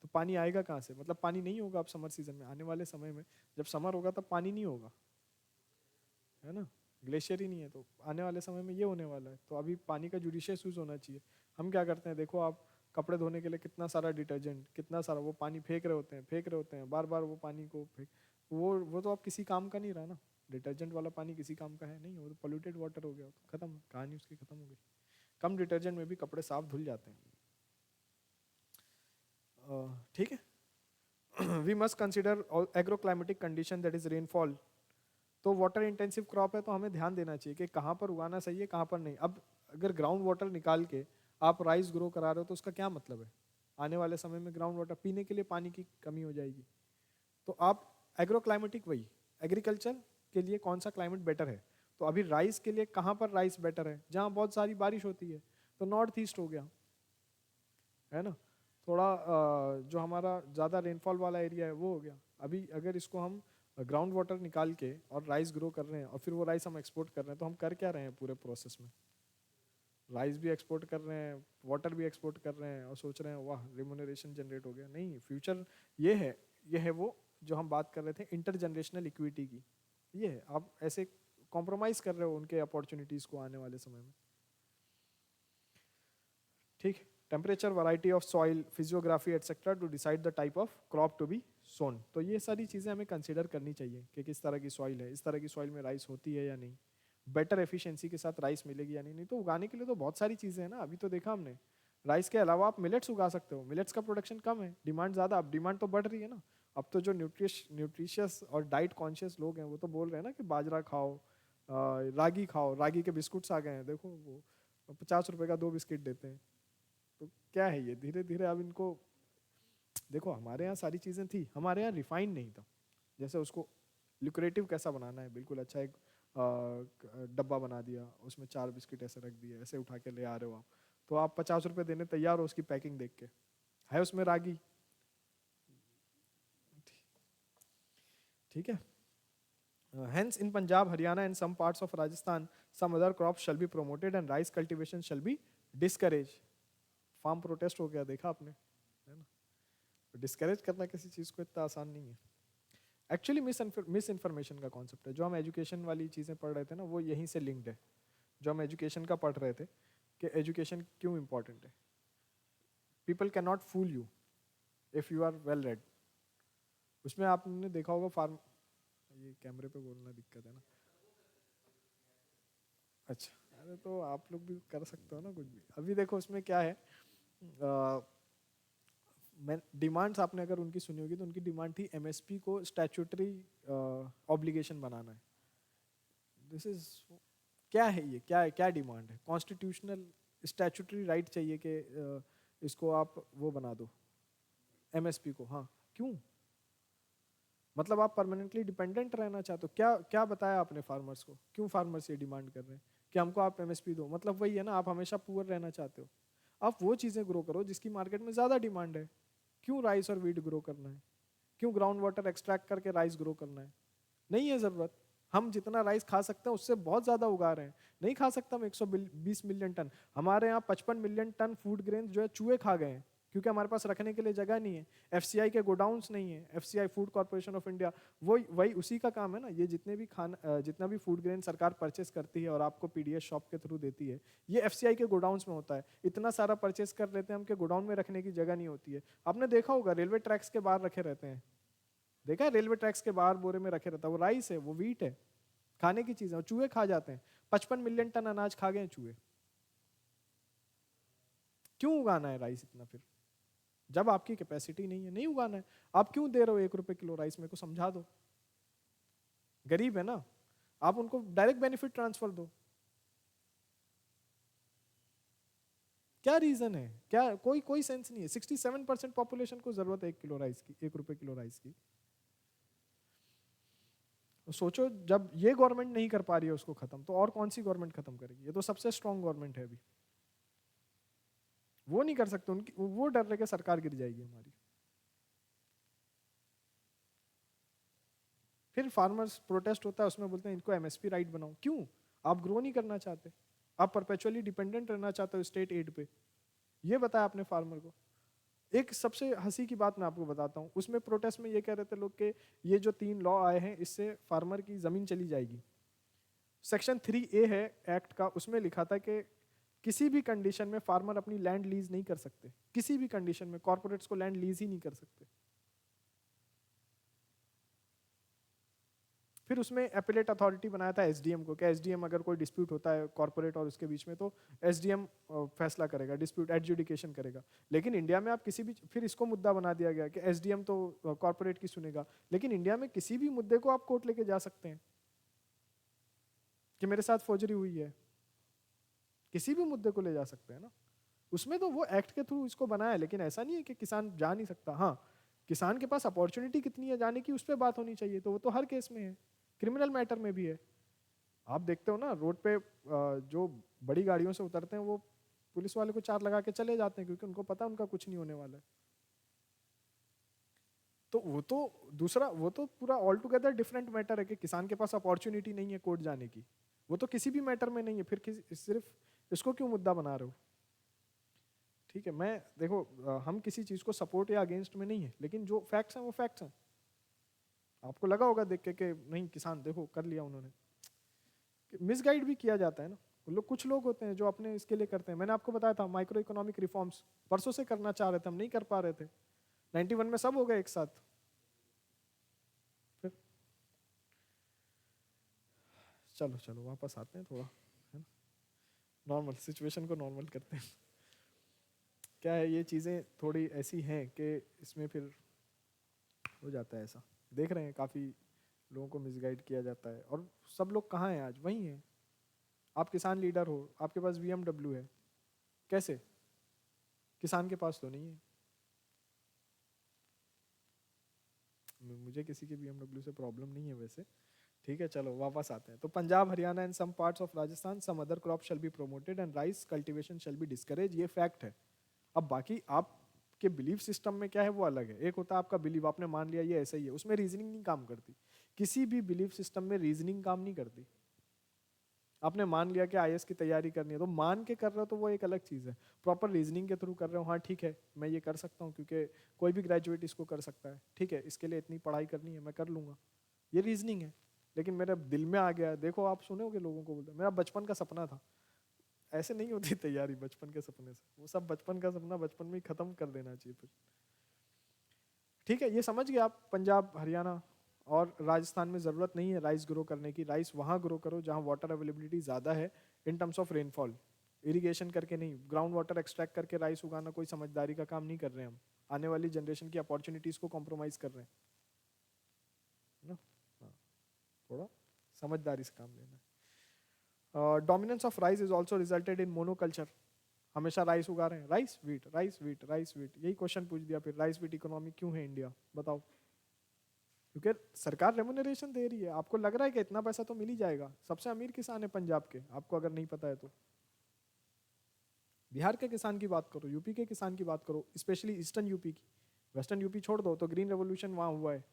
तो पानी आएगा कहाँ से, मतलब पानी नहीं होगा अब समर सीजन में। आने वाले समय में जब समर होगा तब पानी नहीं होगा, है ना, ग्लेशियर ही नहीं है, तो आने वाले समय में ये होने वाला है। तो अभी पानी का जुडिशियस यूज़ होना चाहिए। हम क्या करते हैं, देखो आप कपड़े धोने के लिए कितना सारा डिटर्जेंट, कितना सारा वो पानी फेंक रहे होते हैं बार बार, वो पानी को फेंक, वो तो अब किसी काम का नहीं रहा ना। डिटर्जेंट वाला पानी किसी काम का है नहीं, वो तो पोल्यूटेड वाटर हो गया, तो खत्म, कहानी उसकी खत्म हो गई। कम डिटर्जेंट में भी कपड़े साफ धुल जाते हैं, ठीक है। We must consider agroclimatic condition, that is rainfall. तो वाटर इंटेंसिव क्रॉप है, तो हमें ध्यान देना चाहिए कि कहाँ पर उगाना सही है, कहाँ पर नहीं। अब अगर ग्राउंड वाटर निकाल के आप राइस ग्रो करा रहे हो तो उसका क्या मतलब है, आने वाले समय में ग्राउंड वाटर पीने के लिए पानी की कमी हो जाएगी। तो आप एग्रोक्लाइमेटिक, वही एग्रीकल्चर के लिए कौन सा क्लाइमेट बेटर है, तो अभी राइस के लिए कहाँ पर राइस बेटर है, जहाँ बहुत सारी बारिश होती है, तो नॉर्थ ईस्ट हो गया, है ना। थोड़ा जो हमारा ज़्यादा रेनफॉल वाला एरिया है वो हो गया। अभी अगर इसको हम ग्राउंड वाटर निकाल के और राइस ग्रो कर रहे हैं, और फिर वो राइस हम एक्सपोर्ट कर रहे हैं, तो हम कर क्या रहे हैं पूरे प्रोसेस में, राइस भी एक्सपोर्ट कर रहे हैं, वाटर भी एक्सपोर्ट कर रहे हैं, और सोच रहे हैं वाह रिम्यूनरेशन जनरेट हो गया। नहीं, फ्यूचर ये है वो जो हम बात कर रहे थे इंटर जनरेशनल इक्विटी की, ये है। आप ऐसे कॉम्प्रोमाइज़ कर रहे हो उनके अपॉर्चुनिटीज़ को आने वाले समय में, ठीक। Temperature, variety of soil, physiography etcetera to decide the type of crop to be sown. तो ये सारी चीज़ें हमें कंसिडर करनी चाहिए कि किस तरह की सॉइल है, इस तरह की सॉइल में राइस होती है या नहीं, बेटर एफिशिएंसी के साथ राइस मिलेगी या नहीं। नहीं तो उगाने के लिए तो बहुत सारी चीज़ें हैं ना। अभी तो देखा हमने, राइस के अलावा आप मिलेट्स उगा सकते हो, मिलेट्स का प्रोडक्शन कम है, डिमांड ज़्यादा, अब डिमांड तो बढ़ रही है ना। अब तो जो न्यूट्रिशियस और डाइट कॉन्शियस लोग हैं वो तो बोल रहे हैं ना कि बाजरा खाओ, रागी खाओ, रागी के बिस्कुट्स आ गए हैं, देखो वो 50 रुपए का 2 बिस्किट देते हैं। तो क्या है ये, धीरे धीरे अब इनको देखो, हमारे यहाँ सारी चीज़ें थी, हमारे यहाँ रिफाइन नहीं था। जैसे उसको लुक्रेटिव कैसा बनाना है, बिल्कुल अच्छा एक डब्बा बना दिया, उसमें 4 बिस्किट ऐसे रख दिए, ऐसे उठा के ले आ रहे हो आप, तो आप 50 रुपए देने तैयार हो उसकी पैकिंग देख के, है उसमें रागी। ठीक है। Hence, in Punjab, Haryana, and some parts of Rajasthan, some other crops shall be promoted and rice cultivation shall be discouraged. Farm protest हो गया, देखा आपने, है ना। डिस्करेज करना किसी चीज़ को इतना आसान नहीं है। एक्चुअली मिस इन्फॉर्मेशन का कॉन्सेप्ट है। जो हम एजुकेशन वाली चीज़ें पढ़ रहे थे ना, वो यहीं से लिंक्ड है। जो हम एजुकेशन का पढ़ रहे थे कि एजुकेशन क्यों इम्पोर्टेंट है। People can not fool you if you are well read. उसमें आपने देखा होगा फार्म, ये कैमरे पे बोलना दिक्कत है ना। अच्छा, अरे तो आप लोग भी कर सकते हो ना कुछ भी। अभी देखो उसमें क्या है, मैं डिमांड्स आपने अगर उनकी सुनी होगी तो उनकी डिमांड थी एमएसपी को स्टैट्यूटरी ऑब्लिगेशन बनाना है। दिस इज क्या है ये, क्या है, क्या डिमांड है? कॉन्स्टिट्यूशनल स्टैट्यूटरी राइट चाहिए कि इसको आप वो बना दो एमएसपी को। हाँ, क्यों? मतलब आप परमानेंटली डिपेंडेंट रहना चाहते हो? क्या क्या बताया आपने फार्मर्स को? क्यों फार्मर्स ये डिमांड कर रहे हैं कि हमको आप एमएसपी दो? मतलब वही है ना, आप हमेशा पुअर रहना चाहते हो। आप वो चीज़ें ग्रो करो जिसकी मार्केट में ज़्यादा डिमांड है। क्यों राइस और वीट ग्रो करना है? क्यों ग्राउंड वाटर एक्सट्रैक्ट करके राइस ग्रो करना है? नहीं है ज़रूरत। हम जितना राइस खा सकते हैं उससे बहुत ज़्यादा उगा रहे हैं। नहीं खा सकता हम 120 मिलियन टन। हमारे यहाँ 55 मिलियन टन फूड ग्रेन जो है चूहे खा गए हैं, क्योंकि हमारे पास रखने के लिए जगह नहीं है। एफसीआई के गोडाउन्स नहीं है। FCI food corporation of India, वही उसी का काम है ना। ये जितने भी जितना भी फूड ग्रेन सरकार परचेस करती है और आपको पीडीएस शॉप के थ्रू देती है, ये एफसीआई के गोडाउन्स में होता है। इतना सारा परचेस कर लेते हैं हम कि गोडाउन में रखने की जगह नहीं होती है। आपने देखा होगा रेलवे ट्रैक्स के बाहर रखे रहते हैं। देखा है, रेलवे ट्रैक्स के बाहर बोरे में रखे रहता है। वो राइस है, वो वीट है, खाने की चीज है, चूहे खा जाते हैं। 55 मिलियन टन अनाज खा गए चूहे। क्यों उगाना है राइस इतना फिर, जब आपकी कैपेसिटी नहीं है? नहीं उगाना है। आप क्यों दे रहे हो 1 रुपए किलो राइस? मेरे को समझा दो। गरीब है ना, आप उनको डायरेक्ट बेनिफिट ट्रांसफर दो। क्या रीजन है? क्या कोई कोई सेंस नहीं है। 67% पॉपुलेशन को जरूरत है 1 किलो राइस की, 1 रुपए किलो राइस की। सोचो, जब ये गवर्नमेंट नहीं कर पा रही है उसको खत्म, तो और कौन सी गवर्नमेंट खत्म करेगी? ये तो सबसे स्ट्रांग गवर्नमेंट है अभी। वो नहीं कर सकते, उनकी वो डर रहे कि सरकार गिर जाएगी हमारी। फिर फार्मर्स प्रोटेस्ट होता है, उसमें बोलते हैं इनको एमएसपी राइट बनाओ। क्यों? आप ग्रो नहीं करना चाहते, आप परपेचुअली डिपेंडेंट रहना चाहते हो स्टेट एड पे। ये बताया आपने फार्मर को। एक सबसे हंसी की बात मैं आपको बताता हूँ, उसमें प्रोटेस्ट में ये कह रहे थे लोग कि ये जो 3 लॉ आए हैं इससे फार्मर की जमीन चली जाएगी। सेक्शन 3A है एक्ट का, उसमें लिखा था कि किसी भी कंडीशन में फार्मर अपनी लैंड लीज नहीं कर सकते। किसी भी कंडीशन में कॉर्पोरेट्स को लैंड लीज ही नहीं कर सकते। फिर उसमें एपिलेट अथॉरिटी बनाया था एसडीएम को, कि एसडीएम अगर कोई डिस्प्यूट होता है कॉर्पोरेट और उसके बीच में तो एसडीएम फैसला करेगा, डिस्प्यूट एडजुडिकेशन करेगा। लेकिन इंडिया में आप किसी भी, फिर इसको मुद्दा बना दिया गया कि एसडीएम तो कॉर्पोरेट की सुनेगा। लेकिन इंडिया में किसी भी मुद्दे को आप कोर्ट लेके जा सकते हैं कि मेरे साथ फोर्जरी हुई है, किसी भी मुद्दे को ले जा सकते हैं ना। उसमें तो वो एक्ट के थ्रू इसको बनाया है, लेकिन ऐसा नहीं है कि किसान जा नहीं सकता। हाँ, किसान के पास अपॉर्चुनिटी कितनी है जाने की, उस पर बात होनी चाहिए। तो वो तो हर केस में है, क्रिमिनल मैटर में भी है। आप देखते हो ना रोड पे जो बड़ी गाड़ियों से उतरते हैं वो पुलिस वाले को 4 लगा के चले जाते हैं, क्योंकि उनको पता है उनका कुछ नहीं होने वाला है। तो वो तो दूसरा, वो तो पूरा ऑल टुगेदर डिफरेंट मैटर है कि किसान के पास अपॉर्चुनिटी नहीं है कोर्ट जाने की। वो तो किसी भी मैटर में नहीं है, फिर सिर्फ इसको क्यों मुद्दा बना रहे हो? ठीक है, मैं देखो हम किसी चीज को सपोर्ट या अगेंस्ट में नहीं है, लेकिन जो फैक्ट्स हैं वो फैक्ट्स हैं। आपको लगा होगा देख के कि नहीं किसान देखो कर लिया उन्होंने, मिसगाइड भी किया जाता है ना। लोग, कुछ लोग होते हैं जो अपने इसके लिए करते हैं। मैंने आपको बताया था माइक्रो इकोनॉमिक रिफॉर्म्स परसों से करना चाह रहे थे, हम नहीं कर पा रहे थे। 91 में सब हो गए एक साथ। फिर चलो चलो वापस आते हैं थोड़ा, है ना, नॉर्मल सिचुएशन को नॉर्मल करते हैं। क्या है, ये चीज़ें थोड़ी ऐसी हैं कि इसमें फिर हो जाता है ऐसा, देख रहे हैं काफ़ी लोगों को मिसगाइड किया जाता है। और सब लोग कहाँ हैं आज, वहीं हैं। आप किसान लीडर हो, आपके पास BMW है, कैसे? किसान के पास तो नहीं है। मुझे किसी के BMW से प्रॉब्लम नहीं है वैसे। ठीक है, चलो वापस आते हैं। तो Punjab, Haryana and some parts of Rajasthan some other crop shall be promoted and rice cultivation shall be discourage, ये फैक्ट है। अब बाकी आपके बिलीफ सिस्टम में क्या है वो अलग है। एक होता है आपका बिलीव, आपने मान लिया ये ऐसा ही है, उसमें रीजनिंग नहीं काम करती। किसी भी बिलीफ सिस्टम में रीजनिंग काम नहीं करती। आपने मान लिया कि IAS की तैयारी करनी है, तो मान के कर रहे हो तो वो एक अलग चीज़ है। प्रॉपर रीजनिंग के थ्रू कर रहे हो, हाँ ठीक है मैं ये कर सकता हूँ क्योंकि कोई भी ग्रेजुएट इसको कर सकता है, ठीक है इसके लिए इतनी पढ़ाई करनी है मैं कर लूँगा, ये रीजनिंग है। लेकिन मेरे दिल में आ गया, देखो आप सुने होगे लोगों को बोलते मेरा बचपन का सपना था। ऐसे नहीं होती तैयारी बचपन के सपने से, वो सब बचपन का सपना बचपन में ही खत्म कर देना चाहिए फिर। ठीक है, ये समझ गए आप। पंजाब, हरियाणा और राजस्थान में ज़रूरत नहीं है राइस ग्रो करने की। राइस वहाँ ग्रो करो जहाँ वाटर अवेलेबिलिटी ज़्यादा है in terms of rainfall. Irrigation करके नहीं, ग्राउंड वाटर एक्सट्रैक्ट करके राइस उगाना कोई समझदारी का काम नहीं कर रहे हैं हम। आने वाली जनरेशन की अपॉर्चुनिटीज़ को कॉम्प्रोमाइज़ कर रहे हैं ना। हाँ, थोड़ा समझदारी से काम लेना है। Dominance of rice is also resulted in monoculture. हमेशा राइस उगा रहे हैं, rice wheat rice wheat rice wheat, यही क्वेश्चन पूछ दिया फिर, राइस वीट इकोनॉमी क्यों है इंडिया, बताओ। क्योंकि सरकार रेमुनरेशन दे रही है, आपको लग रहा है कि इतना पैसा तो मिल ही जाएगा। सबसे अमीर किसान है पंजाब के, आपको अगर नहीं पता है तो। बिहार के किसान की बात करो, यूपी के किसान की बात करो, स्पेशली ईस्टर्न यूपी की। वेस्टर्न यूपी छोड़ दो, तो ग्रीन रेवोल्यूशन वहां हुआ है।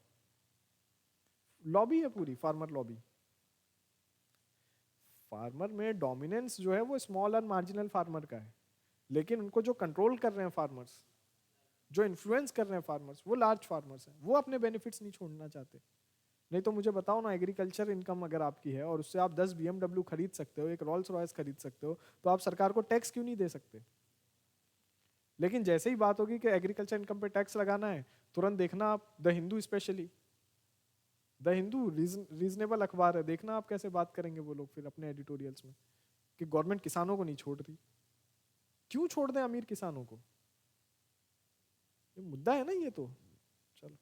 लॉबी है पूरी, फार्मर लॉबी। फार्मर में डोमिनेंस जो है वो स्मॉल और मार्जिनल फार्मर का है, लेकिन उनको जो कंट्रोल कर रहे हैं फार्मर्स, जो इन्फ्लुएंस कर रहे हैं फार्मर्स, वो लार्ज फार्मर्स हैं। वो अपने बेनिफिट्स नहीं छोड़ना चाहते। नहीं तो मुझे बताओ ना, एग्रीकल्चर इनकम अगर आपकी है और उससे आप 10 BMW खरीद सकते हो, एक रोल्स रॉयस खरीद सकते हो, तो आप सरकार को टैक्स क्यों नहीं दे सकते? लेकिन जैसे ही बात होगी कि एग्रीकल्चर इनकम पे टैक्स लगाना है, तुरंत देखना आप the Hindu, specially the Hindu reasonable अखबार है, देखना आप कैसे बात करेंगे वो लोग फिर अपने एडिटोरियल्स में कि गवर्नमेंट किसानों को नहीं छोड़ रही। क्यों छोड़ दें अमीर किसानों को? ये मुद्दा है ना ये तो। चलो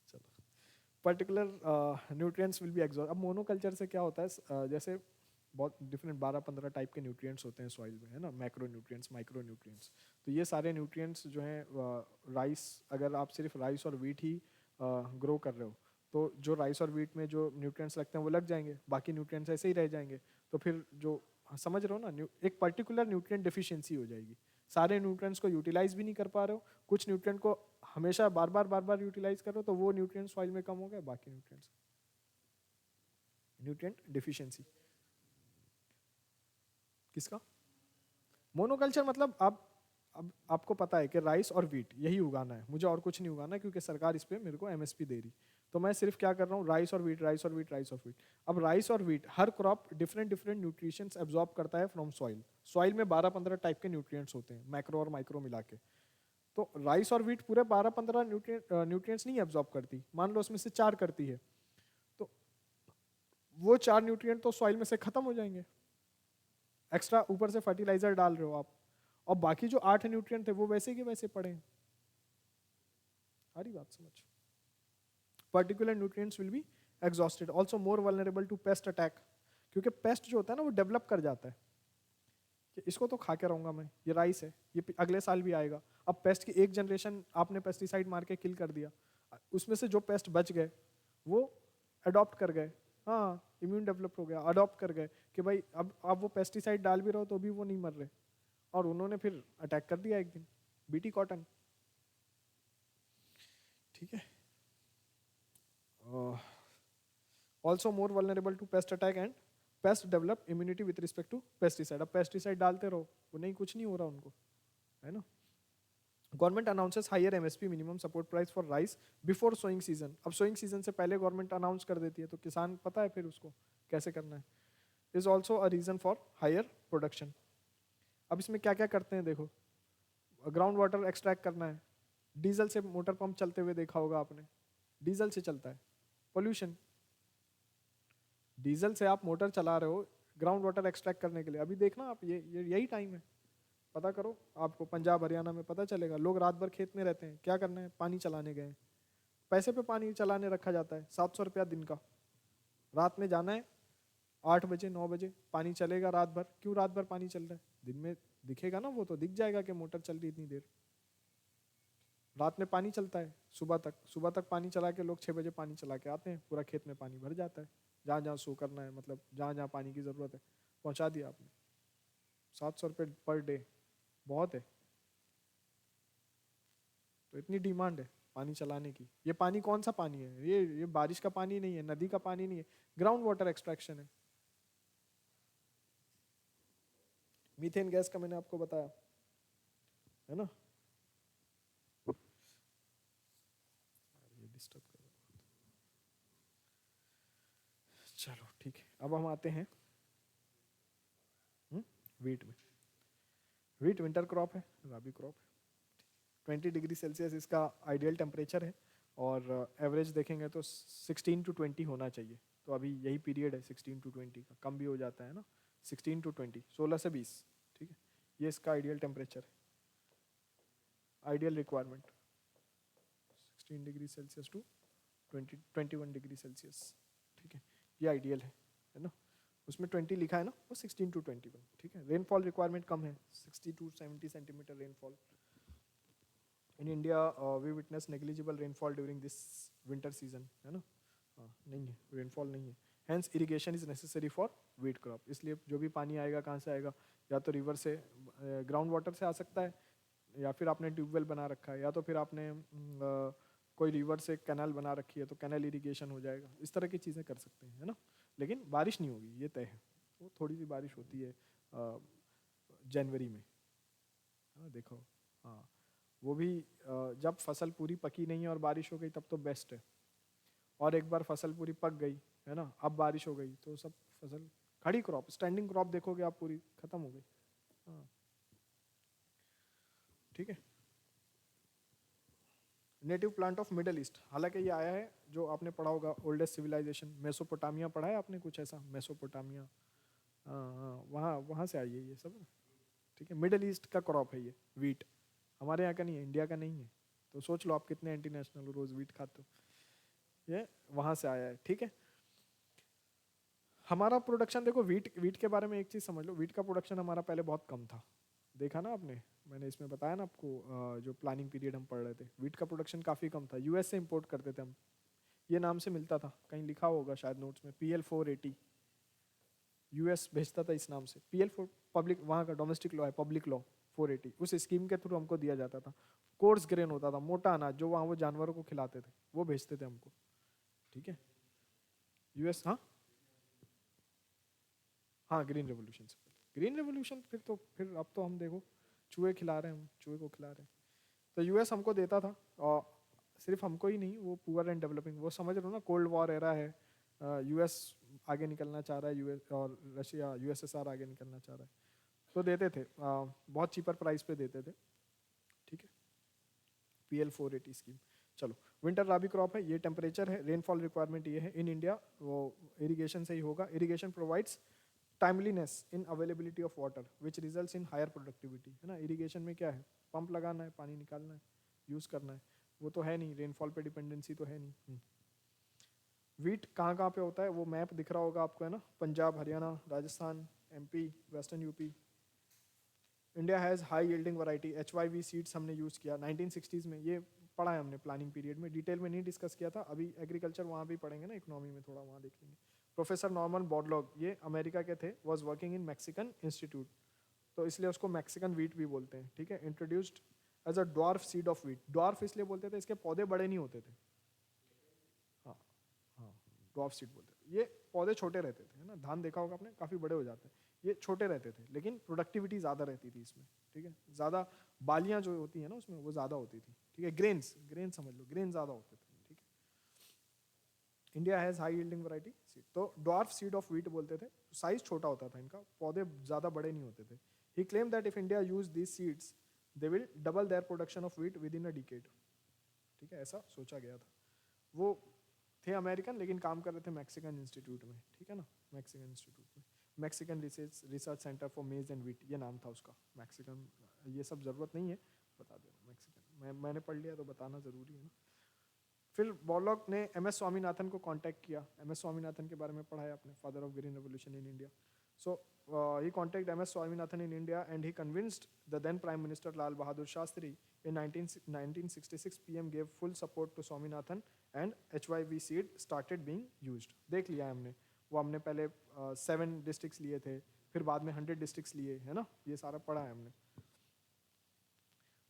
चलो, particular nutrients will B exhaust. अब मोनोकल्चर से क्या होता है, जैसे बहुत डिफरेंट 12-15 टाइप के न्यूट्रिएंट्स होते हैं सॉइल में, है ना, मैक्रो न्यूट्रिएंट्स, माइक्रो न्यूट्रिएंट्स। तो ये सारे न्यूट्रिएंट्स जो हैं राइस, अगर आप सिर्फ राइस और वीट ही ग्रो कर रहे हो, तो जो राइस और वीट में जो न्यूट्रिएंट्स लगते हैं वो लग जाएंगे, बाकी न्यूट्रिएंट्स ऐसे ही रह जाएंगे। तो फिर जो, समझ रहे हो ना, एक पर्टिकुलर न्यूट्रिएंट डिफिशियंसी हो जाएगी। सारे न्यूट्रिएंट्स को यूटिलाइज भी नहीं कर पा रहे हो, कुछ न्यूट्रिएंट को हमेशा बार बार यूटिलाइज करो, तो वो न्यूट्रिएंट्स सॉइल में कम हो गए, बाकी न्यूट्रिएंट्स, न्यूट्रिएंट डिफिशियंसी। किसका? मोनोकल्चर मतलब आप, अब आपको पता है कि राइस और वीट यही उगाना है, मुझे और कुछ नहीं उगाना है क्योंकि सरकार इस पे मेरे को MSP दे रही। तो मैं सिर्फ क्या कर रहा हूँ, राइस और वीट, राइस और वीट, राइस और वीट। अब राइस और वीट, हर crop different different nutritions absorb करता है फ्रॉम सॉइल। सॉइल में 12-15 टाइप के न्यूट्रिएंट्स होते हैं, मैक्रो और माइक्रो मिला के। तो राइस और वीट पूरे 12-15 न्यूट्रिएंट्स नहीं एब्जॉर्ब करती, मान लो उसमें से 4 करती है, तो वो 4 न्यूट्रिएंट तो सॉइल में से खत्म हो जाएंगे। एक्स्ट्रा ऊपर से फर्टिलाइजर डाल रहे हो आप, और बाकी जो 8 न्यूट्रिएंट थे वो वैसे के वैसे पड़े हैं। सारी बात समझ। Particular nutrients will be exhausted, also more vulnerable to pest attack, क्योंकि पेस्ट जो होता है ना वो डेवलप कर जाता है कि इसको तो खा के रहूंगा मैं, ये राइस है, ये अगले साल भी आएगा। अब पेस्ट की एक जनरेशन आपने पेस्टिसाइड मार के किल कर दिया, उसमें से जो पेस्ट बच गए वो अडॉप्ट कर गए, हाँ इम्यून डेवलप हो गया, अडॉप्ट कर गए कि भाई अब आप वो पेस्टिसाइड डाल भी रहो तो भी वो नहीं मर रहे, और उन्होंने फिर अटैक कर दिया एक दिन, बीटी कॉटन। ठीक है, also more vulnerable to pest attack and pest develop immunity with respect to pesticide. अब पेस्टिसाइड डालते रहो वो नहीं, कुछ नहीं हो रहा उनको, है ना। Government announces higher MSP minimum support price for rice before sowing season. अब सोइंग सीजन से पहले गवर्नमेंट अनाउंस कर देती है तो किसान पता है फिर उसको कैसे करना है। Is also a reason for higher production. अब इसमें क्या क्या करते हैं देखो, ग्राउंड वाटर एक्सट्रैक्ट करना है, डीजल से मोटर पंप चलते हुए देखा होगा आपने, डीजल से चलता है, पोल्यूशन। डीजल से आप मोटर चला रहे हो ग्राउंड वाटर एक्सट्रैक्ट करने के लिए, अभी देखना आप, ये यही टाइम है, पता करो, आपको पंजाब हरियाणा में पता चलेगा। लोग रात भर खेत में रहते हैं, क्या करना है, पानी चलाने गए, पैसे पे पानी चलाने रखा जाता है, 700 रुपया दिन का। रात में जाना है 8 बजे 9 बजे, पानी चलेगा रात भर। क्यों रात भर पानी चल रहा है? दिन में दिखेगा ना, वो तो दिख जाएगा कि मोटर चल रही इतनी देर। रात में पानी चलता है सुबह तक पानी चला के लोग 6 बजे पानी चला के आते हैं, पूरा खेत में पानी भर जाता है। जहाँ जहाँ शो करना है, मतलब जहाँ जहाँ पानी की ज़रूरत है पहुँचा दिया आपने। 700 रुपये पर डे बहुत है। तो इतनी डिमांड है पानी चलाने की। ये पानी कौन सा पानी है? ये बारिश का पानी नहीं है, नदी का पानी नहीं है, ग्राउंड वाटर एक्सट्रैक्शन है। मीथेन गैस का मैंने आपको बताया है ना। ये डिस्टर्ब कर रहा है। चलो ठीक है, अब हम आते हैं वीट में। वीट विंटर क्रॉप है, राबी क्रॉप है। 20 डिग्री सेल्सियस इसका आइडियल टेम्परेचर है, और एवरेज देखेंगे तो 16 to 20 होना चाहिए। तो अभी यही पीरियड है 16 to 20 का, कम भी हो जाता है ना। 16 to 20, 16 से 20, ठीक है, ये इसका आइडियल टेम्परेचर है, ideal requirement 16 degree Celsius to 21 degree Celsius, ठीक है, ये आइडियल है ना। उसमें 20 लिखा है ना, वो 16 to 21, ठीक है। रेनफॉल रिक्वायरमेंट कम है, 60 to 70 centimetre rainfall. In India we witness negligible rainfall during this winter season, है ना। नहीं है, रेनफॉल नहीं है। Hence irrigation is necessary for wheat crop. इसलिए जो भी पानी आएगा कहाँ से आएगा? या तो रिवर से, ग्राउंड वाटर से आ सकता है, या फिर आपने ट्यूबवेल बना रखा है, या तो फिर आपने कोई रिवर से कैनाल बना रखी है तो कैनाल इरिगेशन हो जाएगा। इस तरह की चीज़ें कर सकते हैं, है ना। लेकिन बारिश नहीं होगी, ये तय है। वो थोड़ी सी बारिश होती है जनवरी में, है ना, देखो। हाँ, वो भी जब फसल पूरी पकी नहीं है और बारिश हो गई तब तो बेस्ट है। और एक बार फसल पूरी पक गई, है ना, अब बारिश हो गई तो सब फसल खड़ी क्रॉप, स्टैंडिंग क्रॉप देखोगे आप, पूरी खत्म हो गई। हाँ, ठीक है। Native plant of middle east, हालांकि ये आया है, जो आपने पढ़ा होगा ओल्डेस्ट सिविलाइजेशन मेसोपोटामिया, पढ़ा है आपने कुछ ऐसा, मेसोपोटामिया। हाँ हाँ, वहाँ वहाँ से आई है ये सब, ठीक है। मिडल ईस्ट का क्रॉप है ये वीट, हमारे यहाँ का नहीं है, इंडिया का नहीं है। तो सोच लो आप कितने एंटी नेशनल हो, रोज वीट खाते हो। ये वहाँ से आया है, ठीक है। हमारा प्रोडक्शन देखो, वीट वीट के बारे में एक चीज़ समझ लो, वीट का प्रोडक्शन हमारा पहले बहुत कम था। देखा ना आपने, मैंने इसमें बताया ना आपको, जो प्लानिंग पीरियड हम पढ़ रहे थे, वीट का प्रोडक्शन काफ़ी कम था। यूएस से इंपोर्ट करते थे हम, ये नाम से मिलता था, कहीं लिखा होगा शायद नोट्स में, PL480, यूएस भेजता था इस नाम से। PL4 पब्लिक, वहाँ का डोमेस्टिक लॉ है, पब्लिक लॉ 480, उस स्कीम के थ्रू हमको दिया जाता था। कोर्स ग्रेन होता था, मोटा अनाज, जो वहाँ वो जानवरों को खिलाते थे, वो भेजते थे हमको, ठीक है। यूएस, हाँ हाँ, ग्रीन रेवोल्यूशन से पहले। ग्रीन रेवोल्यूशन फिर अब तो हम देखो चूहे खिला रहे हैं, हम चूहे को खिला रहे हैं। तो यूएस हमको देता था, और सिर्फ हमको ही नहीं, वो पुअर एंड डेवलपिंग, वो समझ रहे हो ना, कोल्ड वॉर एरा है, यूएस आगे निकलना चाह रहा है, यूएस और रशिया, यूएसएसआर आगे निकलना चाह रहा है, तो देते थे, बहुत चीपर प्राइस पे देते थे, ठीक है। PL480 scheme. चलो, विंटर राबी क्रॉप है, ये टेम्परेचर है, रेनफॉल रिक्वायरमेंट ये है। इन इंडिया वो इरिगेशन से ही होगा। Irrigation provides timeliness in availability of water which results in higher productivity, है ना। इरिगेशन में क्या है, पंप लगाना है, पानी निकालना है, यूज़ करना है, वो तो है नहीं, रेनफॉल पे डिपेंडेंसी तो है नहीं। वीट कहाँ कहाँ पे होता है, वो मैप दिख रहा होगा आपको, है ना, Punjab, Haryana, Rajasthan, MP, western UP. India has high yielding variety, HYV seeds हमने यूज़ किया 1960s में, ये पढ़ा है हमने प्लानिंग पीरियड में, डिटेल में नहीं डिस्कस किया था। अभी एग्रीकल्चर वहाँ भी पढ़ेंगे ना, इकोनॉमी में थोड़ा वहाँ देख लेंगे। प्रोफेसर नॉर्मन बॉडलॉग, ये अमेरिका के थे, was working in Mexican institute, तो इसलिए उसको मैक्सिकन वीट भी बोलते हैं, ठीक है। Introduced as a dwarf seed of wheat, dwarf इसलिए बोलते थे, इसके पौधे बड़े नहीं होते थे। हाँ हाँ, ड्वार्फ सीड बोलते थे, ये पौधे छोटे रहते थे, है ना। धान देखा होगा आपने, काफ़ी बड़े हो जाते हैं, ये छोटे रहते थे, लेकिन प्रोडक्टिविटी ज़्यादा रहती थी इसमें, ठीक है। ज़्यादा बालियाँ जो होती हैं ना उसमें, वो ज़्यादा होती थी, ठीक है। ग्रेन्स, ग्रेन समझ लो, ग्रेन ज़्यादा होते थे, ठीक है। India has high yielding variety seed, तो ड्वार्फ सीड ऑफ वीट बोलते थे। साइज छोटा होता था इनका, पौधे ज़्यादा बड़े नहीं होते थे। ही claim that if India use this seeds they will double their production of wheat within a decade, ठीक है, ऐसा सोचा गया था। वो थे अमेरिकन, लेकिन काम कर रहे थे मैक्सिकन इंस्टीट्यूट में, ठीक है ना, मैक्सिकन इंस्टीट्यूट में। मैक्सिकन रिसर्च सेंटर फॉर मेज एंड वीट, ये नाम था उसका। मैक्सिकन, ये सब ज़रूरत नहीं है, बता दे रहा हूँ। मैक्सिकन मैंने पढ़ लिया तो बताना ज़रूरी है ना। फिर बॉलॉक ने एम एस स्वामीनाथन को कांटेक्ट किया। एम एस स्वामीनाथन के बारे में पढ़ा है आपने, father of green revolution in India. So he contact M S Swaminathan in India and he convinced the then prime minister Lal Bahadur Shastri in 1966 PM gave full support to Swaminathan and HYV seed started being used। देख लिया है हमने, वो हमने पहले 7 districts लिए थे, फिर बाद में 100 डिस्ट्रिक्ट्स लिए, है ना, ये सारा पढ़ा है हमने।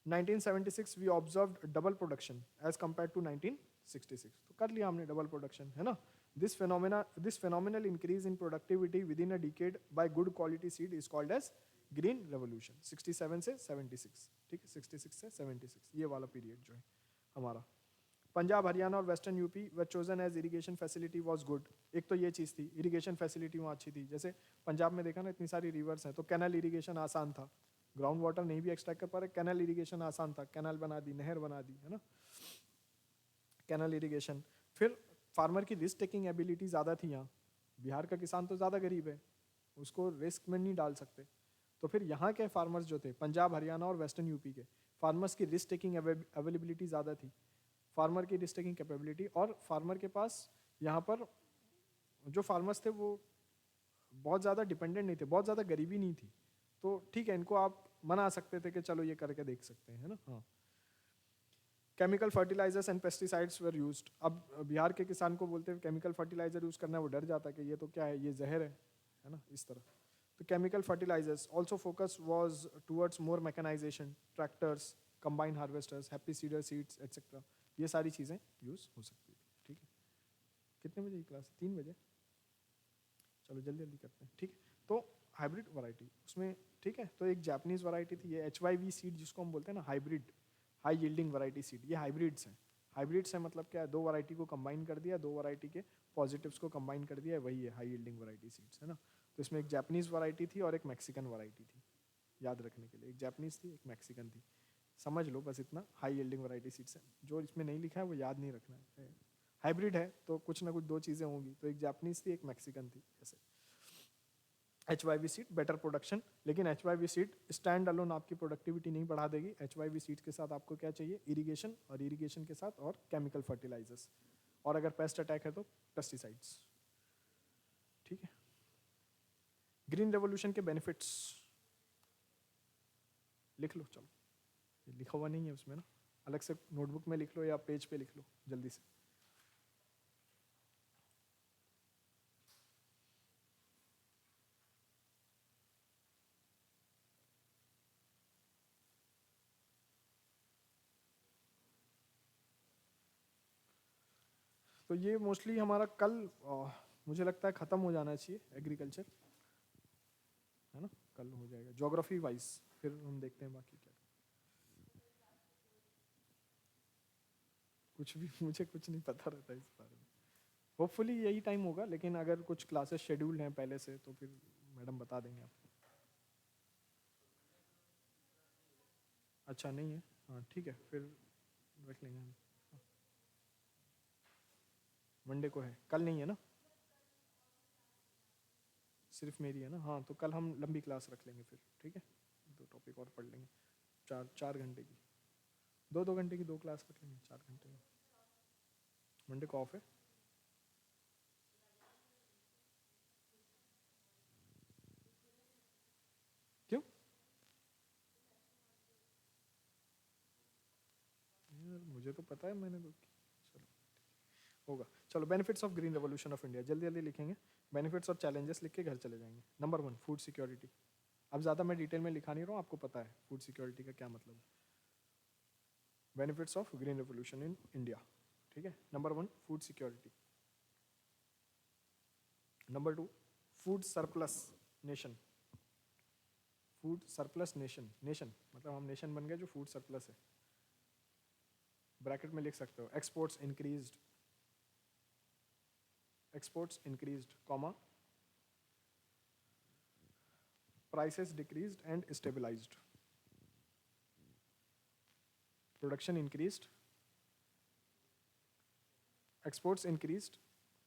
1976 we observed double production as compared to 1966, तो कर लिया हमने डबल प्रोडक्शन, है ना। This phenomenal increase in productivity within a decade by good quality seed is called as green revolution. 67 से 76, ठीक है, 66 से 76, ये वाला पीरियड जो है हमारा। पंजाब, हरियाणा और western UP were chosen as irrigation facility was good. एक तो ये चीज़ थी, इरिगेशन फैसिलिटी वहाँ अच्छी थी। जैसे पंजाब में देखा ना, इतनी सारी रिवर्स हैं, तो कैनल इरिगेशन आसान था, ग्राउंड वाटर नहीं भी एक्सट्रैक्ट कर पा रहे, कैनल इरिगेशन आसान था, कैनल बना दी, नहर बना दी, है ना, कैनल इरिगेशन। फिर फार्मर की रिस्क टेकिंग एबिलिटी ज़्यादा थी यहाँ। बिहार का किसान तो ज़्यादा गरीब है, उसको रिस्क में नहीं डाल सकते, तो फिर यहाँ के फार्मर्स जो थे, पंजाब, हरियाणा और वेस्टर्न यूपी के फार्मर्स की रिस्क टेकिंग अवेलेबिलिटी ज़्यादा थी, फार्मर की रिस्क टेकिंग कैपेबिलिटी, और फार्मर के पास यहाँ पर जो फार्मर्स थे वो बहुत ज़्यादा डिपेंडेंट नहीं थे, बहुत ज़्यादा गरीबी नहीं थी, तो ठीक है, इनको आप मना सकते थे कि चलो ये करके देख सकते हैं, है ना। हाँ, chemical fertilisers and pesticides were used. अब बिहार के किसान को बोलते हैं केमिकल फर्टिलाइजर यूज़ करना है, वो डर जाता है कि ये तो क्या है, ये जहर है ना, इस तरह। The chemical fertilizers also focus was towards more mechanization, tractors, combine harvesters, happy seeder seeds, etc. ये सारी चीज़ें यूज़ हो सकती थी, ठीक है। कितने बजे की क्लास है? 3 बजे। चलो जल्दी जल्दी करते हैं, ठीक है। तो हाइब्रिड वैरायटी उसमें, ठीक है, तो एक जापानीज वैरायटी थी ये HYV सीड, जिसको हम बोलते हैं ना hybrid, high yielding variety seed. ये हाइब्रिड्स हैं। हाइब्रिड्स हैं मतलब क्या है, 2 वैरायटी को कंबाइन कर दिया, 2 वैरायटी के पॉजिटिव्स को कंबाइन कर दिया, वही है हाई यील्डिंग वैरायटी सीड्स, है ना। तो इसमें एक जापानीज वैरायटी थी और एक मैक्सिकन वैरायटी थी, याद रखने के लिए, एक जापानीज थी, एक मैक्सिकन थी, समझ लो बस इतना। हाई यील्डिंग वैरायटी सीड्स है, जो इसमें नहीं लिखा है वो याद नहीं रखना है। हाइब्रिड है तो कुछ ना कुछ 2 चीज़ें होंगी, तो एक जापानीज थी, एक मैक्सिकन थी, ऐसे। HYV सीड बेटर प्रोडक्शन, लेकिन HYV सीड स्टैंड अलोन आपकी प्रोडक्टिविटी नहीं बढ़ा देगी। HYV सीड के साथ आपको क्या चाहिए, इरिगेशन, और इरिगेशन के साथ और केमिकल फर्टिलाइजर्स, और अगर पेस्ट अटैक है तो पेस्टिसाइड्स, ठीक है। ग्रीन रेवोल्यूशन के बेनिफिट्स लिख लो, चलो, ये लिखा हुआ नहीं है उसमें ना, अलग से नोटबुक में लिख लो या पेज पे लिख लो जल्दी से। तो ये मोस्टली हमारा कल मुझे लगता है ख़त्म हो जाना चाहिए एग्रीकल्चर, है ना, कल हो जाएगा ज्योग्राफी वाइज, फिर हम देखते हैं बाकी क्या। कुछ भी मुझे कुछ नहीं पता रहता इस बारे में, होपफुली यही टाइम होगा, लेकिन अगर कुछ क्लासेस शेड्यूल्ड हैं पहले से तो फिर मैडम बता देंगे आपको। अच्छा नहीं है, हाँ ठीक है, फिर रख लेंगे हम। मंडे को है, कल नहीं है ना, सिर्फ मेरी है ना, हाँ तो कल हम लंबी क्लास रख लेंगे फिर, ठीक है, 2 टॉपिक और पढ़ लेंगे, 4 घंटे की, 2 घंटे की 2 क्लास रख लेंगे, 4 घंटे में। मंडे को ऑफ है, क्यों यार, मुझे तो पता है, मैंने तो, चलो होगा। चलो benefits of green revolution of India, जल्दी जल्दी लिखेंगे, बेनिफिट्स और चैलेंजेस लिख के घर चले जाएंगे। Number 1 food security. अब ज़्यादा मैं डिटेल में लिखा नहीं रहा हूँ, आपको पता है फूड सिक्योरिटी का क्या मतलब है। Benefits of green revolution in India, ठीक है। Number 1 food security. Number 2 food surplus nation. Food surplus nation, nation मतलब हम नेशन बन गए जो फूड सरप्लस है, ब्रैकेट में लिख सकते हो, exports increased, exports increased, comma, prices decreased and stabilized, production increased, exports increased,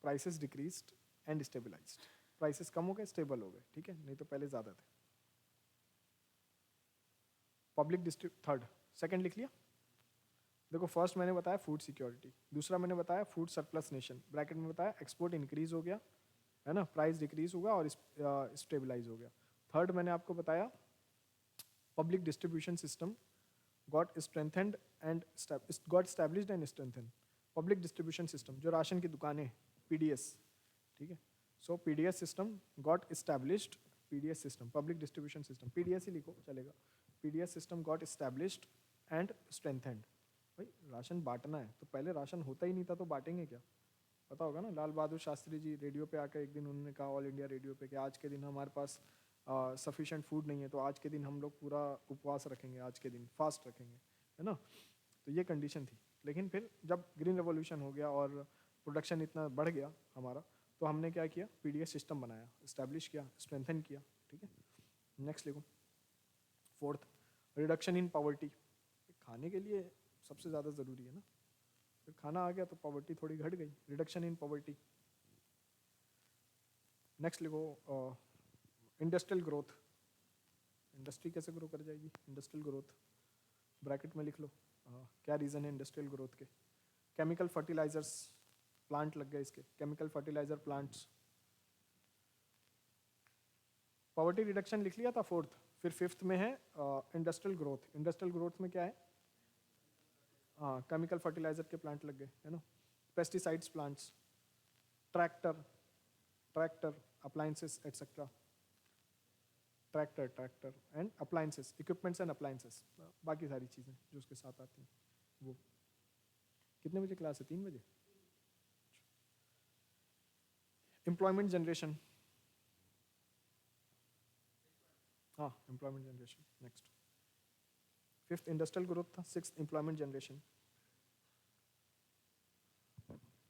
prices decreased and stabilized, prices कम हो गए, स्टेबल हो गए, ठीक है, नहीं तो पहले ज़्यादा थे। पब्लिक डिस्ट्रीब्यूट, थर्ड, सेकंड लिख लिया। देखो फर्स्ट मैंने बताया फूड सिक्योरिटी, दूसरा मैंने बताया फूड सरप्लस नेशन, ब्रैकेट में बताया एक्सपोर्ट इंक्रीज हो गया, है ना, प्राइस डिक्रीज हुआ और स्टेबलाइज हो गया। थर्ड मैंने आपको बताया public distribution system got strengthened and got established and strengthened. Public distribution system, जो राशन की दुकानें, पीडीएस, ठीक है, so PDS system got established, PDS system, public distribution system, PDS ही लिखो चलेगा, PDS system got established and strengthened. भाई ration बांटना है तो पहले राशन होता ही नहीं था, तो बांटेंगे क्या? पता होगा ना, लाल बहादुर शास्त्री जी रेडियो पे आकर एक दिन उन्होंने कहा, ऑल इंडिया रेडियो पे, कि आज के दिन हमारे पास सफिशिएंट फूड नहीं है, तो आज के दिन हम लोग पूरा उपवास रखेंगे, आज के दिन फास्ट रखेंगे, है ना। तो ये कंडीशन थी, लेकिन फिर जब ग्रीन रेवोल्यूशन हो गया और प्रोडक्शन इतना बढ़ गया हमारा, तो हमने क्या किया, पीडीएस सिस्टम बनाया, इस्टेब्लिश किया, स्ट्रेंथन किया, ठीक है। नेक्स्ट लिखो, फोर्थ, रिडक्शन इन पॉवर्टी। खाने के लिए सबसे ज़्यादा ज़रूरी है ना, फिर खाना आ गया तो पॉवर्टी थोड़ी घट गई, रिडक्शन इन पॉवर्टी। नेक्स्ट लिखो, इंडस्ट्रियल ग्रोथ, इंडस्ट्री कैसे ग्रो कर जाएगी, इंडस्ट्रियल ग्रोथ ब्रैकेट में लिख लो। क्या रीज़न है इंडस्ट्रियल ग्रोथ के? केमिकल फर्टिलाइजर्स प्लांट लग गए इसके, chemical fertiliser plants. Poverty reduction लिख लिया था फोर्थ, फिर फिफ्थ में है इंडस्ट्रियल ग्रोथ। इंडस्ट्रियल ग्रोथ में क्या है? हाँ, केमिकल फर्टिलाइजर के प्लांट लग गए, है ना, pesticides plants, tractor appliances etcetera, tractor and appliances, equipments and appliances, बाकी सारी चीज़ें जो उसके साथ आती हैं वो। कितने बजे क्लास है? 3 बजे। एम्प्लॉयमेंट जनरेशन, हाँ employment generation next. Fifth industrial growth था, sixth employment generation.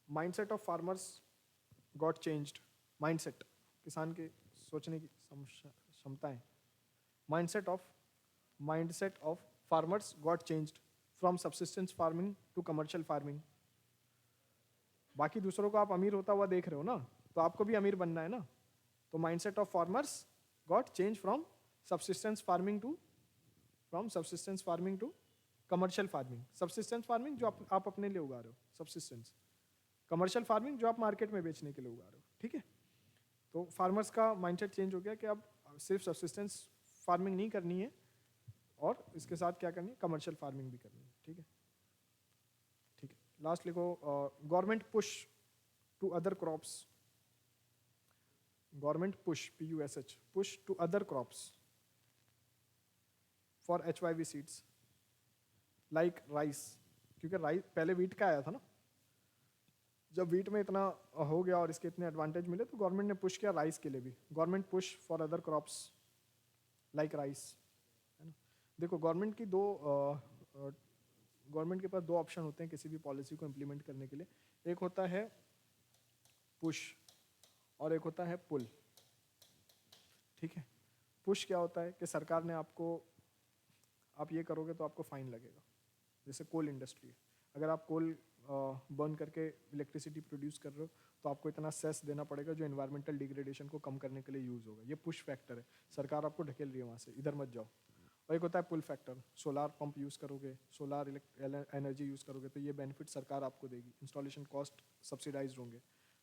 Mindset of farmers got changed, mindset, किसान के सोचने की क्षमताएं, mindset of farmers got changed from subsistence farming to commercial farming. बाकी दूसरों को आप अमीर होता हुआ देख रहे हो ना, तो आपको भी अमीर बनना है ना, तो mindset of farmers got change from subsistence farming to commercial farming. Subsistence farming जो आप अपने लिए उगा रहे हो, सब्सिस्टेंस, कमर्शियल फार्मिंग जो आप मार्केट में बेचने के लिए उगा रहे हो, ठीक है। तो फार्मर्स का माइंडसेट चेंज हो गया कि अब सिर्फ सब्सिस्टेंस फार्मिंग नहीं करनी है, और इसके साथ क्या करनी है, कमर्शियल फार्मिंग भी करनी है, ठीक है। ठीक है, लास्ट लिखो, government push to other crops, government push, PUSH, push to other crops for HYV seeds like rice, क्योंकि राइस पहले वीट का आया था ना, जब वीट में इतना हो गया और इसके इतने एडवांटेज मिले, तो गवर्नमेंट ने पुश किया राइस के लिए भी, government push for other crops like rice, है ना। देखो गवर्नमेंट के पास दो ऑप्शन होते हैं किसी भी पॉलिसी को इम्प्लीमेंट करने के लिए, एक होता है पुश और एक होता है पुल, ठीक है। पुश क्या होता है कि सरकार ने आपको, आप ये करोगे तो आपको फाइन लगेगा, जैसे कोल इंडस्ट्री है, अगर आप कोल बर्न करके इलेक्ट्रिसिटी प्रोड्यूस कर रहे हो तो आपको इतना सेस देना पड़ेगा जो एनवायरमेंटल डिग्रेडेशन को कम करने के लिए यूज़ होगा, ये पुश फैक्टर है, सरकार आपको ढकेल रही है वहाँ से, इधर मत जाओ। और एक होता है pull factor, solar pump use करोगे, सोलार एनर्जी यूज़ करोगे तो ये बेनिफिट सरकार आपको देगी, इंस्टॉलेशन कॉस्ट सब्सिडाइज होंगे,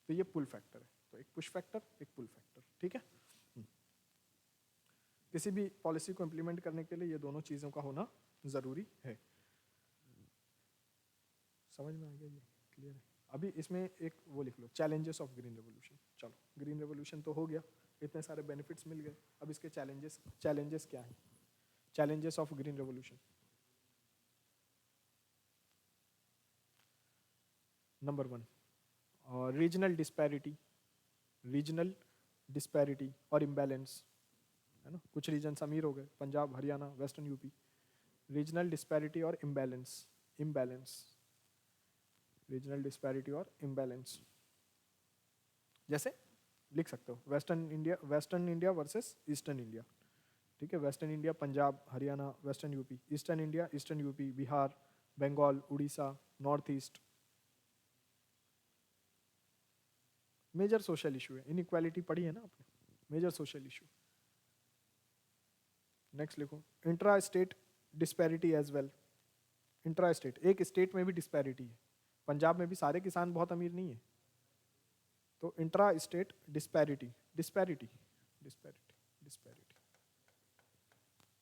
तो ये पुल फैक्टर है। तो एक पुश फैक्टर, एक पुल फैक्टर, ठीक है। किसी भी पॉलिसी को इम्प्लीमेंट करने के लिए ये दोनों चीज़ों का होना ज़रूरी है। समझ में आ गया, ये क्लियर है? अभी इसमें एक वो लिख लो, चैलेंजेस ऑफ ग्रीन रेवोल्यूशन। चलो ग्रीन रेवोल्यूशन तो हो गया, इतने सारे बेनिफिट्स मिल गए, अब इसके चैलेंजेस क्या हैं? Challenges of green revolution, number 1, regional disparity और इम्बैलेंस, है ना, कुछ रीजन अमीर हो गए, Punjab, Haryana, western UP, regional disparity और इम्बैलेंस, रीजनल डिस्पैरिटी और इम्बैलेंस। जैसे लिख सकते हो western India versus eastern India, ठीक है, western India Punjab, Haryana, western UP, eastern India eastern UP, Bihar, Bengal, Orissa, North East, major social issue है, इनइक्वालिटी पढ़ी है ना आपने, मेजर सोशल इशू। नेक्स्ट लिखो, intra state disparity as well. Intra state, एक स्टेट में भी डिस्पैरिटी है, पंजाब में भी सारे किसान बहुत अमीर नहीं है, तो intra state disparity, disparity disparity disparity,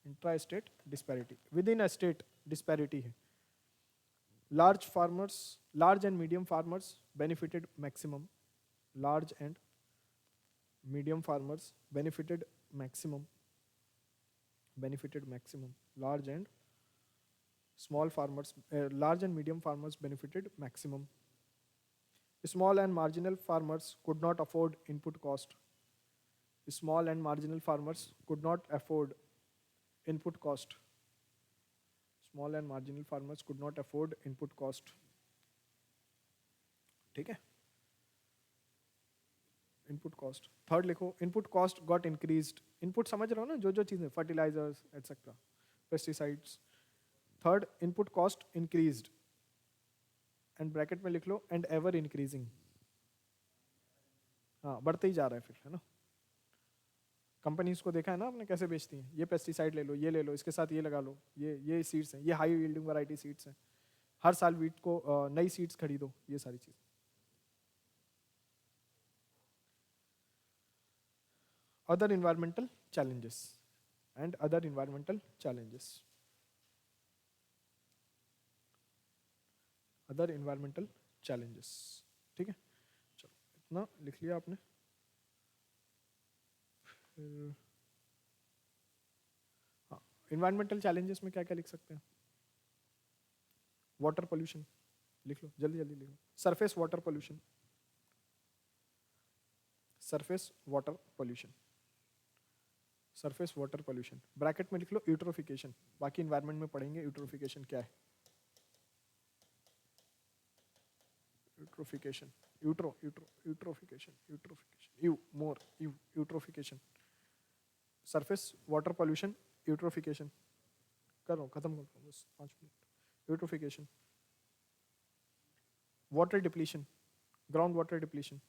intra state disparity. Within a state disparity है। Large farmers, large and medium farmers benefited maximum, large and medium farmers benefited maximum, large and small farmers, large and medium farmers benefited maximum. Small and marginal farmers could not afford input cost, small and marginal farmers could not afford input cost, small and marginal farmers could not afford input cost। ठीक है, input cost. Third लिखो, input cost got increased, input समझ रहे हो ना, जो जो चीजें, fertilisers etcetera, pesticides. Third, input cost increased, and bracket में लिख लो एंड एवर इंक्रीजिंग, हाँ बढ़ते ही जा रहा है फिर, है ना। कंपनीज को देखा है ना आपने कैसे बेचती हैं, ये पेस्टिसाइड ले लो, ये ले लो, इसके साथ ये लगा लो, ये सीड्स हैं, ये हाई यील्डिंग वैरायटी सीड्स हैं, हर साल वीट को नई सीड्स खरीदो, ये सारी चीज़। other environmental challenges and other environmental challenges, other environmental challenges। ठीक है, चलो इतना लिख लिया आपने। फिर हाँ, environmental challenges में क्या क्या लिख सकते हैं? वाटर पोल्यूशन लिख लो, जल्दी जल्दी लिखो। Surface water pollution, surface water pollution, surface water pollution. Bracket में लिख लो यूट्रोफिकेशन, बाकी इन्वायरमेंट में पढ़ेंगे यूट्रोफिकेशन क्या है। यूट्रोफिकेशन, यूट्रोफिकेशन, यू मोर, eutrophication. Surface water pollution, eutrophication. कर रहा हूँ, खत्म कर रहा हूँ बस 5 minute. Eutrophication, water depletion, ground water depletion,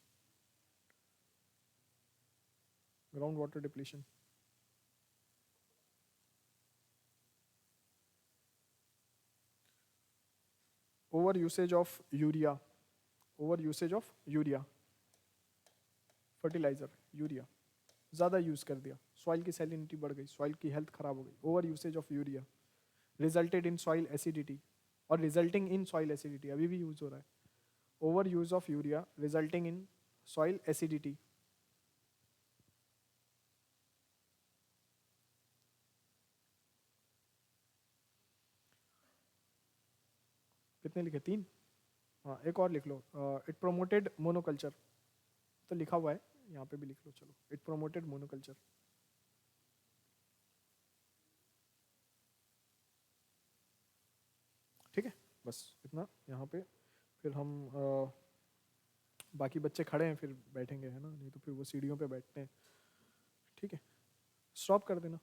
ground water depletion. Over usage of urea, over usage of urea, fertiliser urea ज़्यादा यूज़ कर दिया, सॉइल की सैलिनिटी बढ़ गई, सॉइल की हेल्थ खराब हो गई। Over usage of urea resulted in soil acidity और रिजल्टिंग इन सॉइल एसिडिटी, अभी भी यूज हो रहा है। Over use of urea resulting in soil acidity. कितने लिखे? 3। हाँ एक और लिख लो, इट प्रोमोटेड मोनोकल्चर, तो लिखा हुआ है यहाँ पे भी लिख लो, चलो इट प्रोमोटेड मोनोकल्चर। ठीक है, बस इतना यहाँ पे। फिर हम बाकी बच्चे खड़े हैं, फिर बैठेंगे, है ना, नहीं तो फिर वो सीढ़ियों पे बैठते हैं। ठीक है, स्टॉप कर देना।